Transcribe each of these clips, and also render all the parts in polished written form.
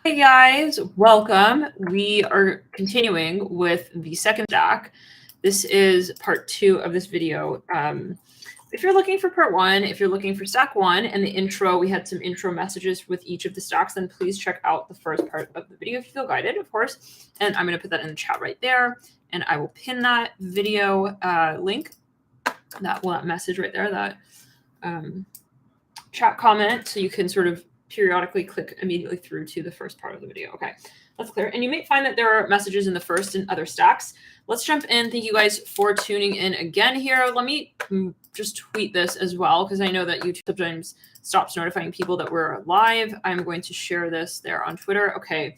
Hey guys, welcome. We are continuing with the second stack. This is part 2 of this video. If you're looking for part 1, if you're looking for stack 1 and the intro, we had some intro messages with each of the stacks, then please check out the first part of the video if you feel guided, of course. And I'm going to put that in the chat right there. And I will pin that video link, that message right there, that chat comment, so you can sort of periodically click immediately through to the first part of the video. Okay, that's clear. And you may find that there are messages in the first and other stacks. Let's jump in. Thank you guys for tuning in again here. Let me just tweet this as well, because I know that YouTube sometimes stops notifying people that we're live. I'm going to share this there on Twitter. Okay.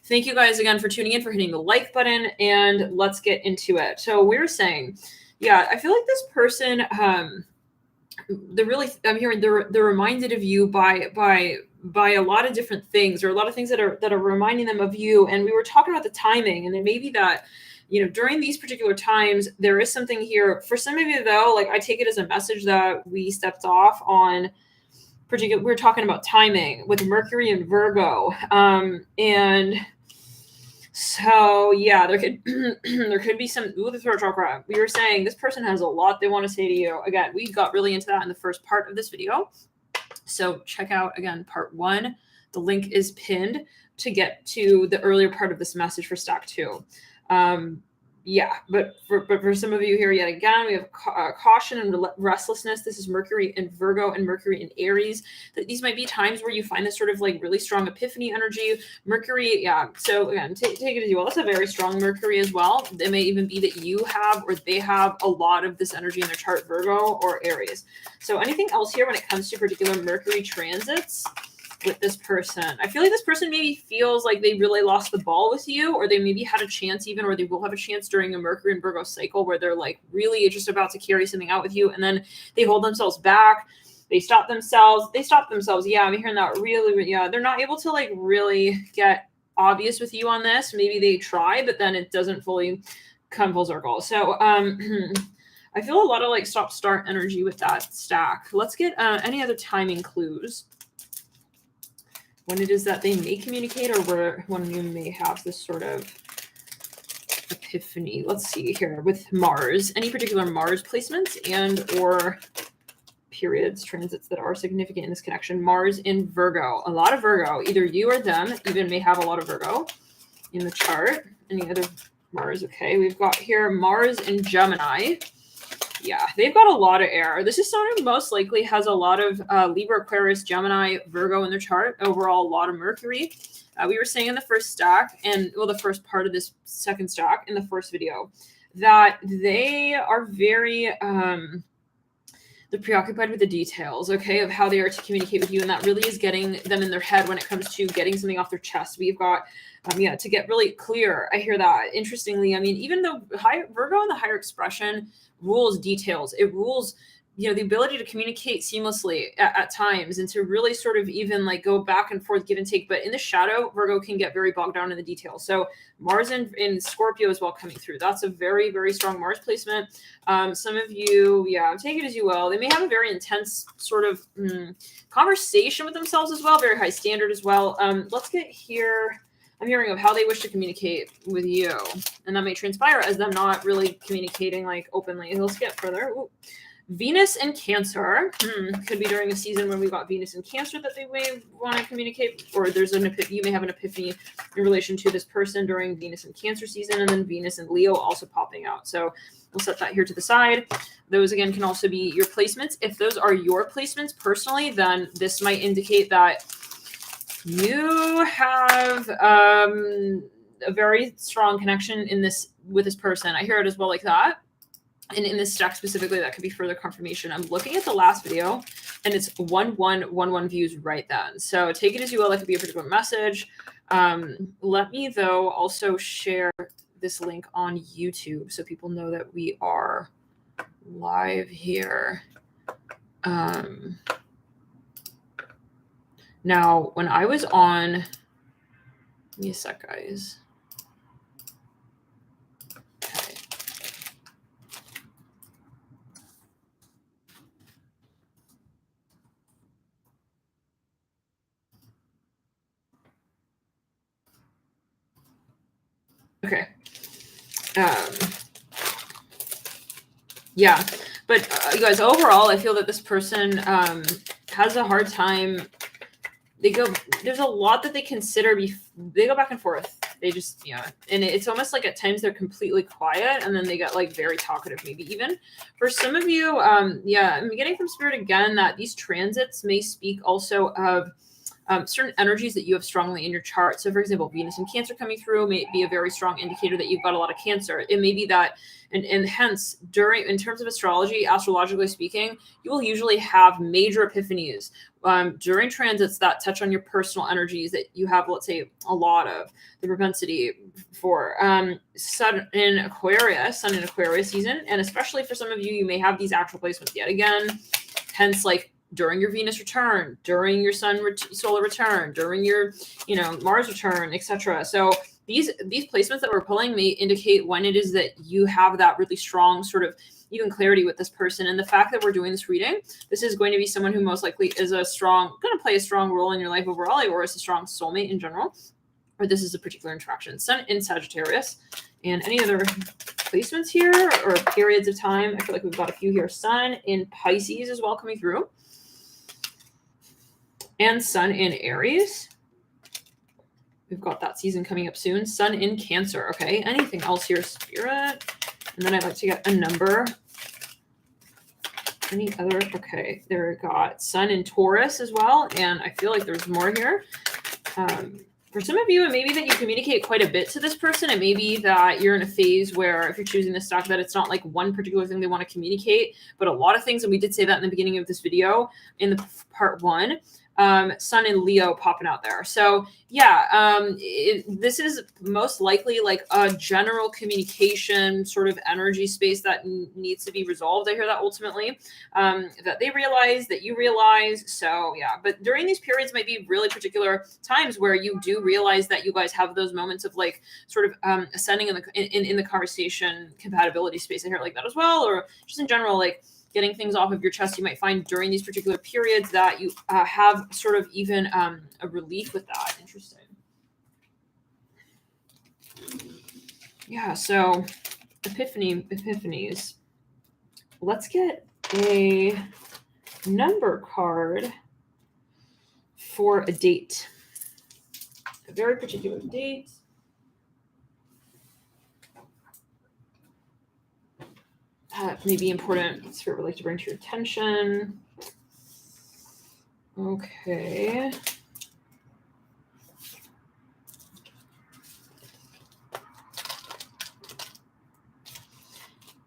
Thank you guys again for tuning in, for hitting the like button, and let's get into it. So we're saying, yeah, I feel like this person, I'm hearing they're reminded of you by a lot of different things, or a lot of things that are reminding them of you. And we were talking about the timing, and it may be that, during these particular times, there is something here. For some of you though, like, I take it as a message that we stepped off on we're talking about timing with Mercury and Virgo. And so yeah, there could be some the throat chakra. We were saying this person has a lot they want to say to you. Again, we got really into that in the first part of this video. So check out again part 1. The link is pinned to get to the earlier part of this message for stack 2. Yeah, but for some of you here, yet again, we have caution and restlessness. This is Mercury in Virgo and Mercury in Aries. These might be times where you find this sort of like really strong epiphany energy. Mercury, yeah. So again, take it as you will. That's a very strong Mercury as well. It may even be that you have, or they have, a lot of this energy in their chart, Virgo or Aries. So anything else here when it comes to particular Mercury transits with this person? I feel like this person maybe feels like they really lost the ball with you, or they maybe had a chance even, or they will have a chance during a Mercury and Virgo cycle where they're like really just about to carry something out with you, and then they hold themselves back. They stop themselves. Yeah, I'm hearing that really, yeah. They're not able to like really get obvious with you on this. Maybe they try, but then it doesn't fully come full circle. So I feel a lot of like stop-start energy with that stack. Let's get any other timing clues when it is that they may communicate, or where when you may have this sort of epiphany. Let's see here with Mars. Any particular Mars placements and or periods, transits that are significant in this connection? Mars in Virgo. A lot of Virgo. Either you or them even may have a lot of Virgo in the chart. Any other Mars? Okay, we've got here Mars in Gemini. Yeah, they've got a lot of air. This is someone who most likely has a lot of Libra, Aquarius, Gemini, Virgo in their chart. Overall, a lot of Mercury. We were saying in the first stack, the first part of this second stack in the first video, that they are very they're preoccupied with the details, okay, of how they are to communicate with you, and that really is getting them in their head when it comes to getting something off their chest. We've got to get really clear. I hear that. Interestingly, I mean, even though Virgo and the higher expression rules details, it rules the ability to communicate seamlessly at times, and to really sort of even like go back and forth, give and take. But in the shadow, Virgo can get very bogged down in the details. So Mars in Scorpio as well coming through. That's a very, very strong Mars placement. Some of you, take it as you will. They may have a very intense sort of conversation with themselves as well, very high standard as well. Let's get here. I'm hearing of how they wish to communicate with you, and that may transpire as them not really communicating like openly. Let's get further. Ooh. Venus and Cancer. Could be during a season when we've got Venus and Cancer that they may want to communicate, or you may have an epiphany in relation to this person during Venus and Cancer season, and then Venus and Leo also popping out. So we'll set that here to the side. Those again can also be your placements. If those are your placements personally, then this might indicate that you have a very strong connection with this person. I hear it as well like that. And in this stack specifically, that could be further confirmation. I'm looking at the last video, and it's 1111 views right then. So take it as you will. That could be a particular message. Let me, though, also share this link on YouTube so people know that we are live here. Now, when I was on... Give me a sec, guys. Okay. Yeah, but you guys, overall, I feel that this person has a hard time. There's a lot that they consider. They go back and forth. They just, yeah. And it's almost like at times they're completely quiet and then they get like very talkative, maybe even. For some of you, yeah, I'm getting from Spirit again that these transits may speak also of certain energies that you have strongly in your chart. So for example, Venus and Cancer coming through may be a very strong indicator that you've got a lot of Cancer. It may be that, and hence in terms of astrology, astrologically speaking, you will usually have major epiphanies during transits that touch on your personal energies that you have, let's say, a lot of the propensity for. Sun in Aquarius season, and especially for some of you, you may have these actual placements yet again, hence like during your Venus return, during your solar return, during your, Mars return, etc. So these placements that we're pulling may indicate when it is that you have that really strong sort of even clarity with this person. And the fact that we're doing this reading, this is going to be someone who most likely is going to play a strong role in your life overall, or is a strong soulmate in general, or this is a particular interaction. Sun in Sagittarius. And any other placements here or periods of time? I feel like we've got a few here. Sun in Pisces as well coming through. And Sun in Aries. We've got that season coming up soon. Sun in Cancer. Okay. Anything else here, Spirit? And then I'd like to get a number. Any other? Okay. There we got Sun in Taurus as well. And I feel like there's more here. For some of you, it may be that you communicate quite a bit to this person. It may be that you're in a phase where, if you're choosing this stock, that it's not like one particular thing they want to communicate, but a lot of things. And we did say that in the beginning of this video in the part 1. Sun in Leo popping out there. So yeah, this is most likely like a general communication sort of energy space that needs to be resolved. I hear that ultimately, that they realize, that you realize. So yeah, but during these periods might be really particular times where you do realize that you guys have those moments of like sort of ascending in the conversation compatibility space. I hear it like that as well, or just in general, like getting things off of your chest. You might find during these particular periods that you have sort of even a relief with that. Interesting. Yeah, so epiphanies. Let's get a number card for a date. A very particular date. May be important. Spirit would like to bring to your attention. Okay.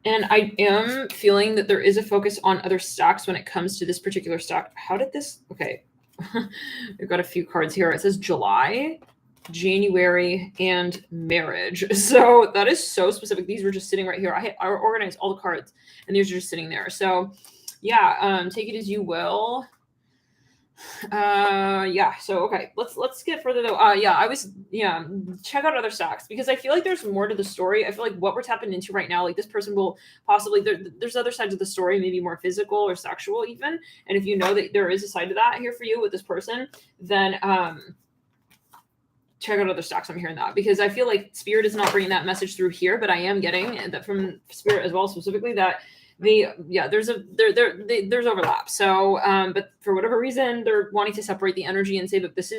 And I am feeling that there is a focus on other stocks when it comes to this particular stock. How did this? Okay. We've got a few cards here. It says July, January, and marriage. So that is so specific. These were just sitting right here. I organized all the cards and these are just sitting there. So yeah, take it as you will. Yeah, so okay, let's get further though. Check out other stocks, because I feel like there's more to the story. I feel like what we're tapping into right now, like this person will possibly, there's other sides of the story, maybe more physical or sexual even. And if you know that there is a side to that here for you with this person, then check out other stocks. I'm hearing that, because I feel like Spirit is not bringing that message through here, but I am getting that from Spirit as well, specifically that there's overlap. So, but for whatever reason, they're wanting to separate the energy and say that this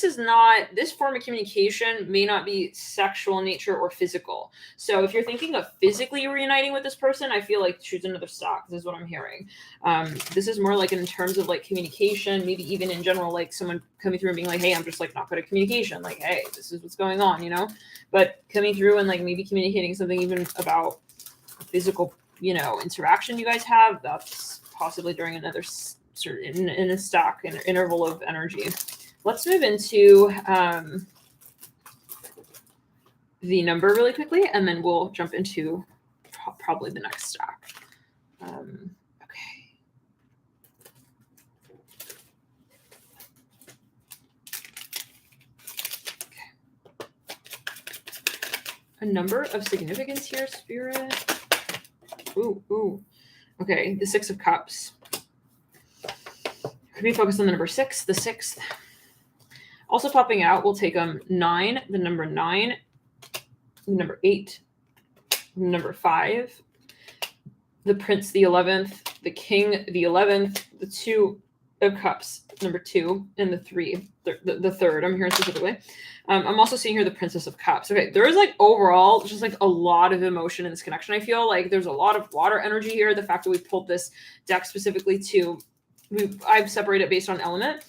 is not, this form of communication may not be sexual in nature or physical. So if you're thinking of physically reuniting with this person, I feel like choose another stock. This is what I'm hearing. This is more like in terms of like communication, maybe even in general, like someone coming through and being like, hey, I'm just like not good at communication. Like, hey, this is what's going on, but coming through and like maybe communicating something even about physical, interaction you guys have, that's possibly during another sort of in a stock interval of energy. Let's move into the number really quickly, and then we'll jump into probably the next stock. Okay. A number of significance here, Spirit. Ooh. Okay, the 6 of Cups. Could be focused on the number 6, the 6th. Also popping out, we'll take 9, the number 9, the number 8, the number 5, the Prince, the 11th, the King, the 11th, the 2 of Cups, number 2, and the 3, the third. I'm hearing specifically. I'm also seeing here the Princess of Cups. Okay, there is like overall just like a lot of emotion in this connection. I feel like there's a lot of water energy here. The fact that we pulled this deck specifically I've separated it based on element.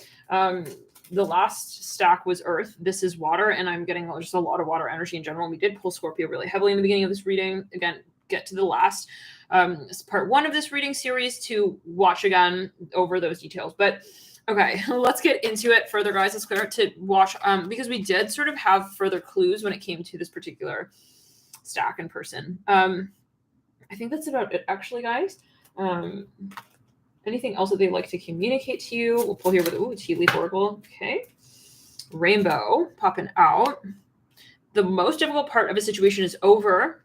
The last stack was Earth. This is water, and I'm getting just a lot of water energy in general. We did pull Scorpio really heavily in the beginning of this reading. Again, get to the last part 1 of this reading series to watch again over those details. But okay, let's get into it further, guys. Let's clear it to watch because we did sort of have further clues when it came to this particular stack in person. I think that's about it, actually, guys. Anything else that they'd like to communicate to you? We'll pull here with Tea Leaf Oracle. Okay. Rainbow popping out. The most difficult part of a situation is over.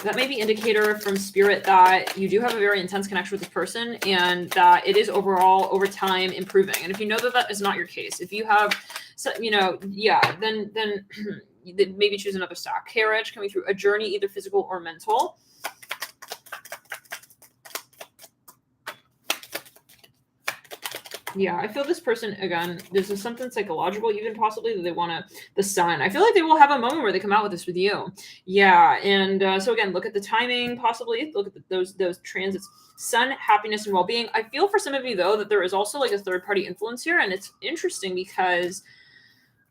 That may be indicator from Spirit that you do have a very intense connection with this person and that it is overall over time improving. And if you know that that is not your case, if you have, then maybe choose another stack. Carriage coming through, a journey, either physical or mental. Yeah, I feel this person, again, there's something psychological even possibly that they want to, the Sun. I feel like they will have a moment where they come out with this with you. Yeah, and so again, look at the timing possibly. Look at those transits. Sun, happiness, and well-being. I feel for some of you, though, that there is also like a third-party influence here, and it's interesting because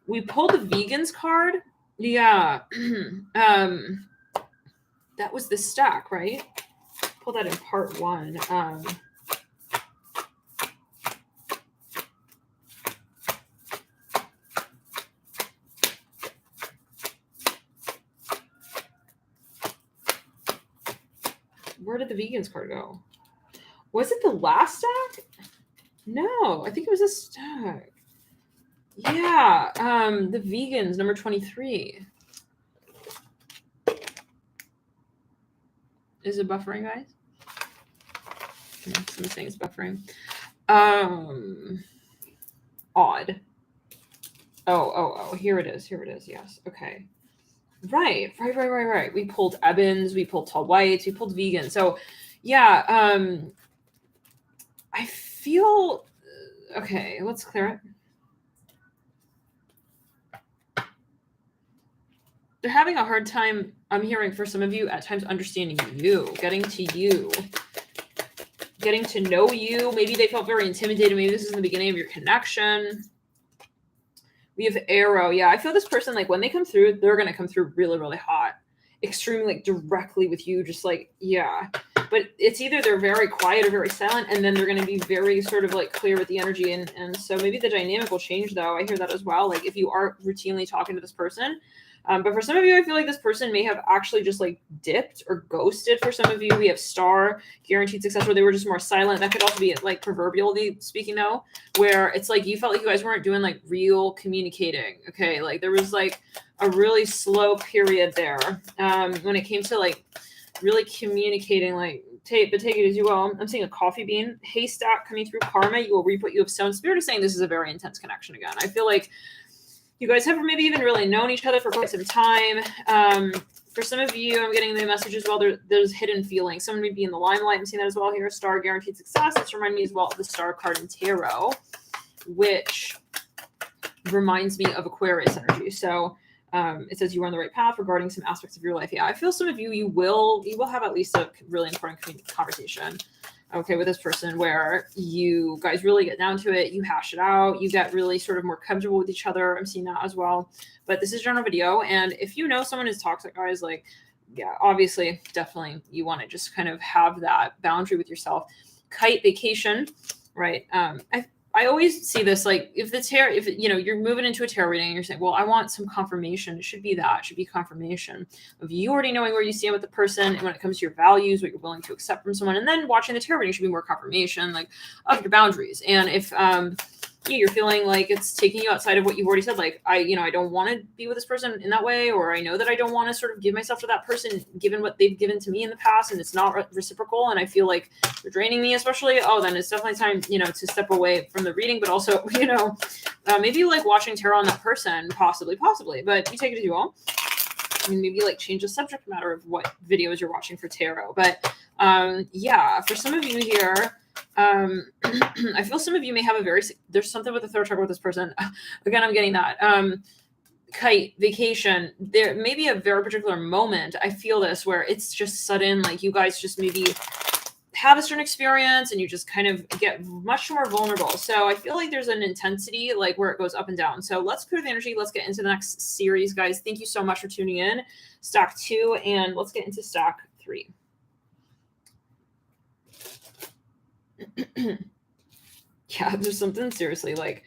we pulled the Vegans card. Yeah. That was the stack, right? Pull that in part 1. Where did the Vegans card go? Was it the last stack? No, I think it was a stack. Yeah, the Vegans, number 23. Is it buffering, guys? Someone's saying it's buffering. Odd. Oh, here it is. Yes. Okay. Right. We pulled Ebons, we pulled Tall Whites, we pulled Vegan. So yeah, I feel okay, let's clear it. They're having a hard time, I'm hearing for some of you at times understanding you, getting to know you. Maybe they felt very intimidated. Maybe this is in the beginning of your connection. We have Arrow. Yeah, I feel this person, like when they come through, they're going to come through really, really hot. Extremely like directly with you, just like, yeah. But it's either they're very quiet or very silent, and then they're going to be very sort of like clear with the energy. And so maybe the dynamic will change, though. I hear that as well. Like if you are routinely talking to this person. But for some of you, I feel like this person may have actually just like dipped or ghosted. For some of you, we have Star, guaranteed success, where they were just more silent. That could also be like proverbially speaking, though, where it's like you felt like you guys weren't doing like real communicating. Okay, like there was like a really slow period there when it came to like really communicating. Like take it as you will. I'm seeing a coffee bean, haystack coming through. Karma, you will reap what you have sown. Spirit is saying this is a very intense connection again. I feel like you guys have maybe even really known each other for quite some time. For some of you, I'm getting the message as well. There's hidden feelings. Someone may be in the limelight. I'm seeing that as well here. Star, guaranteed success. This reminds me as well of the Star card in Tarot, which reminds me of Aquarius energy. So it says you are on the right path regarding some aspects of your life. Yeah, I feel some of you will have at least a really important conversation. Okay, with this person where you guys really get down to it, you hash it out, you get really sort of more comfortable with each other. I'm seeing that as well. But this is general video, and if you know someone is toxic, guys, like, yeah, obviously, definitely, you want to just kind of have that boundary with yourself. Kite vacation, right? I always see this, like, if you're moving into a tarot reading and you're saying, well, I want some confirmation. It should be confirmation of you already knowing where you stand with the person and when it comes to your values, what you're willing to accept from someone. And then watching the tarot reading should be more confirmation, like, of your boundaries. And if you're feeling like it's taking you outside of what you've already said. Like, I don't want to be with this person in that way, or I know that I don't want to sort of give myself to that person given what they've given to me in the past, and it's not reciprocal, and I feel like they're draining me especially. Oh, then it's definitely time, to step away from the reading, but also, maybe like watching tarot on that person, possibly, but you take it as you will. I mean, maybe like change the subject matter of what videos you're watching for tarot. But yeah, for some of you here, I feel some of you may have there's something with the third chakra with this person. Again, I'm getting that. Kite, vacation, there may be a very particular moment. I feel this where it's just sudden, like you guys just maybe have a certain experience and you just kind of get much more vulnerable. So I feel like there's an intensity like where it goes up and down. So let's clear the energy. Let's get into the next series, guys. Thank you so much for tuning in. Stack 2, and let's get into stack 3. Yeah, there's something seriously like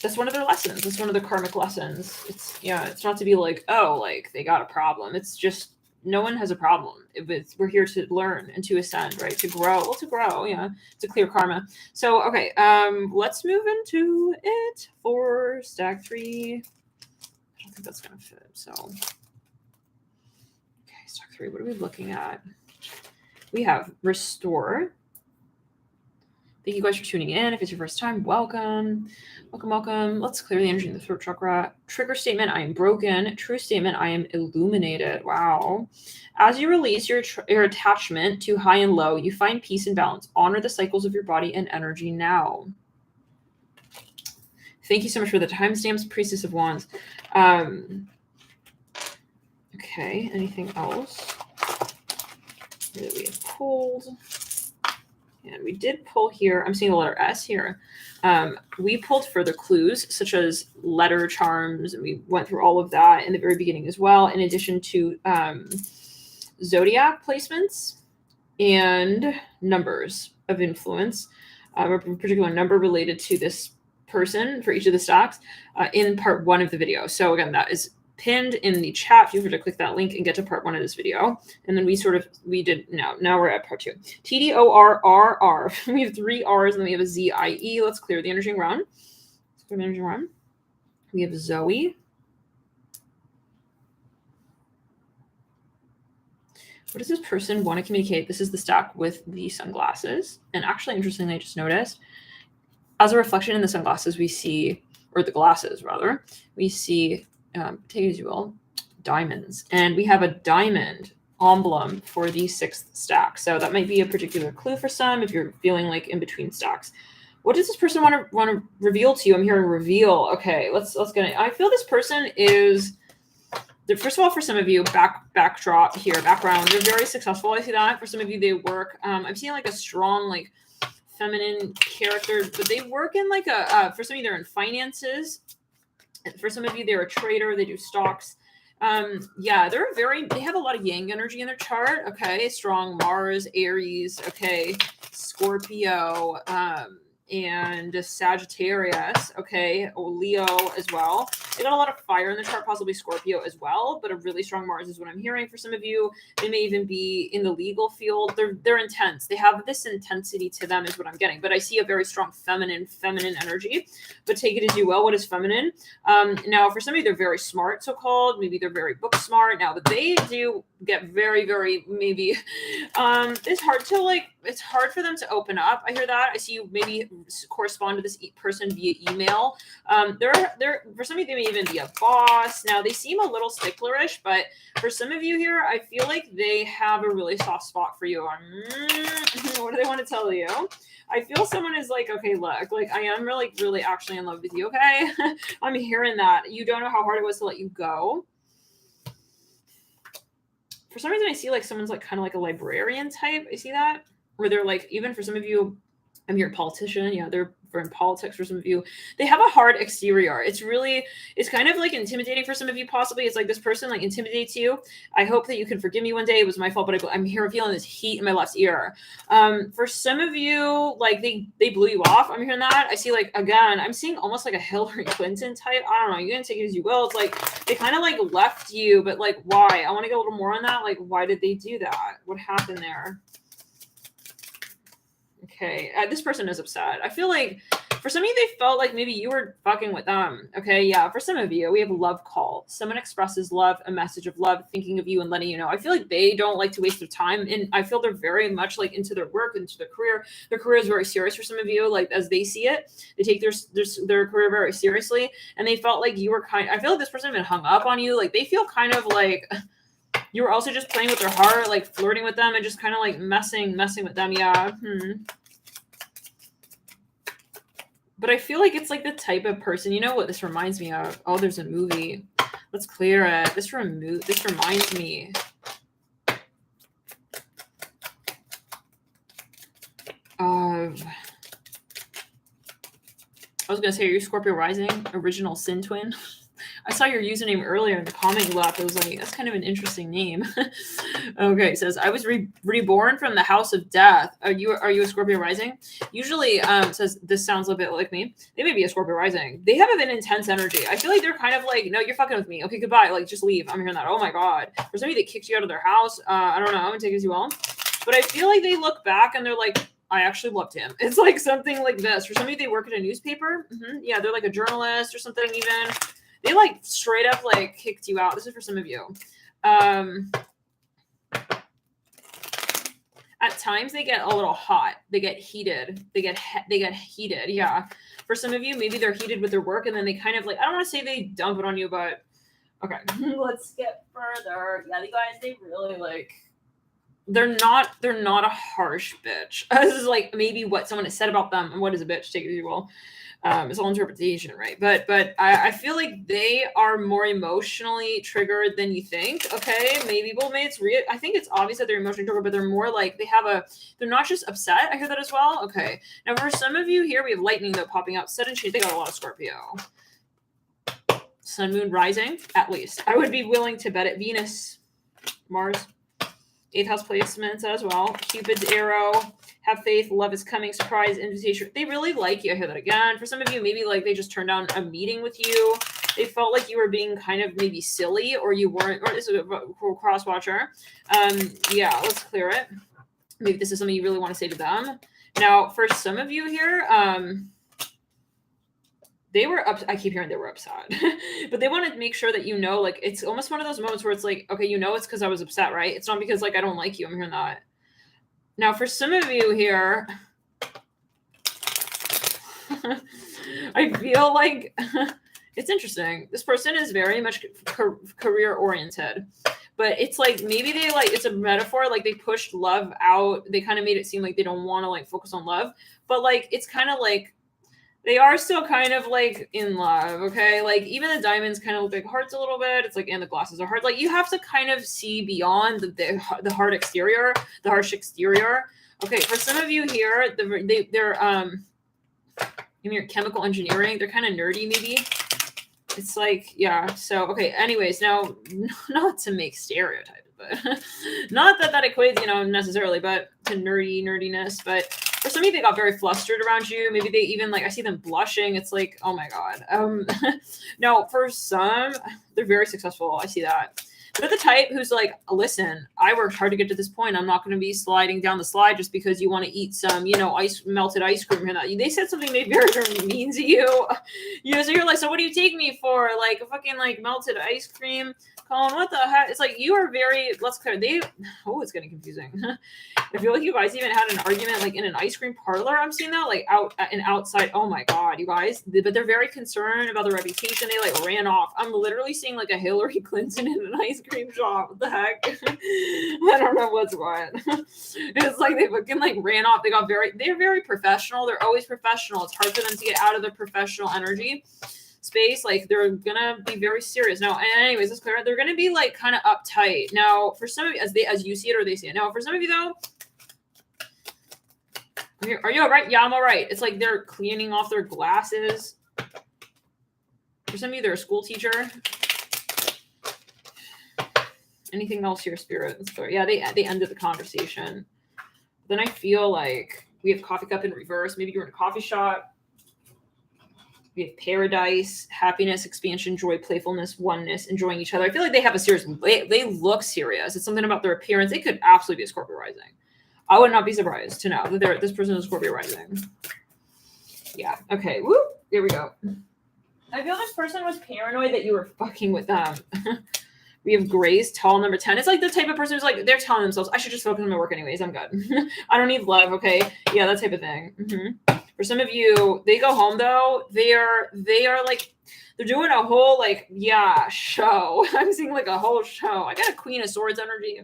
that's one of their lessons. It's one of the karmic lessons. It's not to be like, oh, like they got a problem. It's just no one has a problem. We're here to learn and to ascend, right? To grow. Well, to grow, yeah. To clear karma. So, okay, let's move into it for stack 3. I don't think that's gonna fit. So, okay, stack 3. What are we looking at? We have restore. Thank you guys for tuning in. If it's your first time, welcome. Welcome. Let's clear the energy in the throat chakra. Trigger statement, I am broken. True statement, I am illuminated. Wow. As you release your attachment to high and low, you find peace and balance. Honor the cycles of your body and energy now. Thank you so much for the timestamps, Priestess of Wands. Okay, anything else that we have pulled? And we did pull here. I'm seeing the letter S here. We pulled further clues, such as letter charms, and we went through all of that in the very beginning as well, in addition to zodiac placements and numbers of influence, a particular number related to this person for each of the stacks in part 1 of the video. So again, that is pinned in the chat. Feel free to click that link and get to part 1 of this video. And then we did now we're at part 2. TDORRR. We have 3 R's and then we have a ZIE. Let's clear the energy around. We have Zoe. What does this person want to communicate? This is the stack with the sunglasses. And actually, interestingly, I just noticed, as a reflection in the sunglasses, we see, or the glasses rather, we see, take it as you will, diamonds. And we have a diamond emblem for the 6th stack. So that might be a particular clue for some if you're feeling like in between stacks. What does this person want to reveal to you? I'm hearing reveal. Okay, let's get it. I feel this person is, first of all, for some of you, background, they're very successful. I see that. For some of you, they work. I'm seeing like a strong, like feminine character, but they work in like for some of you, they're in finances. For some of you, they're a trader. They do stocks. Yeah, they have a lot of yang energy in their chart. Okay, strong Mars, Aries. Okay, Scorpio, and Sagittarius. Okay, Leo as well. They got a lot of fire in the chart, possibly Scorpio as well, but a really strong Mars is what I'm hearing. For some of you, they may even be in the legal field. They're intense. They have this intensity to them is what I'm getting. But I see a very strong feminine energy. But take it as you will. What is feminine? Now, for some of you, they're very smart, so-called. Maybe they're very book smart. Now, but they do get very, very maybe. It's hard for them to open up. I hear that. I see you maybe correspond to this person via email. They're for some of you, they may even be a boss. Now, they seem a little sticklerish, but for some of you here, I feel like they have a really soft spot for you. What do they want to tell you? I feel someone is like, okay, look, like I am really actually in love with you, okay? I'm hearing that. You don't know how hard it was to let you go. For some reason, I see like someone's like kind of like a librarian type. I see that. Where they're like, even for some of you, I'm here, politician. Yeah, they're in politics for some of you. They have a hard exterior. It's kind of like intimidating for some of you, possibly. It's like this person like intimidates you. I hope that you can forgive me one day. It was my fault, but I'm here feeling this heat in my left ear. For some of you, like they blew you off. I'm hearing that. I see like, again, I'm seeing almost like a Hillary Clinton type. I don't know. You can take it as you will. It's like they kind of like left you, but like why? I want to get a little more on that. Like, why did they do that? What happened there? Okay, this person is upset. I feel like For some of you, they felt like maybe you were fucking with them. Okay, yeah. For some of you, we have love call. Someone expresses love, a message of love, thinking of you and letting you know. I feel like they don't like to waste their time, and I feel they're very much like into their work, into their career. Their career is very serious for some of you. Like as they see it, they take their career very seriously, and they felt like you were I feel like this person even hung up on you. Like they feel kind of like you were also just playing with their heart, like flirting with them and just kind of like messing with them. Yeah. But I feel like it's like the type of person, you know what this reminds me of? Oh, there's a movie. Let's clear it. This reminds me. Of, I was going to say, are you Scorpio rising? Original sin twin? I saw your username earlier in the comment you left. I was like, that's kind of an interesting name. Okay, it says, I was reborn from the house of death. Are you a Scorpio rising? Usually, it says, this sounds a bit like me. They may be a Scorpio rising. They have an intense energy. I feel like they're kind of like, no, you're fucking with me. Okay, goodbye. Like, just leave. I'm hearing that. Oh my God. For somebody that kicks you out of their house, I don't know. I'm going to take it as you will. But I feel like they look back and they're like, I actually loved him. It's like something like this. For somebody, they work at a newspaper. Yeah, they're like a journalist or something even. They like straight up like kicked you out. This is for some of you. At times they get a little hot. They get heated. They get heated. Yeah. For some of you, maybe they're heated with their work and then they kind of like, I don't want to say they dump it on you, but okay. Let's get further. Yeah, you guys, they really like, they're not a harsh bitch. This is like maybe what someone has said about them and what is a bitch, take it as you will. It's all interpretation, right? But I feel like they are more emotionally triggered than you think. Okay, maybe it's real. I think it's obvious that they're emotionally triggered, but they're more like they're not just upset. I hear that as well. Okay, now for some of you here, we have lightning though popping out. Sudden change. They got a lot of Scorpio. Sun, moon, rising. At least I would be willing to bet it. Venus, Mars, 8th house placements as well. Cupid's arrow. Have faith, love is coming, surprise, invitation. They really like you. I hear that again. For some of you, maybe like they just turned down a meeting with you. They felt like you were being kind of maybe silly or you weren't, or this is a cross watcher. Yeah, let's clear it. Maybe this is something you really want to say to them. Now, for some of you here, they were up. I keep hearing they were upset, but they want to make sure that you know, like, it's almost one of those moments where it's like, okay, you know, it's because I was upset, right? It's not because like I don't like you. I'm hearing that. Now, for some of you here, I feel like it's interesting. This person is very much career oriented, but it's like maybe they like it's a metaphor. Like they pushed love out. They kind of made it seem like they don't want to like focus on love, but like it's kind of like they are still kind of like in love. Okay, like even the diamonds kind of look like hearts a little bit. It's like, and the glasses are hearts. Like you have to kind of see beyond the hard exterior, the harsh exterior. Okay, for some of you here, they're chemical engineering. They're kind of nerdy, maybe. It's like, yeah. So okay. Anyways, now not to make stereotypes, but not that equates, necessarily, but to nerdiness, but. For some of you, they got very flustered around you. Maybe they even like, I see them blushing. It's like, oh my God. Now, for some, they're very successful. I see that. They're the type who's like, listen, I worked hard to get to this point. I'm not going to be sliding down the slide just because you want to eat some, melted ice cream. They said something maybe very, very mean to you. So you're like, so what do you take me for? Like a fucking like melted ice cream? Colin, what the heck? It's like you are very, let's clear. It's getting confusing. I feel like you guys even had an argument like in an ice cream parlor. I'm seeing that like out and outside. Oh my God, you guys. But they're very concerned about their reputation. They like ran off. I'm literally seeing like a Hillary Clinton in an ice cream shop. What the heck? I don't know what's what. It's like they fucking like ran off. They're very professional. They're always professional. It's hard for them to get out of their professional energy space. Like they're gonna be very serious. Now, anyways, it's clear. They're gonna be like kind of uptight. Now, for some of you, as you see it or they see it. Now, for some of you though, are you all right? Yeah, I'm all right. It's like they're cleaning off their glasses. For some of you, they're a school teacher. Anything else here, Spirit? That's clear. Yeah, they ended the conversation. Then I feel like we have coffee cup in reverse. Maybe you're in a coffee shop. We have paradise, happiness, expansion, joy, playfulness, oneness, enjoying each other. I feel like they have a serious, they look serious. It's something about their appearance. They could absolutely be a Scorpio rising. I would not be surprised to know that this person is Scorpio rising. Yeah. Okay. Woo. Here we go. I feel this person was paranoid that you were fucking with them. We have Grace, tall, number 10. It's like the type of person who's like, they're telling themselves, I should just focus on my work anyways. I'm good. I don't need love. Okay. Yeah, that type of thing. Mm-hmm. For some of you, they go home though. They are like, they're doing a whole like, yeah, show. I'm seeing like a whole show. I got a Queen of Swords energy.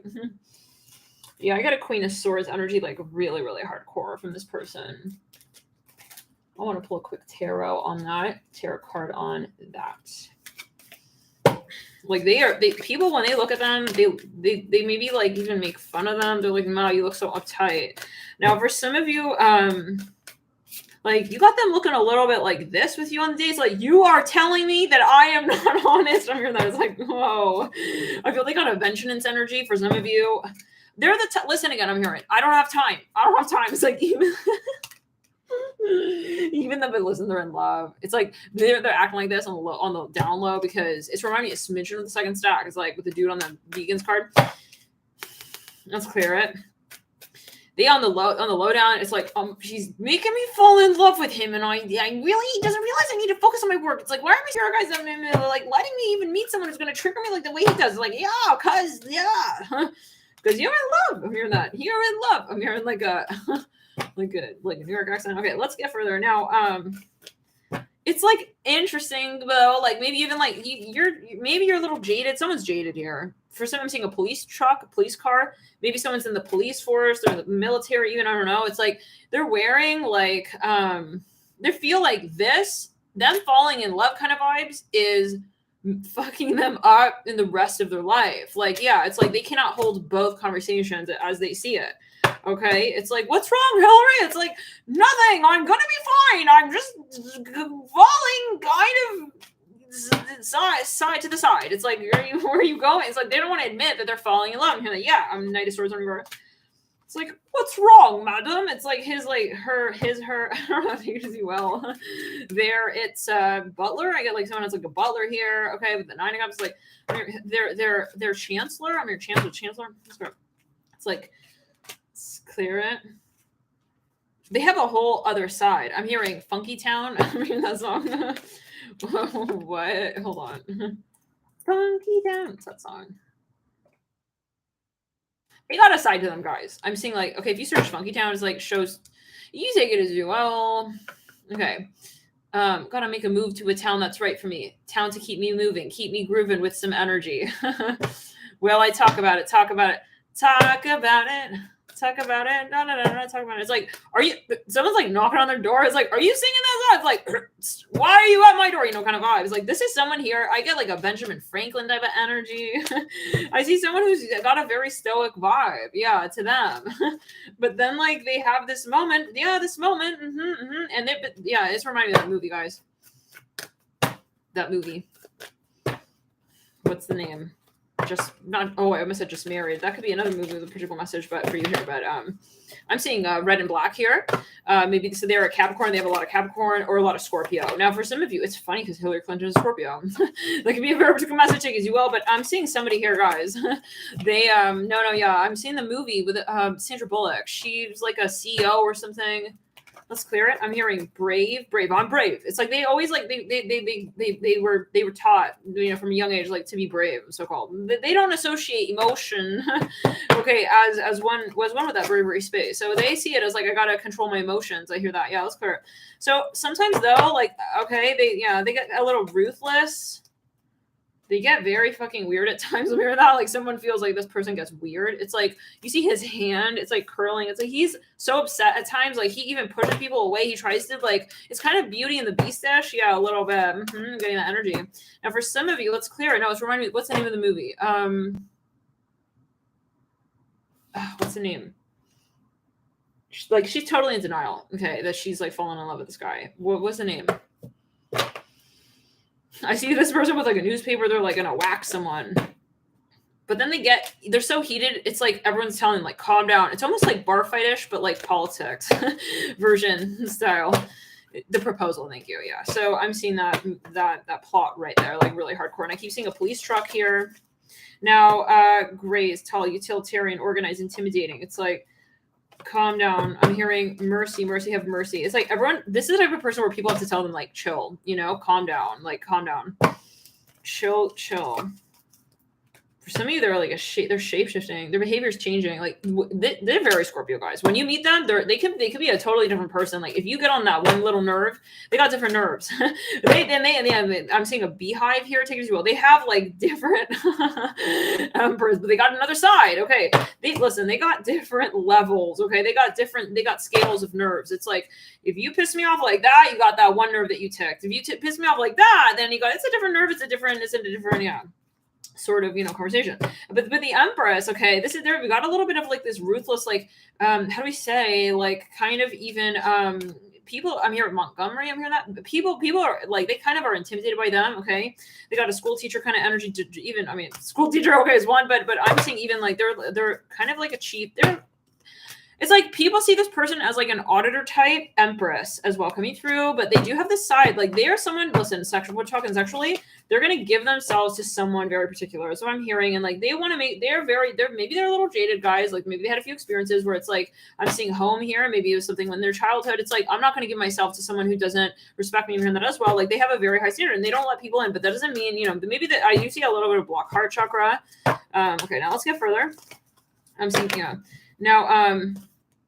Yeah, I got a Queen of Swords energy, like really, really hardcore from this person. I want to pull a quick tarot on that. Tarot card on that. Like people when they look at them, they maybe like even make fun of them. They're like, "Wow, you look so uptight." Now, for some of you, like you got them looking a little bit like this with you on the dates. Like you are telling me that I am not honest. I'm hearing that. It's like, whoa. I feel they got a vengeance energy for some of you. They're listen again. I'm hearing. I don't have time. It's like even though they listen, they're in love. It's like they're acting like this on the down low because it's reminding me a smidgen of the second stack. It's like with the dude on the vegans card. Let's clear it. They on the low down. It's like she's making me fall in love with him, and I really doesn't realize I need to focus on my work. It's like why are we here, guys? Like letting me even meet someone who's gonna trigger me like the way he does. It's like because you're in love. I'm hearing that. You're in love. I'm hearing like a. Like a New York accent. Okay, let's get further now. It's like interesting though. Like maybe even like you're a little jaded. Someone's jaded here. For some, I'm seeing a police truck, a police car. Maybe someone's in the police force. They're in the military. Even I don't know. It's like they're wearing like they feel like this. Them falling in love kind of vibes is fucking them up in the rest of their life. Like yeah, it's like they cannot hold both conversations as they see it. Okay, it's like, what's wrong, Hillary? It's like, nothing. I'm gonna be fine. I'm just falling kind of side to the side. It's like, where are you going? It's like they don't want to admit that they're falling in love. And you're like, yeah, I'm Knight of Swords on reverse. It's like, what's wrong, madam? It's like her. I don't know if you can see well. There, it's butler. I get like someone has like a butler here. Okay, with the 9 of Cups, like they're chancellor. I'm your chancellor. It's like. Clear it. They have a whole other side. I'm hearing Funky Town. I'm hearing that song. What? Hold on. Funky Town. What's that song? They got a side to them, guys. I'm seeing like, okay, if you search Funky Town, it's like shows. You take it as you will. Okay. Gotta make a move to a town that's right for me. Town to keep me moving, keep me grooving with some energy. Well, I talk about it. Talk about it. Talk about it. Talk about it. No, talk about it. It's like, are you, someone's like knocking on their door. It's like, are you singing that song? It's like, why are you at my door? You know, kind of vibes. Like, this is someone here. I get like a Benjamin Franklin type of energy. I see someone who's got a very stoic vibe. Yeah, to them. But then like they have this moment. Yeah, this moment. And yeah, it's reminding me of that movie, guys. That movie. What's the name? Just not. Oh, I almost said Just Married. That could be another movie with a particular message, but for you here. But I'm seeing red and black here. Maybe so they're a Capricorn. They have a lot of Capricorn or a lot of Scorpio. Now, for some of you, it's funny because Hillary Clinton is a Scorpio. That could be a very particular message, take as you will. But I'm seeing somebody here, guys. They yeah. I'm seeing the movie with Sandra Bullock. She's like a CEO or something. Let's clear it. I'm hearing brave. I'm brave. It's like they always like they were taught, you know, from a young age, like to be brave, so called. They don't associate emotion, okay, as one with that bravery space. So they see it as like I gotta control my emotions. I hear that. Yeah, let's clear it. So sometimes though, like okay, they get a little ruthless. They get very fucking weird at times. When we hear that, like someone feels like this person gets weird. It's like you see his hand, it's like curling. It's like he's so upset at times. Like he even pushes people away. He tries to like, it's kind of Beauty and the Beast-ish. Yeah, a little bit. Getting that energy. Now for some of you, let's clear it. No, it's reminding me, what's the name of the movie? What's the name? She's totally in denial. Okay, that she's like falling in love with this guy. What's the name? I see this person with like a newspaper. They're like gonna whack someone, but then they're so heated. It's like everyone's telling them like calm down. It's almost like bar fight-ish, but like politics version style. The proposal, thank you. Yeah. So I'm seeing that plot right there, like really hardcore. And I keep seeing a police truck here. Now, gray is tall, utilitarian, organized, intimidating. It's like calm down. I'm hearing mercy, have mercy. It's like everyone, this is the type of person where people have to tell them like, chill, you know, calm down, like calm down, chill. For some of you, they're like they're shape-shifting. Their behavior is changing. Like they're very Scorpio guys. When you meet them, they could be a totally different person. Like if you get on that one little nerve, they got different nerves. I'm seeing a beehive here. Take it as you will. They have like different emperors, but they got another side. Okay, they got different levels. Okay, they got scales of nerves. It's like if you piss me off like that, you got that one nerve that you ticked. If you piss me off like that, then you got it's a different nerve. It's a different sort of, conversation. But the Empress, okay, this is there. We got a little bit of like this ruthless, like, how do we say, like, kind of even, people, I'm here at Montgomery, I'm hearing that. People are like, they kind of are intimidated by them, okay? They got a school teacher kind of energy to even, school teacher, okay, is one, but I'm seeing even like, they're kind of like a chief, it's like people see this person as like an auditor type Empress as well coming through, but they do have this side. Like they are someone, listen, we're talking sexually, they're going to give themselves to someone very particular. That's what I'm hearing. And like, they want to maybe they're a little jaded guys. Like maybe they had a few experiences where it's like, I'm seeing home here. Maybe it was something when their childhood. It's like, I'm not going to give myself to someone who doesn't respect me and that as well. Like they have a very high standard and they don't let people in, but that doesn't mean, maybe that I do see a little bit of block heart chakra. Okay. Now let's get further. I'm seeing, now,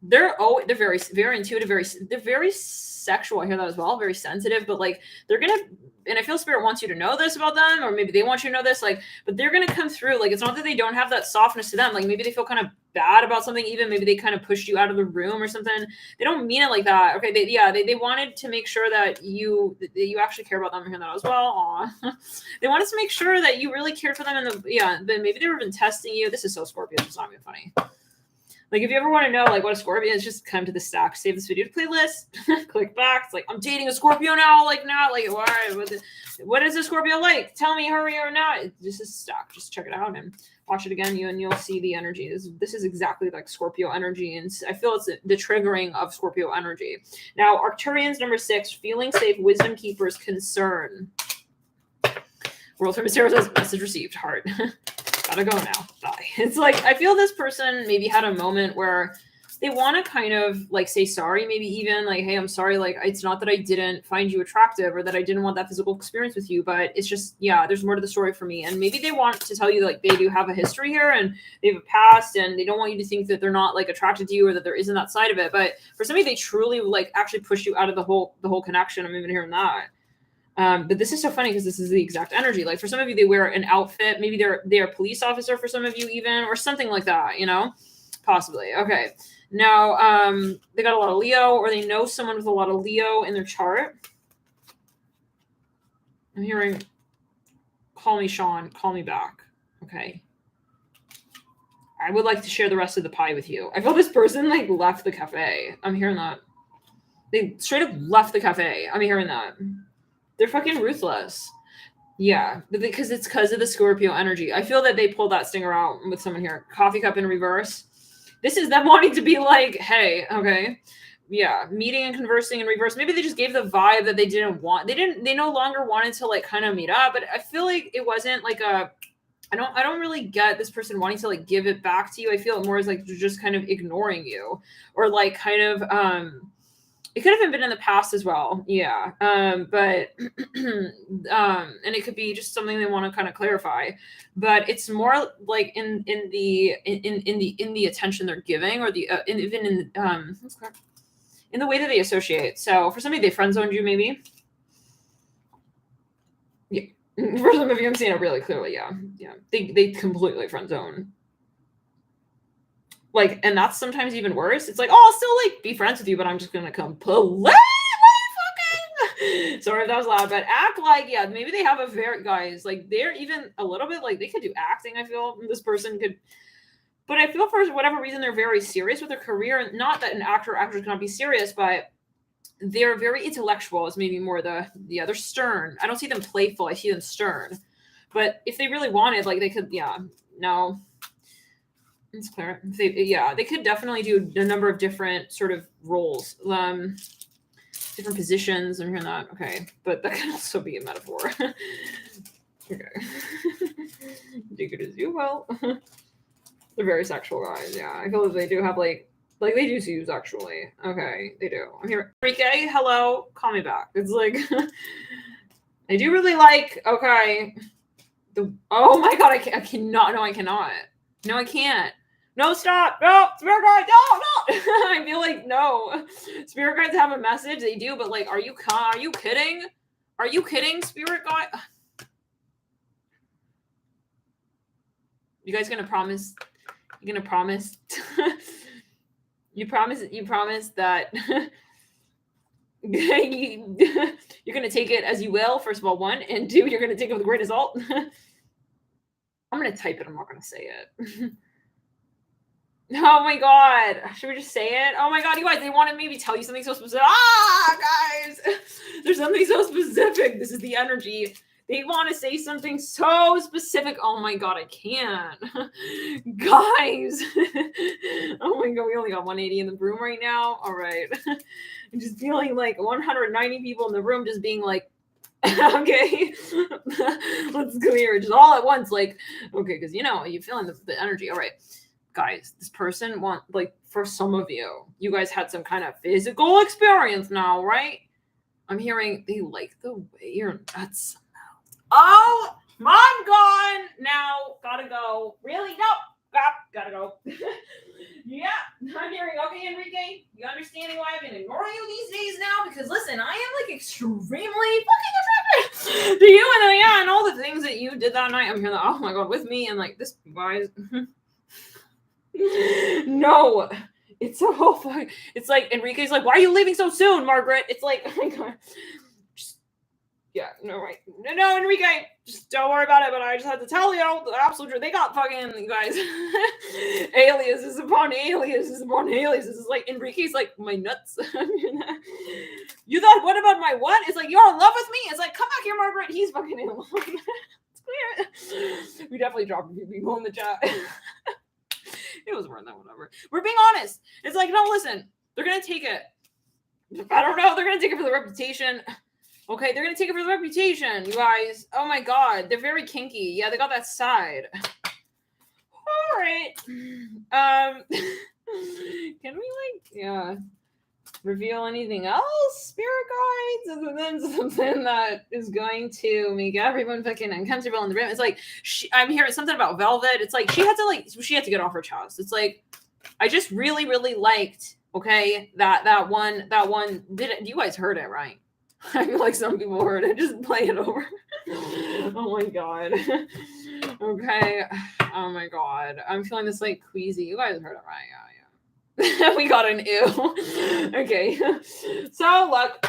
they're very, very intuitive, they're very sexual. I hear that as well, very sensitive, but like and I feel spirit wants you to know this about them, or maybe they want you to know this, like, but they're going to come through. Like, it's not that they don't have that softness to them. Like maybe they feel kind of bad about something, even maybe they kind of pushed you out of the room or something. They don't mean it like that. Okay. They wanted to make sure that you actually care about them. I hear that as well. Aw. They wanted to make sure that you really cared for them. And then maybe they were even testing you. This is so Scorpio. It's not even funny. Like, if you ever want to know, like, what a Scorpio is, just come to the stack, save this video to playlist, click back. It's like, I'm dating a Scorpio now. Like, now, like, what is a Scorpio like? Tell me, hurry or not. This is stack. Just check it out and watch it again, and you'll see the energy. This is exactly like Scorpio energy, and I feel it's the triggering of Scorpio energy. Now, Arcturians, number 6, feeling safe, wisdom keepers, concern. World Famous Tarot says, message received, heart. Gotta go now. Bye. It's like, I feel this person maybe had a moment where they want to kind of like say sorry, maybe even like, hey, I'm sorry. Like, it's not that I didn't find you attractive or that I didn't want that physical experience with you, but it's just, there's more to the story for me. And maybe they want to tell you like they do have a history here and they have a past and they don't want you to think that they're not like attracted to you or that there isn't that side of it. But for somebody, they truly like actually push you out of the whole connection. I'm even hearing that. But this is so funny because this is the exact energy. Like for some of you, they wear an outfit. Maybe they're a police officer for some of you even, or something like that, possibly. Okay. Now, they got a lot of Leo, or they know someone with a lot of Leo in their chart. I'm hearing, call me Sean, call me back. Okay. I would like to share the rest of the pie with you. I feel this person like left the cafe. I'm hearing that. They straight up left the cafe. I'm hearing that. They're fucking ruthless. Yeah, because it's because of the Scorpio energy. I feel that they pulled that stinger out with someone here. Coffee cup in reverse. This is them wanting to be like, hey, okay. Yeah, meeting and conversing in reverse. Maybe they just gave the vibe that they didn't want. They no longer wanted to like kind of meet up, but I feel like it wasn't like I don't really get this person wanting to like give it back to you. I feel it more as like just kind of ignoring you or like kind of it could have been in the past as well. Yeah. But and it could be just something they want to kind of clarify, but it's more like in the attention they're giving or the even in the way that they associate. So for somebody, they friend zoned you maybe. Yeah. For some of you, I'm seeing it really clearly. Yeah. Yeah. They completely friend zone. Like, and that's sometimes even worse. It's like, oh, I'll still like be friends with you, but I'm just gonna completely fucking. Sorry if that was loud, but act like, yeah, maybe they have a very guys like they're even a little bit like they could do acting. I feel this person could, but I feel for whatever reason they're very serious with their career. Not that an actor or actress cannot be serious, but they're very intellectual. Is maybe more the other stern. I don't see them playful. I see them stern. But if they really wanted, like they could, no. It's clear. They could definitely do a number of different sort of roles, different positions. I'm hearing that. Okay, but that can also be a metaphor. Okay, take it as you will. They're very sexual guys. Yeah, I feel like they do have like Like, they do see you sexually. Okay, they do. I'm here. Enrique, hello. Call me back. It's like, I do really like, okay. Oh my god, I cannot. No, I cannot. No, I can't. No, stop. No, spirit guides. No, no. I feel like, no. Spirit guides have a message. They do, but like, are you kidding? Are you kidding, spirit guide? You guys gonna promise? You gonna promise? You promise that you're gonna take it as you will, first of all, 1, and 2, you're gonna take it with a grain of salt. I'm gonna type it, I'm not gonna say it. Oh my god. Should we just say it? Oh my god, you guys, they want to maybe tell you something so specific. Ah, guys! There's something so specific. This is the energy. They want to say something so specific. Oh my god, I can't. Guys. Oh my god, we only got 180 in the room right now. All right. I'm just feeling like 190 people in the room just being like, okay, let's clear just all at once. Like, okay, because you're feeling the energy. All right. Guys, this person like, for some of you guys had some kind of physical experience now, right? I'm hearing they like the way your nuts smell. Oh, mom gone now. Gotta go. Really? No. Gotta go. Yeah, I'm hearing. Okay, Enrique, you understanding why I've been ignoring you these days now? Because listen, I am like extremely fucking attracted to you, and all the things that you did that night. I'm hearing that. Oh my god, with me and like this, guys. No, it's a whole fuck. It's like Enrique's like, why are you leaving so soon, Margaret? It's like, oh my god. Yeah, no, right. No, Enrique, just don't worry about it, but I just had to tell you the absolute truth. They got fucking, guys, aliases upon aliases upon aliases. It's like, Enrique's like, my nuts. You thought, what about my what? It's like, you're in love with me? It's like, come back here, Margaret. He's fucking in love. It's clear. We definitely dropped a few people in the chat. It was worth that, whatever. We're being honest. It's like, no, listen, they're going to take it. I don't know. They're going to take it for the reputation. Okay, they're going to take it for the reputation, you guys. Oh my god, they're very kinky. Yeah, they got that side. All right. Can we, reveal anything else, spirit guides, other than something that is going to make everyone fucking uncomfortable in the room? It's like, I'm hearing something about Velvet. It's like, she had to get off her chest. It's like, I just really, really liked, okay, that one, you guys heard it, right? I feel like some people heard it. Just play it over. Oh my god. Okay. Oh my god. I'm feeling this like queasy. You guys heard it, right? Yeah. We got an ew. Okay. So look.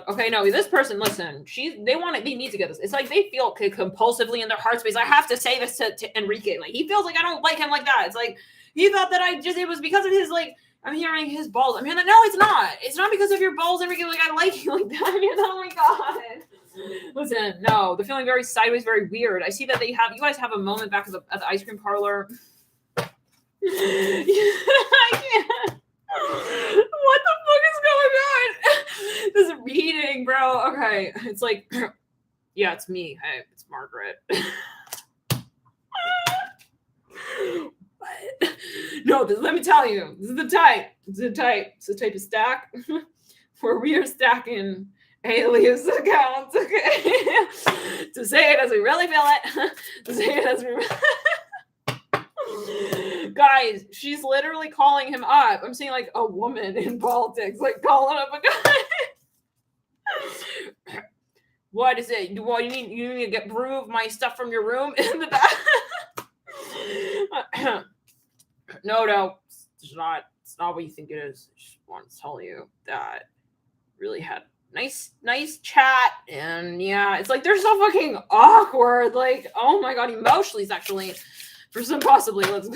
Okay, no, this person, listen, they need to get this. It's like they feel compulsively in their heart space. I have to say this to Enrique. Like, he feels like I don't like him like that. It's like he thought that it was because of his, like, I'm hearing his balls. I'm hearing that. No, it's not. It's not because of your balls, Enrique. Like, I like you like that. I'm hearing that. Oh my god. Listen, no, they're feeling very sideways, very weird. I see that you guys have a moment back at the ice cream parlor. I can't. What the fuck is going on? This reading, bro. Okay, it's like, yeah, it's me. Hey, it's Margaret. What? No, let me tell you, this is the type. It's the type of stack where we are stacking alias accounts. Okay, to say it as we really feel it. To say it as we. Guys, she's literally calling him up. I'm seeing like a woman in politics, like calling up a guy. What is it? Well, you need to remove my stuff from your room in the back. No, it's not what you think it is. I just want to tell you that really had nice chat, and yeah, it's like they're so fucking awkward. Like, oh my god, emotionally, sexually. For some, possibly. Let's.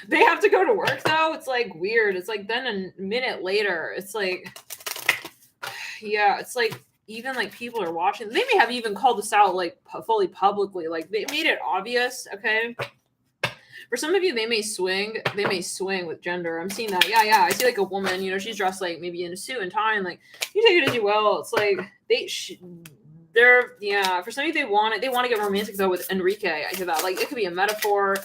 They have to go to work though. It's like weird. It's like then a minute later, it's like, yeah, it's like even like people are watching. They may have even called this out like fully publicly. Like they made it obvious. Okay. For some of you, they may swing with gender. I'm seeing that. Yeah. I see like a woman. She's dressed like maybe in a suit and tie, and like you take it as you will. It's like for some of you, they want to get romantic though with Enrique. I hear that. Like, it could be a metaphor.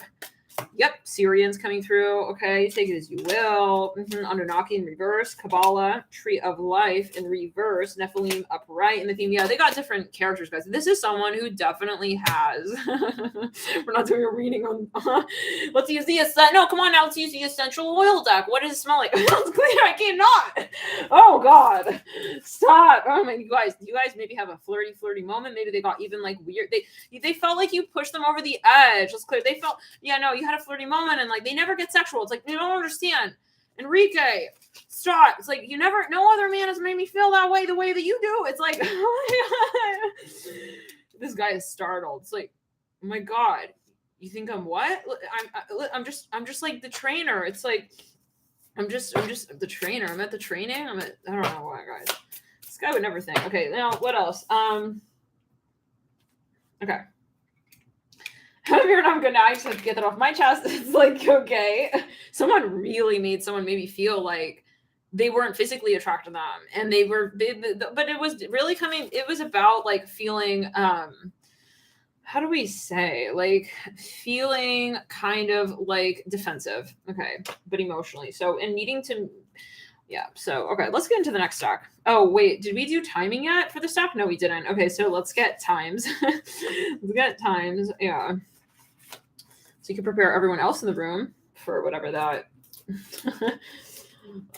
Yep, Syrians coming through. Okay, take it as you will. Anunnaki in reverse, Kabbalah, Tree of Life in reverse, Nephilim upright in the theme. Yeah, they got different characters, guys. This is someone who definitely has. We're not doing a reading on. Let's use the no. Come on now. Let's use the essential oil deck. What does it smell like? It's clear. I cannot. Oh God, stop. Oh man, you guys maybe have a flirty moment. Maybe they got even like weird. They felt like you pushed them over the edge. Let's clear. They felt. Yeah, no, you had a flirty moment and like they never get sexual. It's like they don't understand. Enrique, stop. It's like no other man has made me feel that way the way that you do. It's like, oh my God. This guy is startled. It's like, oh my God, you think I'm what? I'm just like the trainer. It's like I'm just the trainer. I'm at the training. I don't know why, guys. This guy would never think. Okay, now what else? Okay. I'm good now. I just have to get that off my chest. It's like, okay. Someone really made someone maybe feel like they weren't physically attracted to them. And but it was really it was about like feeling, how do we say? Like feeling kind of like defensive. Okay. But emotionally. So, and needing to, yeah. So, okay, let's get into the next stack. Oh, wait, did we do timing yet for the stack? No, we didn't. Okay. So let's get times. Let's get times. Yeah. So you can prepare everyone else in the room for whatever that,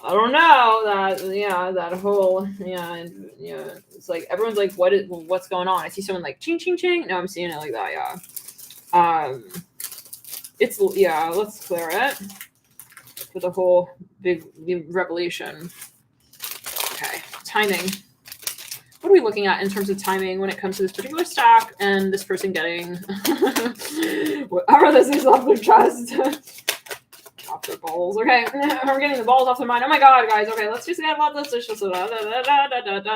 I don't know, that whole, it's like, everyone's like, what's going on? I see someone like, ching, ching, ching. No, I'm seeing it like that, yeah. Let's clear it for the whole big revelation. Okay, timing. What are we looking at in terms of timing when it comes to this particular stack and this person getting whatever this is off their chest? Off their balls. Okay, we're getting the balls off their mind. Oh my God, guys. Okay, let's just get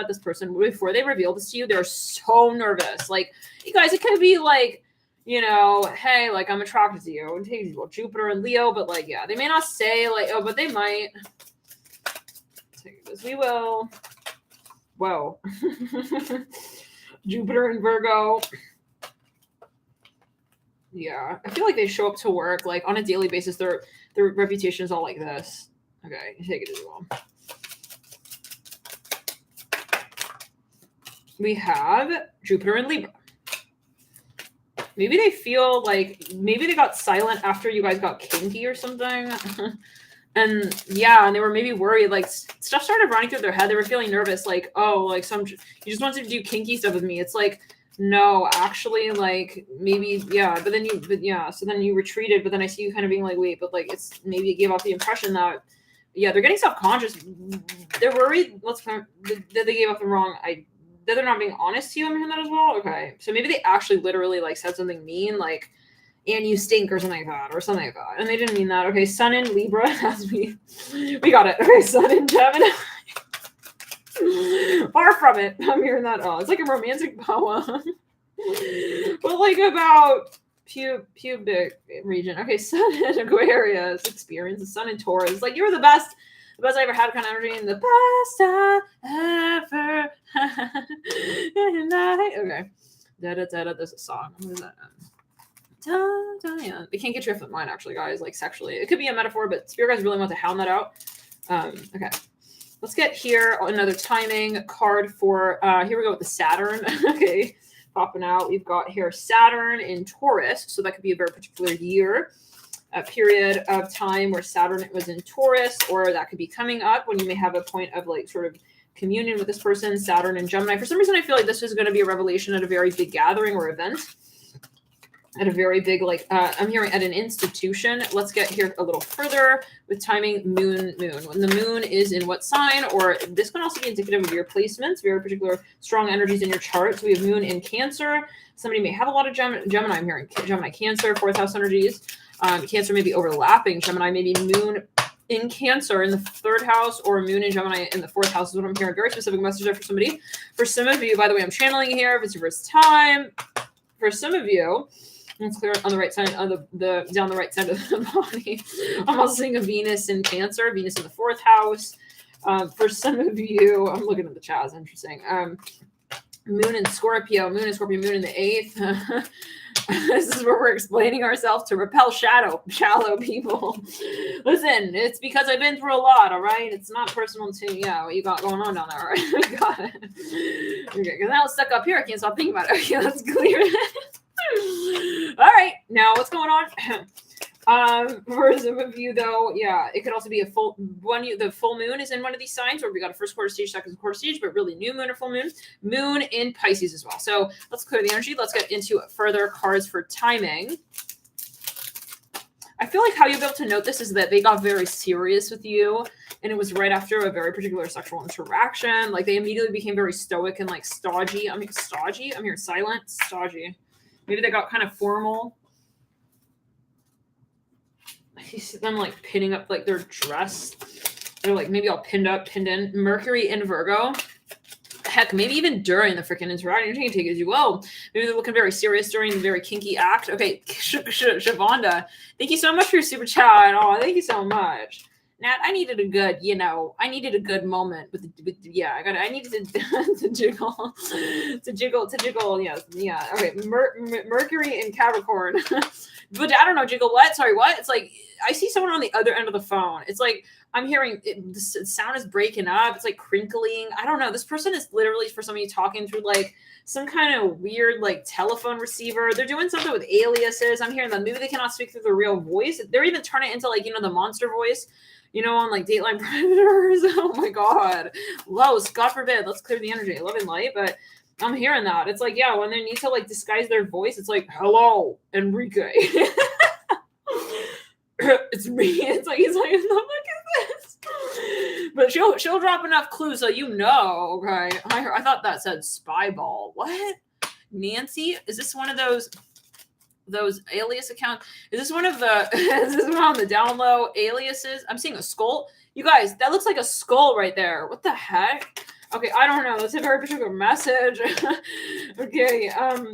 this person, before they reveal this to you, they're so nervous. Like, you guys, it could be like, hey, like, I'm attracted to you. And take Jupiter and Leo, but like, yeah, they may not say like, oh, but they might. Take it as we will. Whoa. Jupiter and Virgo. Yeah. I feel like they show up to work like on a daily basis. Their reputation is all like this. Okay, take it as well. We have Jupiter and Libra. Maybe they feel like maybe they got silent after you guys got kinky or something. And yeah, and they were maybe worried, like stuff started running through their head. They were feeling nervous, like, oh, like you just wanted to do kinky stuff with me. It's like, no, actually, like maybe, yeah, so then you retreated, but then I see you kind of being like, wait, but like maybe it gave off the impression that, yeah, they're getting self-conscious. They're worried. That they gave off the wrong, that they're not being honest to you. I'm hearing that as well. Okay, so maybe they actually literally like said something mean, like, and you stink or something like that. And they didn't mean that. Okay, Sun in Libra, as we got it. Okay, Sun in Gemini. Far from it. I'm hearing that. Oh, it's like a romantic poem. But like about pubic region. Okay, Sun in Aquarius. Experience the Sun in Taurus. Like, you were the best I ever had kind of energy, and the best I ever had. Okay. There's a song. What is that? Yeah, they can't get you off the mind, actually, guys, like sexually. It could be a metaphor, but spirit guys really want to hound that out. Okay. Let's get here another timing card for, here we go with the Saturn. Okay, popping out. We've got here Saturn in Taurus, so that could be a very particular year, a period of time where Saturn was in Taurus, or that could be coming up when you may have a point of like sort of communion with this person, Saturn and Gemini. For some reason, I feel like this is going to be a revelation at a very big gathering or event. At a very big, like, I'm hearing at an institution. Let's get here a little further with timing, moon. When the moon is in what sign, or this can also be indicative of your placements, very particular strong energies in your chart. So we have moon in Cancer. Somebody may have a lot of Gemini. I'm hearing Gemini, Cancer, fourth house energies. Cancer may be overlapping Gemini, maybe moon in Cancer in the third house, or moon in Gemini in the fourth house is what I'm hearing. Very specific message there for somebody. For some of you, by the way, I'm channeling here if it's your first time. For some of you, let's clear it on the right side, on the down the right side of the body. I'm also seeing a Venus in Cancer, Venus in the fourth house. For some of you, I'm looking at the chat. It's interesting. Moon in Scorpio, moon in Scorpio, moon in the 8th. This is where we're explaining ourselves to repel shallow people. Listen, it's because I've been through a lot, all right? It's not personal to, yeah, what you got going on down there, all right? We got it. Okay, because now it's stuck up here. I can't stop thinking about it. Okay, let's clear it. All right, now what's going on? For some of you though, yeah, it could also be a full one. The full moon is in one of these signs where we got a first quarter stage, second quarter stage, but really new moon or full moon in Pisces as well. So let's clear the energy. Let's get into further cards for timing. I feel like how you'll be able to note this is that they got very serious with you, and it was right after a very particular sexual interaction. Like they immediately became very stoic and like stodgy. I'm stodgy. I'm here silent, stodgy. Maybe they got kind of formal. You see them like pinning up like their dress. They're like maybe all pinned in. Mercury in Virgo. Heck, maybe even during the freaking interaction. You can take it as you will. Maybe they're looking very serious during the very kinky act. Okay, Shavonda, thank you so much for your super chat. Oh, thank you so much. Nat, I needed a good, I needed a good moment with yeah, I needed to jiggle. Yeah. Okay, Mercury in Capricorn. But I don't know, jiggle what? Sorry, what? It's like I see someone on the other end of the phone. It's like I'm hearing the sound is breaking up. It's like crinkling. I don't know. This person is literally for some of you talking through like some kind of weird like telephone receiver. They're doing something with aliases. I'm hearing them. Maybe they cannot speak through the real voice. They're even turning it into like the monster voice. On like Dateline Predators. Oh my God. Los, God forbid. Let's clear the energy. Love and light, but I'm hearing that. It's like, yeah, when they need to like disguise their voice, it's like, hello, Enrique. It's me. It's like, he's like, what the fuck is this? But she'll drop enough clues so okay. I thought that said Spyball. What? Nancy? Is this one of those alias accounts? Is this one of the is this one on the down low aliases? I'm seeing a skull. You guys, that looks like a skull right there. What the heck? Okay, I don't know. That's a very particular message. Okay,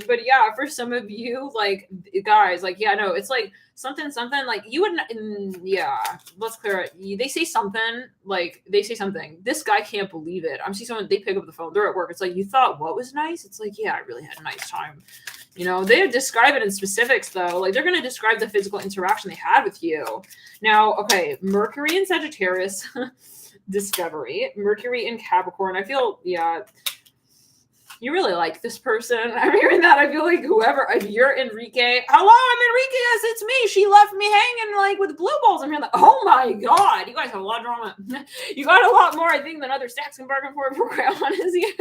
but yeah, for some of you, like guys, like yeah, no, it's like something like you would. Yeah, let's clear it. They say something. This guy can't believe it. I'm seeing someone. They pick up the phone. They're at work. It's like you thought what was nice. It's like yeah, I really had a nice time. They describe it in specifics though. Like they're going to describe the physical interaction they had with you. Now, okay, Mercury in Sagittarius. Discovery, Mercury in Capricorn. I feel, yeah, you really like this person. I'm hearing that. I feel like if you're Enrique, hello, I'm Enrique. Yes, it's me. She left me hanging like with blue balls. I'm hearing that. Oh my God, you guys have a lot of drama. You got a lot more, I think, than other stacks can bargain for. If we're quite honest here.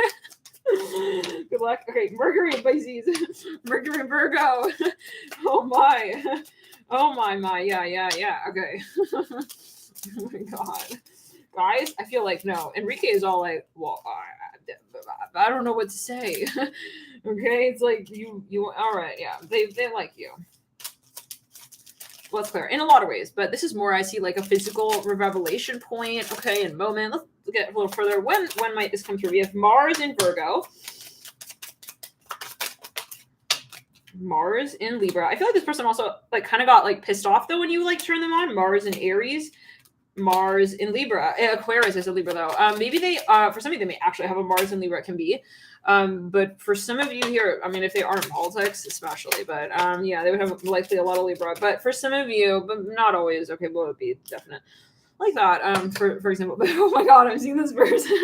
Good luck. Okay, Mercury in Pisces, Mercury in Virgo. Oh my. Yeah. Okay. Oh my God. Guys, I feel like no. Enrique is all like, well, I don't know what to say. Okay, it's like you. All right, yeah, they like you. Well, it's clear in a lot of ways, but this is more I see like a physical revelation point. Okay, and moment. Let's get a little further. When might this come through? We have Mars in Virgo. Mars in Libra. I feel like this person also like kind of got like pissed off though when you like turn them on. Mars in Aries. Mars in Libra. Aquarius is a Libra though. Maybe they for some of you they may actually have a Mars in Libra. It can be. But for some of you here, I mean if they aren't in politics especially, but yeah, they would have likely a lot of Libra. But for some of you, but not always, okay, but it would be definite. Like that, for example, but oh my God, I'm seeing this person.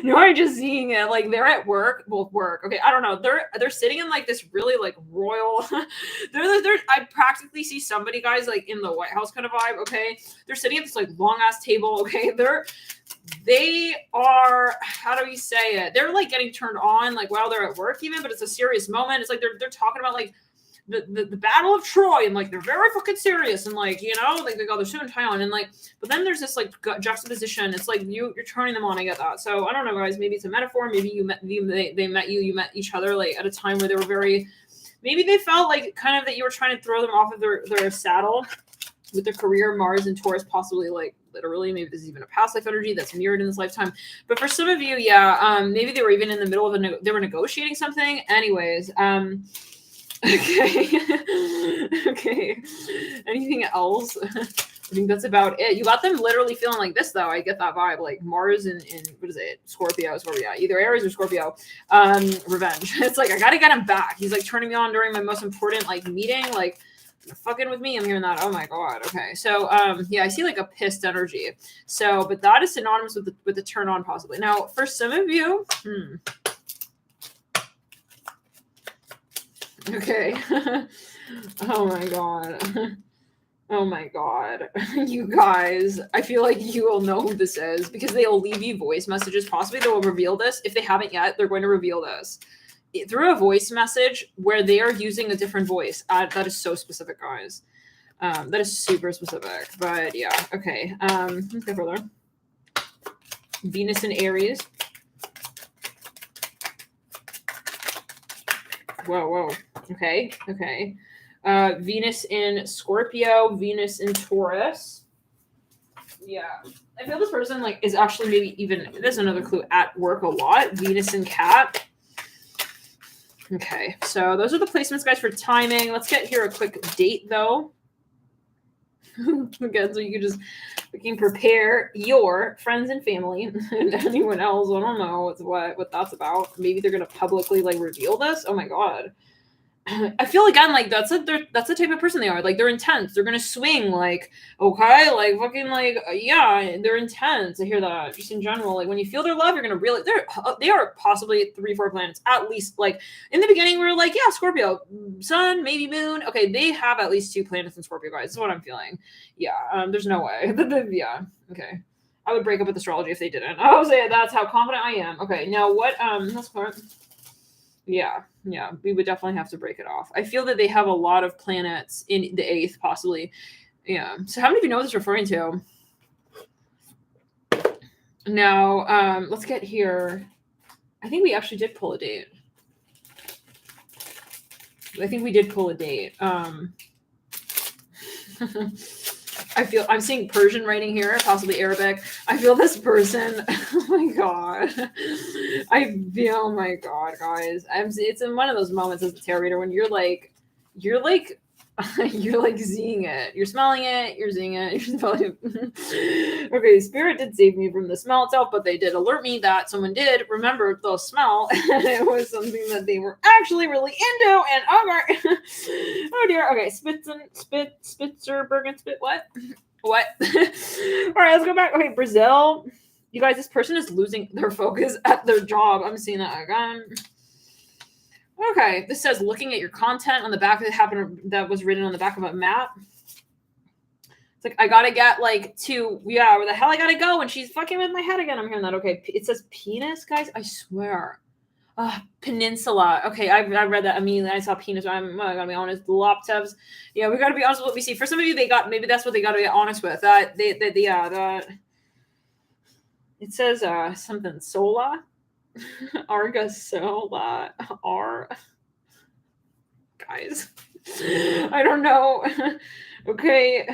No, I'm just seeing it. Like they're at work, both work. Okay, I don't know. They're sitting in like this really like royal. I practically see somebody, guys, like in the White House kind of vibe. Okay, they're sitting at this like long ass table. Okay, they are. How do we say it? They're like getting turned on like while they're at work even, but it's a serious moment. It's like they're talking about like. The Battle of Troy, and like they're very fucking serious, and like like they got their suit and tie on, and like, but then there's this like juxtaposition. It's like you're turning them on. I get that. So I don't know, guys. Maybe it's a metaphor. Maybe they met you. You met each other like at a time where they were very. Maybe they felt like kind of that you were trying to throw them off of their saddle with their career. Mars and Taurus, possibly like literally. Maybe this is even a past life energy that's mirrored in this lifetime. But for some of you, yeah, maybe they were even in the middle of they were negotiating something. Anyways, Okay. Okay. Anything else? I think that's about it. You got them literally feeling like this, though. I get that vibe, like Mars and what is it, Scorpio, either Aries or Scorpio. Revenge. It's like I gotta get him back. He's like turning me on during my most important like meeting, like fucking with me. I'm hearing that. Oh my god. Okay, so yeah, I see like a pissed energy. So, but that is synonymous with the turn on possibly. Now, for some of you, okay. Oh my god. Oh my god. You guys, I feel like you will know who this is because they'll leave you voice messages. Possibly they will reveal this. If they haven't yet, they're going to reveal this through a voice message where they are using a different voice. That is so specific, guys. That is super specific. But yeah, okay. Let's go further. Venus in Aries. Whoa. Okay. Venus in Scorpio, Venus in Taurus. Yeah. I feel this person like is actually maybe even, there's another clue, at work a lot. Venus in Cat. Okay. So those are the placements, guys, for timing. Let's get here a quick date, though. Again, so you can prepare your friends and family and anyone else. I don't know what that's about. Maybe they're going to publicly like reveal this. Oh my God. I feel again like that's the type of person they are. Like they're intense. They're gonna swing. Like okay, like fucking like yeah, they're intense. I hear that just in general. Like when you feel their love, you're gonna really they are possibly 3-4 planets at least. Like in the beginning, we were like yeah, Scorpio, Sun, maybe Moon. Okay, they have at least 2 planets in Scorpio, guys. That's what I'm feeling. Yeah, there's no way. Yeah, okay. I would break up with astrology if they didn't. I would say that's how confident I am. Okay, now what? Let's start. Yeah, we would definitely have to break it off. I feel that they have a lot of planets in the 8th, possibly. Yeah. So how many of you know what this is referring to? Now, let's get here. I think we actually did pull a date. I think we did pull a date. I'm seeing Persian writing here, possibly Arabic. I feel this person. Oh my god. Oh my god, guys. It's in one of those moments as a tarot reader when you're like seeing it. You're smelling it. You're seeing it. You're smelling it. Okay, Spirit did save me from the smell itself, but they did alert me that someone did remember the smell, and it was something that they were actually really into. And oh dear. Okay, Spitzerbergen, what? What? All right, let's go back. Okay, Brazil. You guys, this person is losing their focus at their job. I'm seeing that again. Okay, this says looking at your content on the back that was written on the back of a map. It's like I gotta get like to where the hell I gotta go, and she's fucking with my head again. I'm hearing that. Okay, it says penis, guys. I swear. Peninsula. Okay, I read that immediately. I saw penis. I'm gonna be honest. Loptevs. Yeah, we gotta be honest with what we see. For some of you, maybe that's what they gotta be honest with. That it says something sola. Arga sola guys. I don't know. Okay.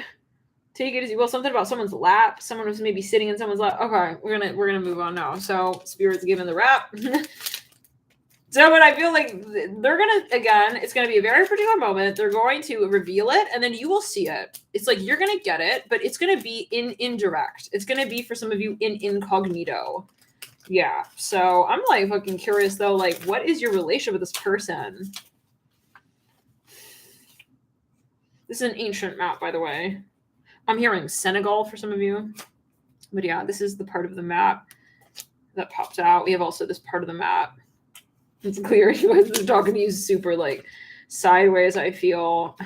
Take it as you will. Something about someone's lap. Someone was maybe sitting in someone's lap. Okay, we're gonna move on now. So Spirit's giving the rap. So, but I feel like they're again, it's gonna be a very particular moment. They're going to reveal it, and then you will see it. It's like you're gonna get it, but it's gonna be indirect. It's gonna be for some of you in incognito. Yeah. So I'm like fucking curious though. Like, what is your relationship with this person? This is an ancient map, by the way. I'm hearing Senegal for some of you. But yeah, this is the part of the map that popped out. We have also this part of the map. It's clear you guys are talking to you super like sideways, I feel.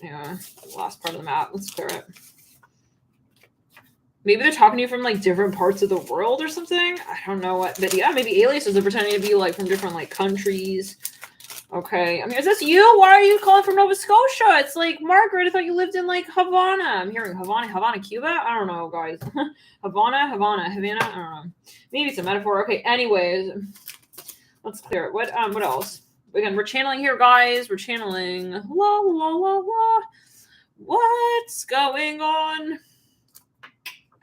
Yeah, the last part of the map. Let's clear it. Maybe they're talking to you from like different parts of the world or something. I don't know what, but yeah, maybe aliases are pretending to be like from different like countries. Okay, I mean, is this you? Why are you calling from Nova Scotia? It's like Margaret. I thought you lived in like Havana. I'm hearing Havana, Cuba. I don't know, guys. Havana. I don't know. Maybe it's a metaphor. Okay, anyways, let's clear it. What else? Again, we're channeling here, guys. We're channeling. La la la la. What's going on?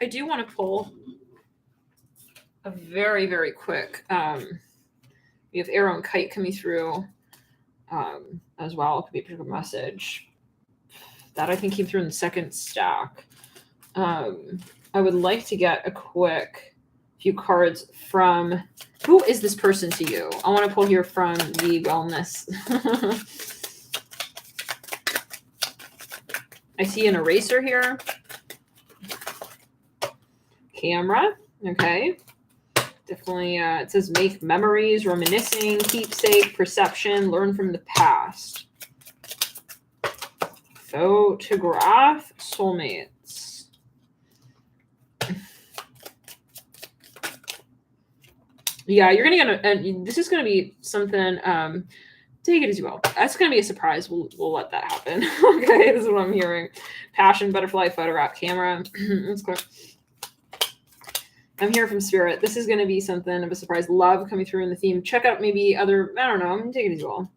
I do want to pull a very, very quick. We have Arrow and Kite coming through as well. It could be a particular message. That I think came through in the second stack. I would like to get a quick few cards from, who is this person to you? I want to pull here from the wellness. I see an eraser here. Camera. Okay. Definitely, it says make memories, reminiscing, keepsake, perception, learn from the past. Photograph, soulmates. Yeah, you're going to get, and this is going to be something, take it as you will. That's going to be a surprise. We'll let that happen. Okay, this is what I'm hearing. Passion, butterfly, photograph, camera. That's clear. I'm here from Spirit. This is going to be something of a surprise. Love coming through in the theme. Check out maybe other, I don't know, I'm taking it as well.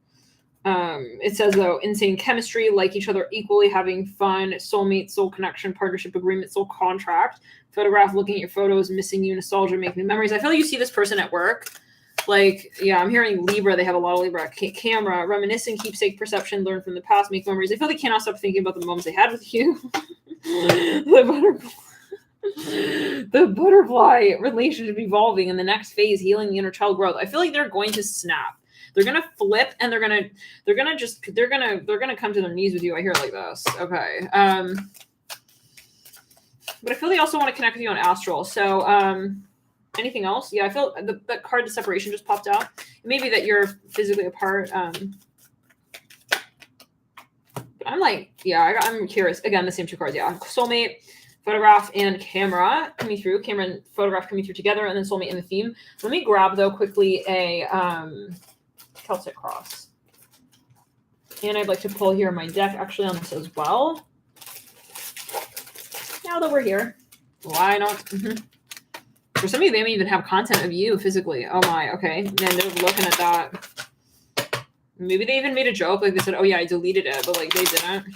It says, though, insane chemistry, like each other equally, having fun, soulmate, soul connection, partnership agreement, soul contract, photograph, looking at your photos, missing you, nostalgia, making memories. I feel like you see this person at work. Like, yeah, I'm hearing Libra. They have a lot of Libra. Camera, reminiscing, keepsake, perception, learn from the past, make memories. I feel they cannot stop thinking about the moments they had with you. The butterfly relationship evolving in the next phase, healing the inner child growth. I feel like they're going to snap. They're gonna flip and they're gonna come to their knees with you. I hear it like this. Okay. But I feel they also want to connect with you on astral. So anything else? Yeah, I feel that card to separation just popped out. Maybe that you're physically apart. But I'm like, yeah, I'm curious. Again, the same two cards. Yeah, soulmate, photograph, and camera coming through. Camera and photograph coming through together, and then soulmate in the theme. Let me grab though quickly a Celtic cross, and I'd like to pull here my deck actually on this as well. Now that we're here, why not? For some of you, they may even have content of you physically. Oh my, okay. And they're looking at that. Maybe they even made a joke, like they said, oh yeah, I deleted it, but like they didn't.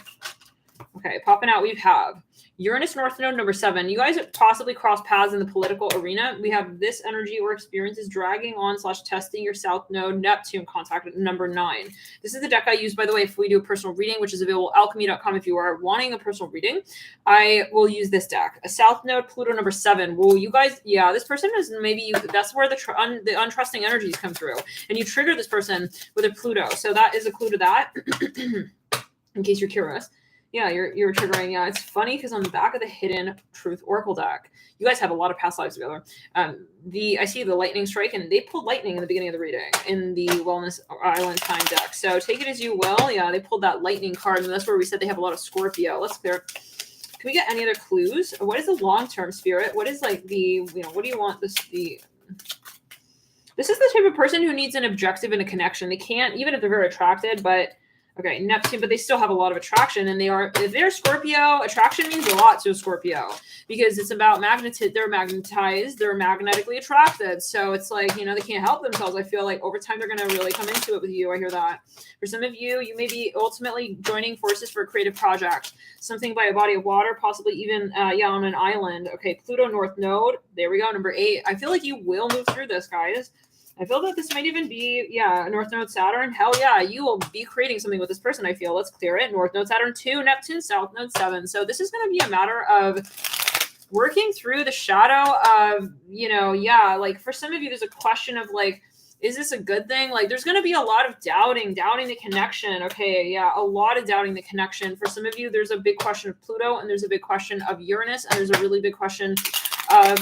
Okay, popping out, we have Uranus North Node number 7. You guys possibly cross paths in the political arena. We have this energy or experiences dragging on / testing your South Node Neptune contact at number 9. This is the deck I use, by the way, if we do a personal reading, which is available at alchemy.com. If you are wanting a personal reading, I will use this deck. A South Node Pluto number 7. Well, you guys, yeah, this person is maybe you. That's where the untrusting energies come through, and you trigger this person with a Pluto. So that is a clue to that. In case you're curious. Yeah, you're triggering. Yeah, it's funny because on the back of the Hidden Truth Oracle deck, you guys have a lot of past lives together. I see the lightning strike, and they pulled lightning in the beginning of the reading in the Wellness Island Time deck. So take it as you will. Yeah, they pulled that lightning card, and that's where we said they have a lot of Scorpio. Let's clear. Can we get any other clues? What is the long-term spirit? What is like the, what do you want this This is the type of person who needs an objective and a connection. They can't, even if they're very attracted, but okay, Neptune, but they still have a lot of attraction, and if they're Scorpio, attraction means a lot to a Scorpio because it's about they're magnetized, they're magnetically attracted. So it's like, they can't help themselves. I feel like over time, they're going to really come into it with you. I hear that. For some of you, you may be ultimately joining forces for a creative project, something by a body of water, possibly even, on an island. Okay, Pluto North Node. There we go. Number 8. I feel like you will move through this, guys. I feel that this might even be, North Node Saturn. Hell yeah, you will be creating something with this person, I feel. Let's clear it. North Node Saturn 2, Neptune, South Node 7. So this is going to be a matter of working through the shadow of, like for some of you, there's a question of like, is this a good thing? Like there's going to be a lot of doubting the connection. Okay, yeah, a lot of doubting the connection. For some of you, there's a big question of Pluto, and there's a big question of Uranus, and there's a really big question of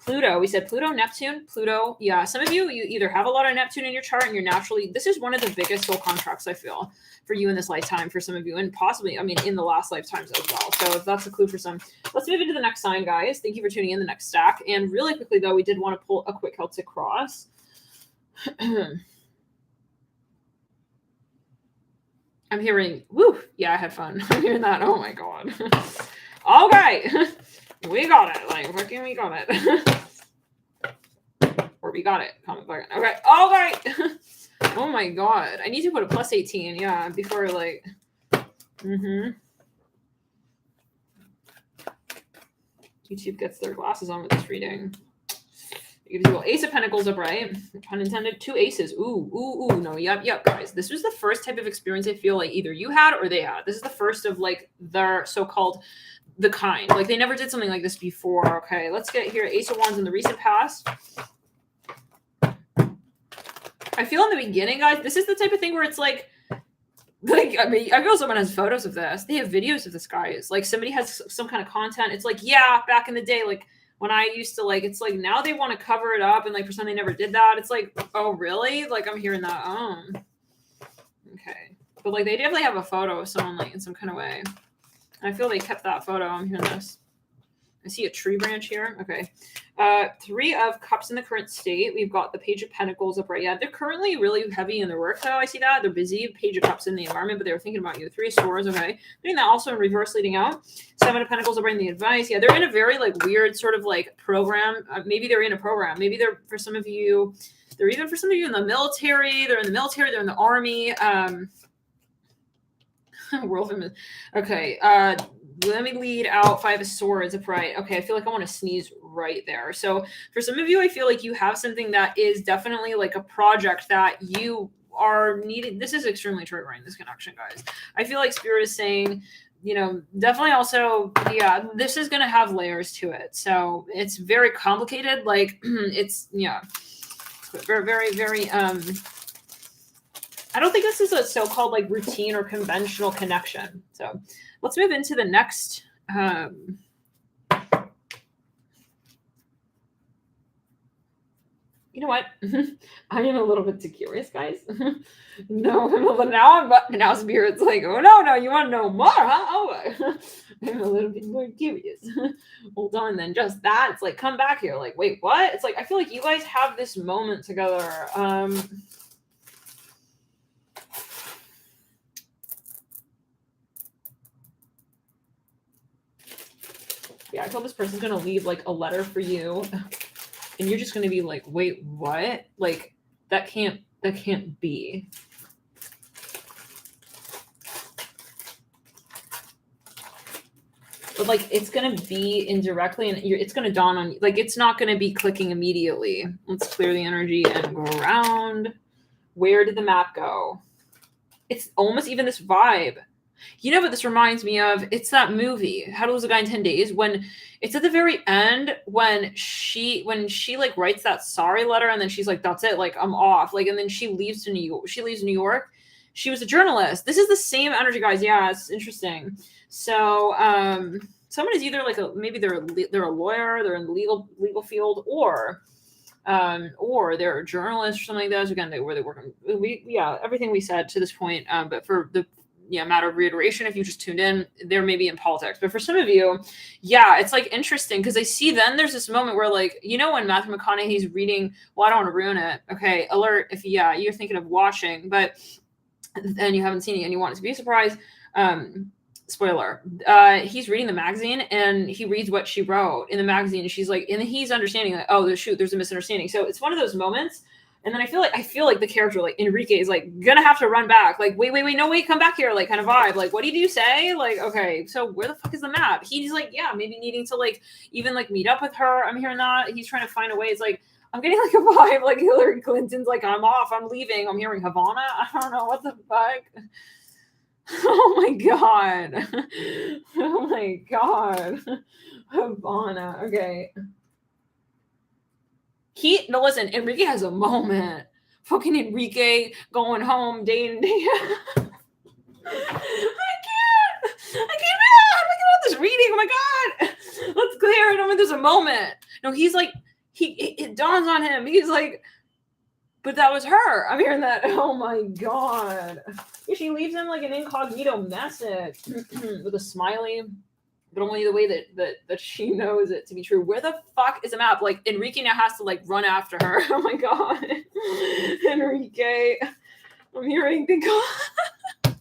Pluto. We said Pluto, Neptune, Pluto. Yeah, some of you either have a lot of Neptune in your chart and you're naturally, this is one of the biggest soul contracts I feel for you in this lifetime for some of you, and possibly, in the last lifetimes as well. So if that's a clue for some, let's move into the next sign, guys. Thank you for tuning in the next stack. And really quickly though, we did want to pull a quick Celtic cross. I'm hearing, woo, yeah, I had fun. I'm hearing that. Oh my God. Okay. We got it. Like, fucking we got it. Or we got it. Comment button. Okay. All right. Oh my God. I need to put a plus 18. Yeah. Before like. YouTube gets their glasses on with this reading. You have the Ace of Pentacles upright. Pun intended. 2 aces. Ooh, no, yep, guys. This was the first type of experience I feel like either you had or they had. This is the first of like their so-called the kind. Like they never did something like this before. Okay, let's get here. Ace of Wands in the recent past. I feel in the beginning, guys, this is the type of thing where it's like I mean, I feel someone has photos of this. They have videos of this, guys. Like somebody has some kind of content. It's like, yeah, back in the day, like when I used to like, it's like now they want to cover it up and like pretend they never did that. It's like, oh, really? Like I'm hearing that. Oh, okay. But like they definitely have a photo of someone like in some kind of way. And I feel they kept that photo. I'm hearing this. I see a tree branch here. Okay. 3 of Cups in the current state. We've got the Page of Pentacles upright. Yeah, they're currently really heavy in their work, though. I see that. They're busy. Page of Cups in the environment, but they were thinking about you. 3 of Swords. Okay. Doing that also in reverse leading out. 7 of Pentacles upright in the advice. Yeah, they're in a very, like, weird sort of, like, program. Maybe they're in a program. Maybe they're, for some of you, they're even for some of you in the military. They're in the military. They're in the army. World of... Okay. Let me lead out 5 of Swords upright. Okay, I feel like I want to sneeze right there. So for some of you, I feel like you have something that is definitely like a project that you are needing. This is extremely triggering, this connection, guys. I feel like Spirit is saying, you know, definitely also, yeah, this is going to have layers to it. So it's very complicated. Like it's, yeah, very, very, very, I don't think this is a so-called like routine or conventional connection. So let's move into the next. You know what? I am a little bit too curious, guys. Now Spirit's like, oh no, you want to know more, huh? Oh, I'm a little bit more curious. Hold on, then just that. It's like, come back here. Like, wait, what? It's like I feel like you guys have this moment together. Yeah, I feel this person's gonna leave like a letter for you, and you're just gonna be like, wait, what? Like that can't be. But like it's gonna be indirectly, and it's gonna dawn on you. Like it's not gonna be clicking immediately. Let's clear the energy and go around. Where did the map go? It's almost even this vibe. You know what this reminds me of? It's that movie, How to Lose a Guy in 10 Days, when it's at the very end when she like writes that sorry letter and then she's like, that's it, like I'm off. Like, and then she leaves New York. She was a journalist. This is the same energy, guys. Yeah, it's interesting. So someone is either like maybe they're a lawyer, they're in the legal field, or they're a journalist or something like that. So again, where they work on everything we said to this point. But for the matter of reiteration, if you just tuned in, they're maybe in politics. But for some of you, yeah, it's like interesting because I see then there's this moment where like, you know, when Matthew McConaughey's reading, well, I don't want to ruin it. Okay, alert if you're thinking of watching, but and you haven't seen it and you want it to be a surprise. Spoiler, he's reading the magazine and he reads what she wrote in the magazine, and she's like, and he's understanding like, oh, there's a misunderstanding. So it's one of those moments. And then I feel like the character, like Enrique, is like gonna have to run back. Like, wait, come back here, like kind of vibe. Like, what did you say? Like, okay, so where the fuck is the map? He's like, yeah, maybe needing to like even like meet up with her. I'm hearing that. He's trying to find a way. It's like, I'm getting like a vibe, like Hillary Clinton's like, I'm off, I'm leaving. I'm hearing Havana. I don't know what the fuck. Oh my god. Oh my god. Havana. Okay. Listen, Enrique has a moment. Fucking Enrique going home day in, day out. I can't about this reading. Oh my god. Let's clear it. I mean, there's a moment. No, he's like, it dawns on him. He's like, but that was her. I'm hearing that. Oh my god. Yeah, she leaves him like an incognito message with a smiley. But only the way that she knows it to be true. Where the fuck is the map? Like Enrique now has to like run after her. Oh my god, Enrique! I'm hearing the god.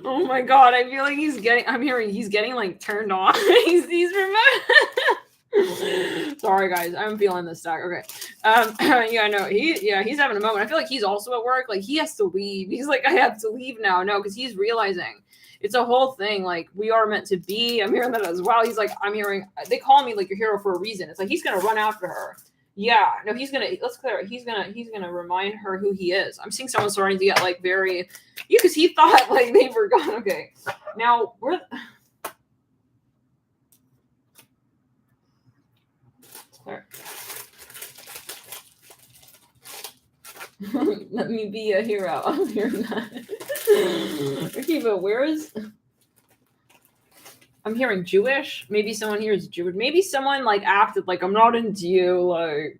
Oh my god! I feel like he's getting like turned on. he's Sorry guys, I'm feeling this stack. Okay. Yeah, no, he's having a moment. I feel like he's also at work. Like he has to leave. He's like, I have to leave now. No, because he's realizing It's a whole thing. Like, we are meant to be. I'm hearing that as well. He's like, they call me like your hero for a reason. It's like, he's going to run after her. Yeah, no, let's clear it. He's gonna remind her who he is. I'm seeing someone starting to get like very, because he thought like they were gone. Okay, now let me be a hero. I'm hearing that. Okay, but I'm hearing Jewish. Maybe someone here is Jewish. Maybe someone like acted like, I'm not into you. Like,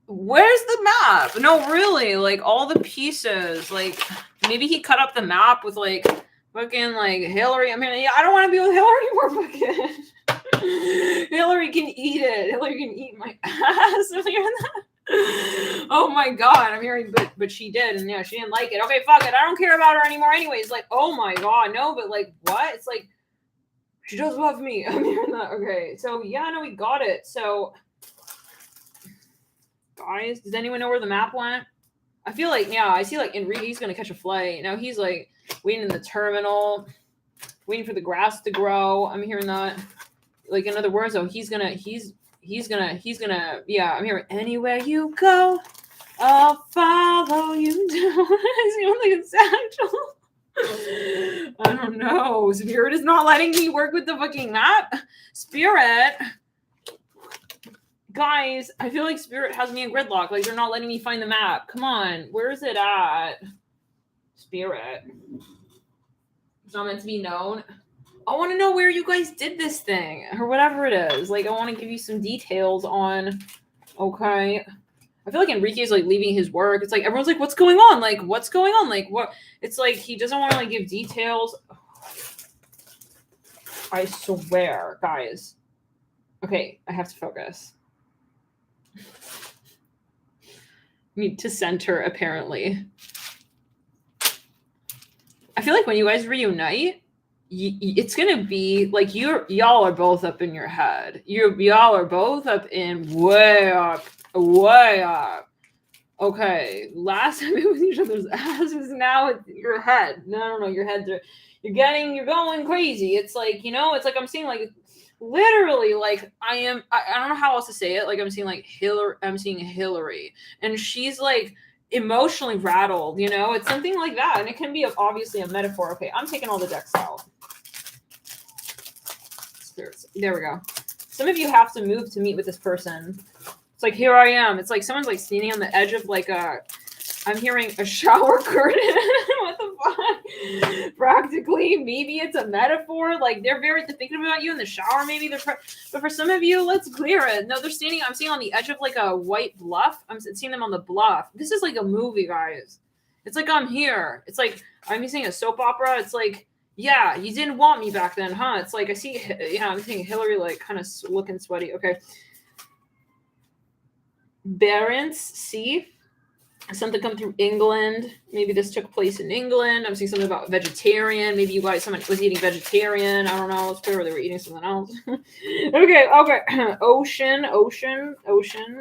where's the map? No, really, like all the pieces. Like, maybe he cut up the map with like fucking like Hillary. I mean, yeah, I don't want to be with Hillary anymore. Fucking Hillary can eat it. Hillary can eat my ass. I'm hearing that. Oh my god, I'm hearing, but she did, and yeah, she didn't like it. Okay, fuck it, I don't care about her anymore anyways. Like, oh my god, no, but like, what? It's like, she does love me. I'm hearing that. Okay, so yeah, no, we got it. So, guys, does anyone know where the map went? I feel like, yeah, I see like Enrique's gonna catch a flight. Now he's like waiting in the terminal, waiting for the grass to grow. I'm hearing that. Like, in other words, though, he's gonna, yeah, I'm hearing, anywhere you go, I'll follow you down. I see like a satchel. I don't know. Spirit is not letting me work with the fucking map. Spirit. Guys, I feel like Spirit has me in gridlock. Like, they're not letting me find the map. Come on. Where is it at? Spirit. It's not meant to be known. I want to know where you guys did this thing or whatever it is. Like, I want to give you some details on. Okay. I feel like Enrique's like leaving his work. It's like everyone's like, what's going on? Like, what's going on? Like, what? It's like he doesn't want to like give details. I swear, guys. Okay, I have to focus. Need to center, apparently. I feel like when you guys reunite, it's gonna be like y'all are both up in your head. Y'all are both up in way up. Okay, last time it was each other's asses. Now it's your head. No, your heads are. You're going crazy. It's like, it's like I'm seeing like literally like I don't know how else to say it. Like I'm seeing like Hillary, and she's like emotionally rattled. It's something like that, and it can be obviously a metaphor. Okay, I'm taking all the decks out. There we go. Some of you have to move to meet with this person. It's like, here I am. It's like someone's like standing on the edge of like I'm hearing a shower curtain. What the fuck? Practically, maybe it's a metaphor. Like they're thinking about you in the shower. Maybe but for some of you, let's clear it. No, they're standing. I'm seeing on the edge of like a white bluff. I'm seeing them on the bluff. This is like a movie, guys. It's like I'm here. It's like I'm seeing a soap opera. It's like, yeah, you didn't want me back then, huh? It's like I see. Yeah, I'm seeing Hillary like kind of looking sweaty. Okay. Barents, see. Something come through England. Maybe this took place in England. I'm seeing something about vegetarian. Maybe someone was eating vegetarian. I don't know. It's clear they were eating something else. Okay. Ocean.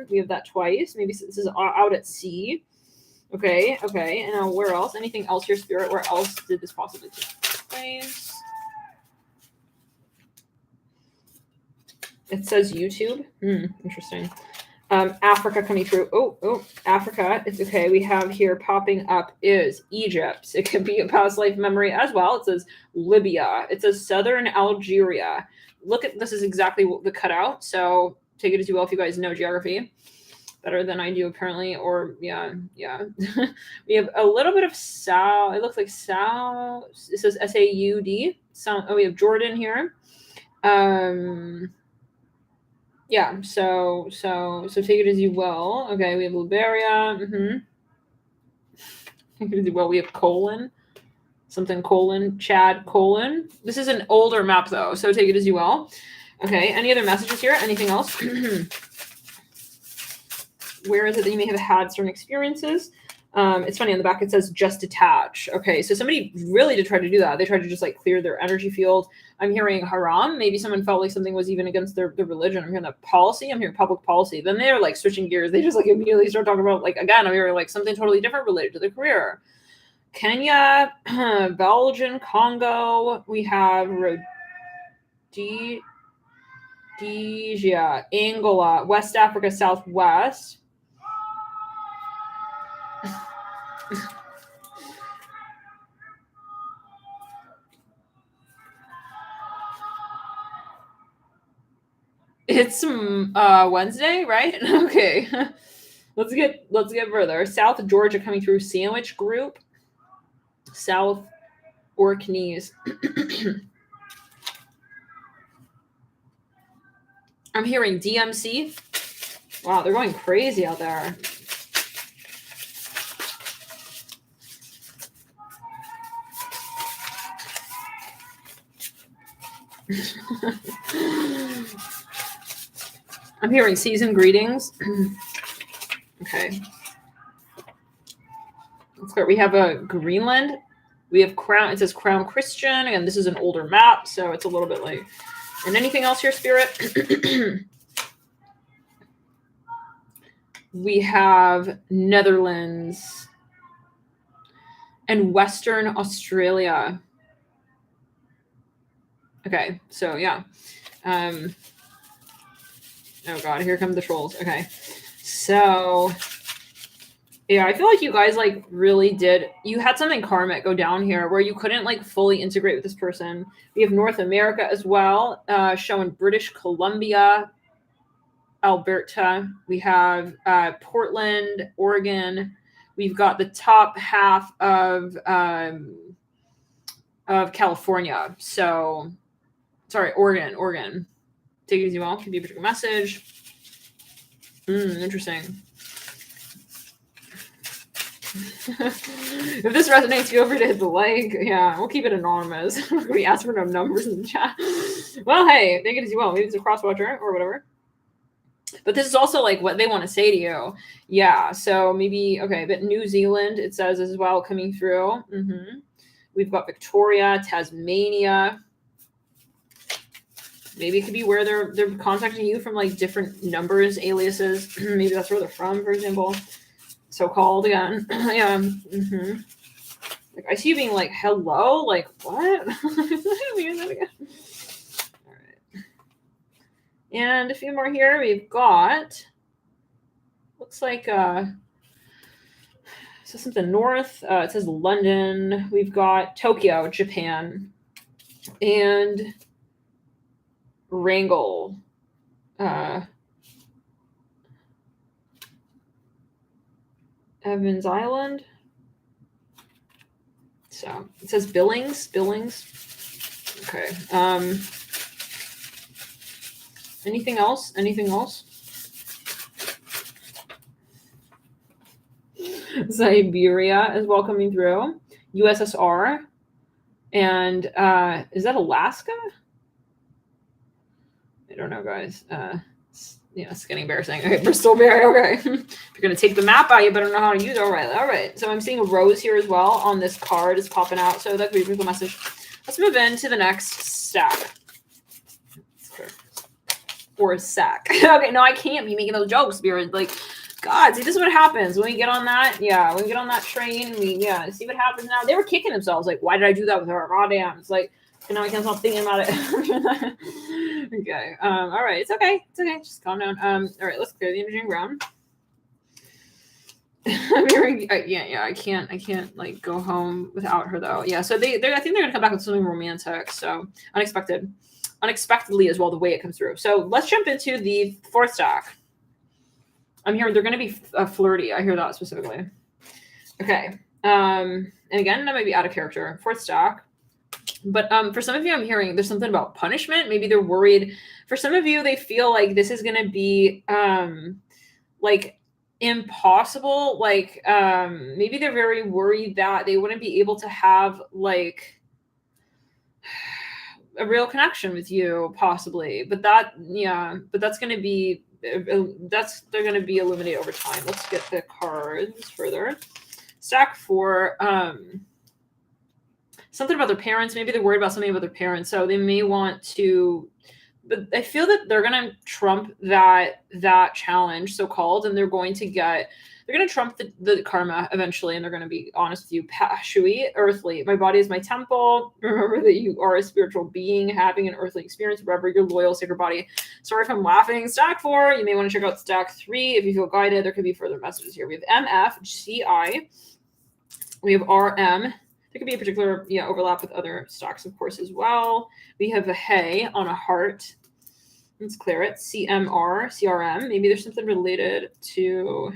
We have that twice. Maybe this is out at sea. Okay. And now where else? Anything else here, Spirit? Where else did this possibly take place? It says YouTube. Interesting. Africa coming through. Oh, Africa. It's okay. We have here popping up is Egypt. It could be a past life memory as well. It says Libya. It says Southern Algeria. Look at this is exactly what the cutout. So take it as you will if you guys know geography better than I do apparently. Or yeah. We have a little bit of South. It looks like South. It says SAUD. We have Jordan here. Yeah, so take it as you will. Okay, we have Liberia. Take it as you will. We have Chad, This is an older map though, so take it as you will. Okay, any other messages here? Anything else? Where is it that you may have had certain experiences? It's funny, on the back it says just detach. Okay, so somebody really did try to do that. They tried to just like clear their energy field. I'm hearing haram. Maybe someone felt like something was even against their religion. I'm hearing that policy. I'm hearing public policy. Then they're like switching gears. They just like immediately start talking about like, again, I'm hearing like something totally different related to their career. Kenya, Belgium, Congo. We have Rhodesia, Angola, West Africa, Southwest. It's Wednesday, right? Okay. Let's get further. South Georgia coming through, Sandwich Group. South Orkneys. I'm hearing DMC. Wow, they're going crazy out there. I'm hearing season greetings. Okay. Let's go. We have a Greenland. We have Crown. It says Crown Christian, and this is an older map, so it's a little bit late. And anything else here, Spirit? We have Netherlands and Western Australia. Okay, so yeah. Oh god, here come the trolls. Okay. So yeah, I feel like you guys like really did. You had something karmic go down here where you couldn't like fully integrate with this person. We have North America as well, showing British Columbia, Alberta. We have Portland, Oregon. We've got the top half of California. So, sorry, Oregon. Take it easy, well. Could be a particular message. Interesting. If this resonates, feel free to hit the like. Yeah, we'll keep it anonymous. We ask for no numbers in the chat. Well, hey, take it easy, well. Maybe it's a cross-watcher or whatever. But this is also like what they want to say to you. Yeah, so maybe, okay, but New Zealand, it says as well, coming through. We've got Victoria, Tasmania. Maybe it could be where they're contacting you from like different numbers, aliases. Maybe that's where they're from, for example. So-called again. Yeah. Like I see you being like, hello? Like, what? All right. And a few more here. We've got, looks like so something north. It says London. We've got Tokyo, Japan, and Wrangell. Evans Island. So it says Billings. Okay. Anything else? Siberia is well coming through. USSR. And is that Alaska? I don't know, guys. Yeah, it's getting embarrassing. Okay, Bristol Bay. Okay. If you're going to take the map out, you better know how to use it. All right. So I'm seeing a rose here as well on this card is popping out. So that could be a cool message. Let's move into the next stack. Or a sack. Okay, no, I can't be making those jokes, Spirit. Like, God, see, this is what happens when we get on that. Yeah, when we get on that train, see what happens now. They were kicking themselves. Like, why did I do that with her? God damn. It's like, and now I can't stop thinking about it. Okay. All right. It's okay. Just calm down. All right. Let's clear the energy and ground. I'm hearing, yeah. I can't like go home without her though. Yeah. So I think they're gonna come back with something romantic. So unexpectedly as well, the way it comes through. So let's jump into the fourth stack. I'm hearing they're gonna be flirty. I hear that specifically. Okay. And again, that might be out of character. Fourth stack. But for some of you, I'm hearing there's something about punishment. Maybe they're worried. For some of you, they feel like this is going to be like impossible. Like maybe they're very worried that they wouldn't be able to have like a real connection with you, possibly. But that's going to be they're going to be illuminated over time. Let's get the cards further. Stack 4, something about their parents. Maybe they're worried about something about their parents. So they may want to, but I feel that they're going to trump that challenge, so-called, and they're going to trump the karma eventually, and they're going to be honest with you. Shui, earthly. My body is my temple. Remember that you are a spiritual being having an earthly experience wherever your loyal sacred body. Sorry if I'm laughing. Stack 4. You may want to check out stack 3 if you feel guided. There could be further messages here. We have MF, CI. We have RM. There could be a particular overlap with other stocks, of course, as well. We have a Hey on a heart. Let's clear it. CMR, CRM. Maybe there's something related to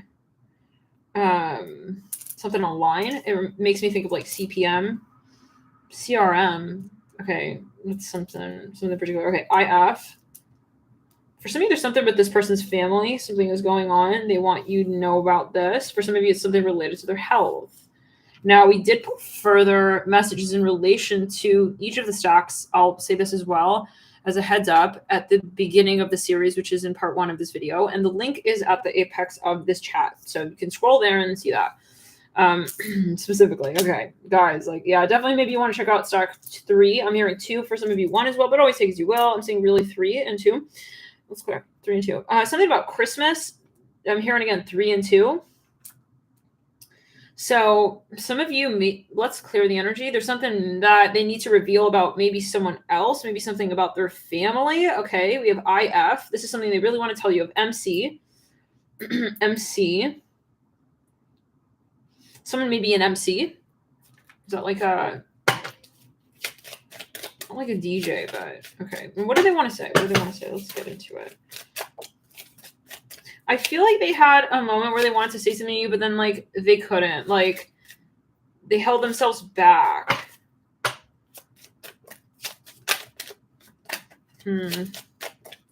something online. It makes me think of like CPM. CRM. Okay, that's something particular. Okay, IF. For some of you, there's something with this person's family. Something is going on. They want you to know about this. For some of you, it's something related to their health. Now, we did put further messages in relation to each of the stocks. I'll say this as well as a heads up at the beginning of the series, which is in part 1 of this video. And the link is at the apex of this chat. So you can scroll there and see that specifically. Okay, guys, definitely maybe you want to check out stock 3. I'm hearing 2 for some of you, 1 as well, but always take as you will. I'm saying really 3 and 2. Let's clear 3 and 2. Something about Christmas. I'm hearing again 3 and 2. So some of you, let's clear the energy. There's something that they need to reveal about maybe someone else, maybe something about their family. Okay, we have IF. This is something they really want to tell you of. MC. MC. Someone may be an MC. Is that like a DJ, but okay. What do they want to say? Let's get into it. I feel like they had a moment where they wanted to say something to you, but then they couldn't. They held themselves back. They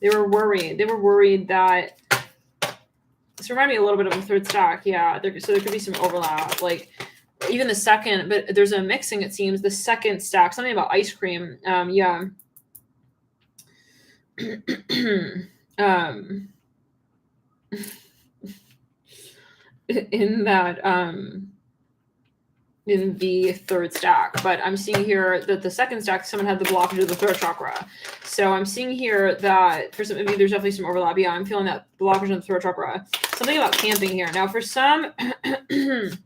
were worried. They were worried that this reminded me a little bit of the third stack. Yeah, so there could be some overlap. Even the second, but there's a mixing, it seems. The second stack, something about ice cream. Yeah. In that in the third stack, but I'm seeing here that the second stack, someone had the blockage of the third chakra. So I'm seeing here that for some of you, there's definitely some overlap. Yeah, I'm feeling that blockage of the third chakra. Something about camping here. Now, for some, this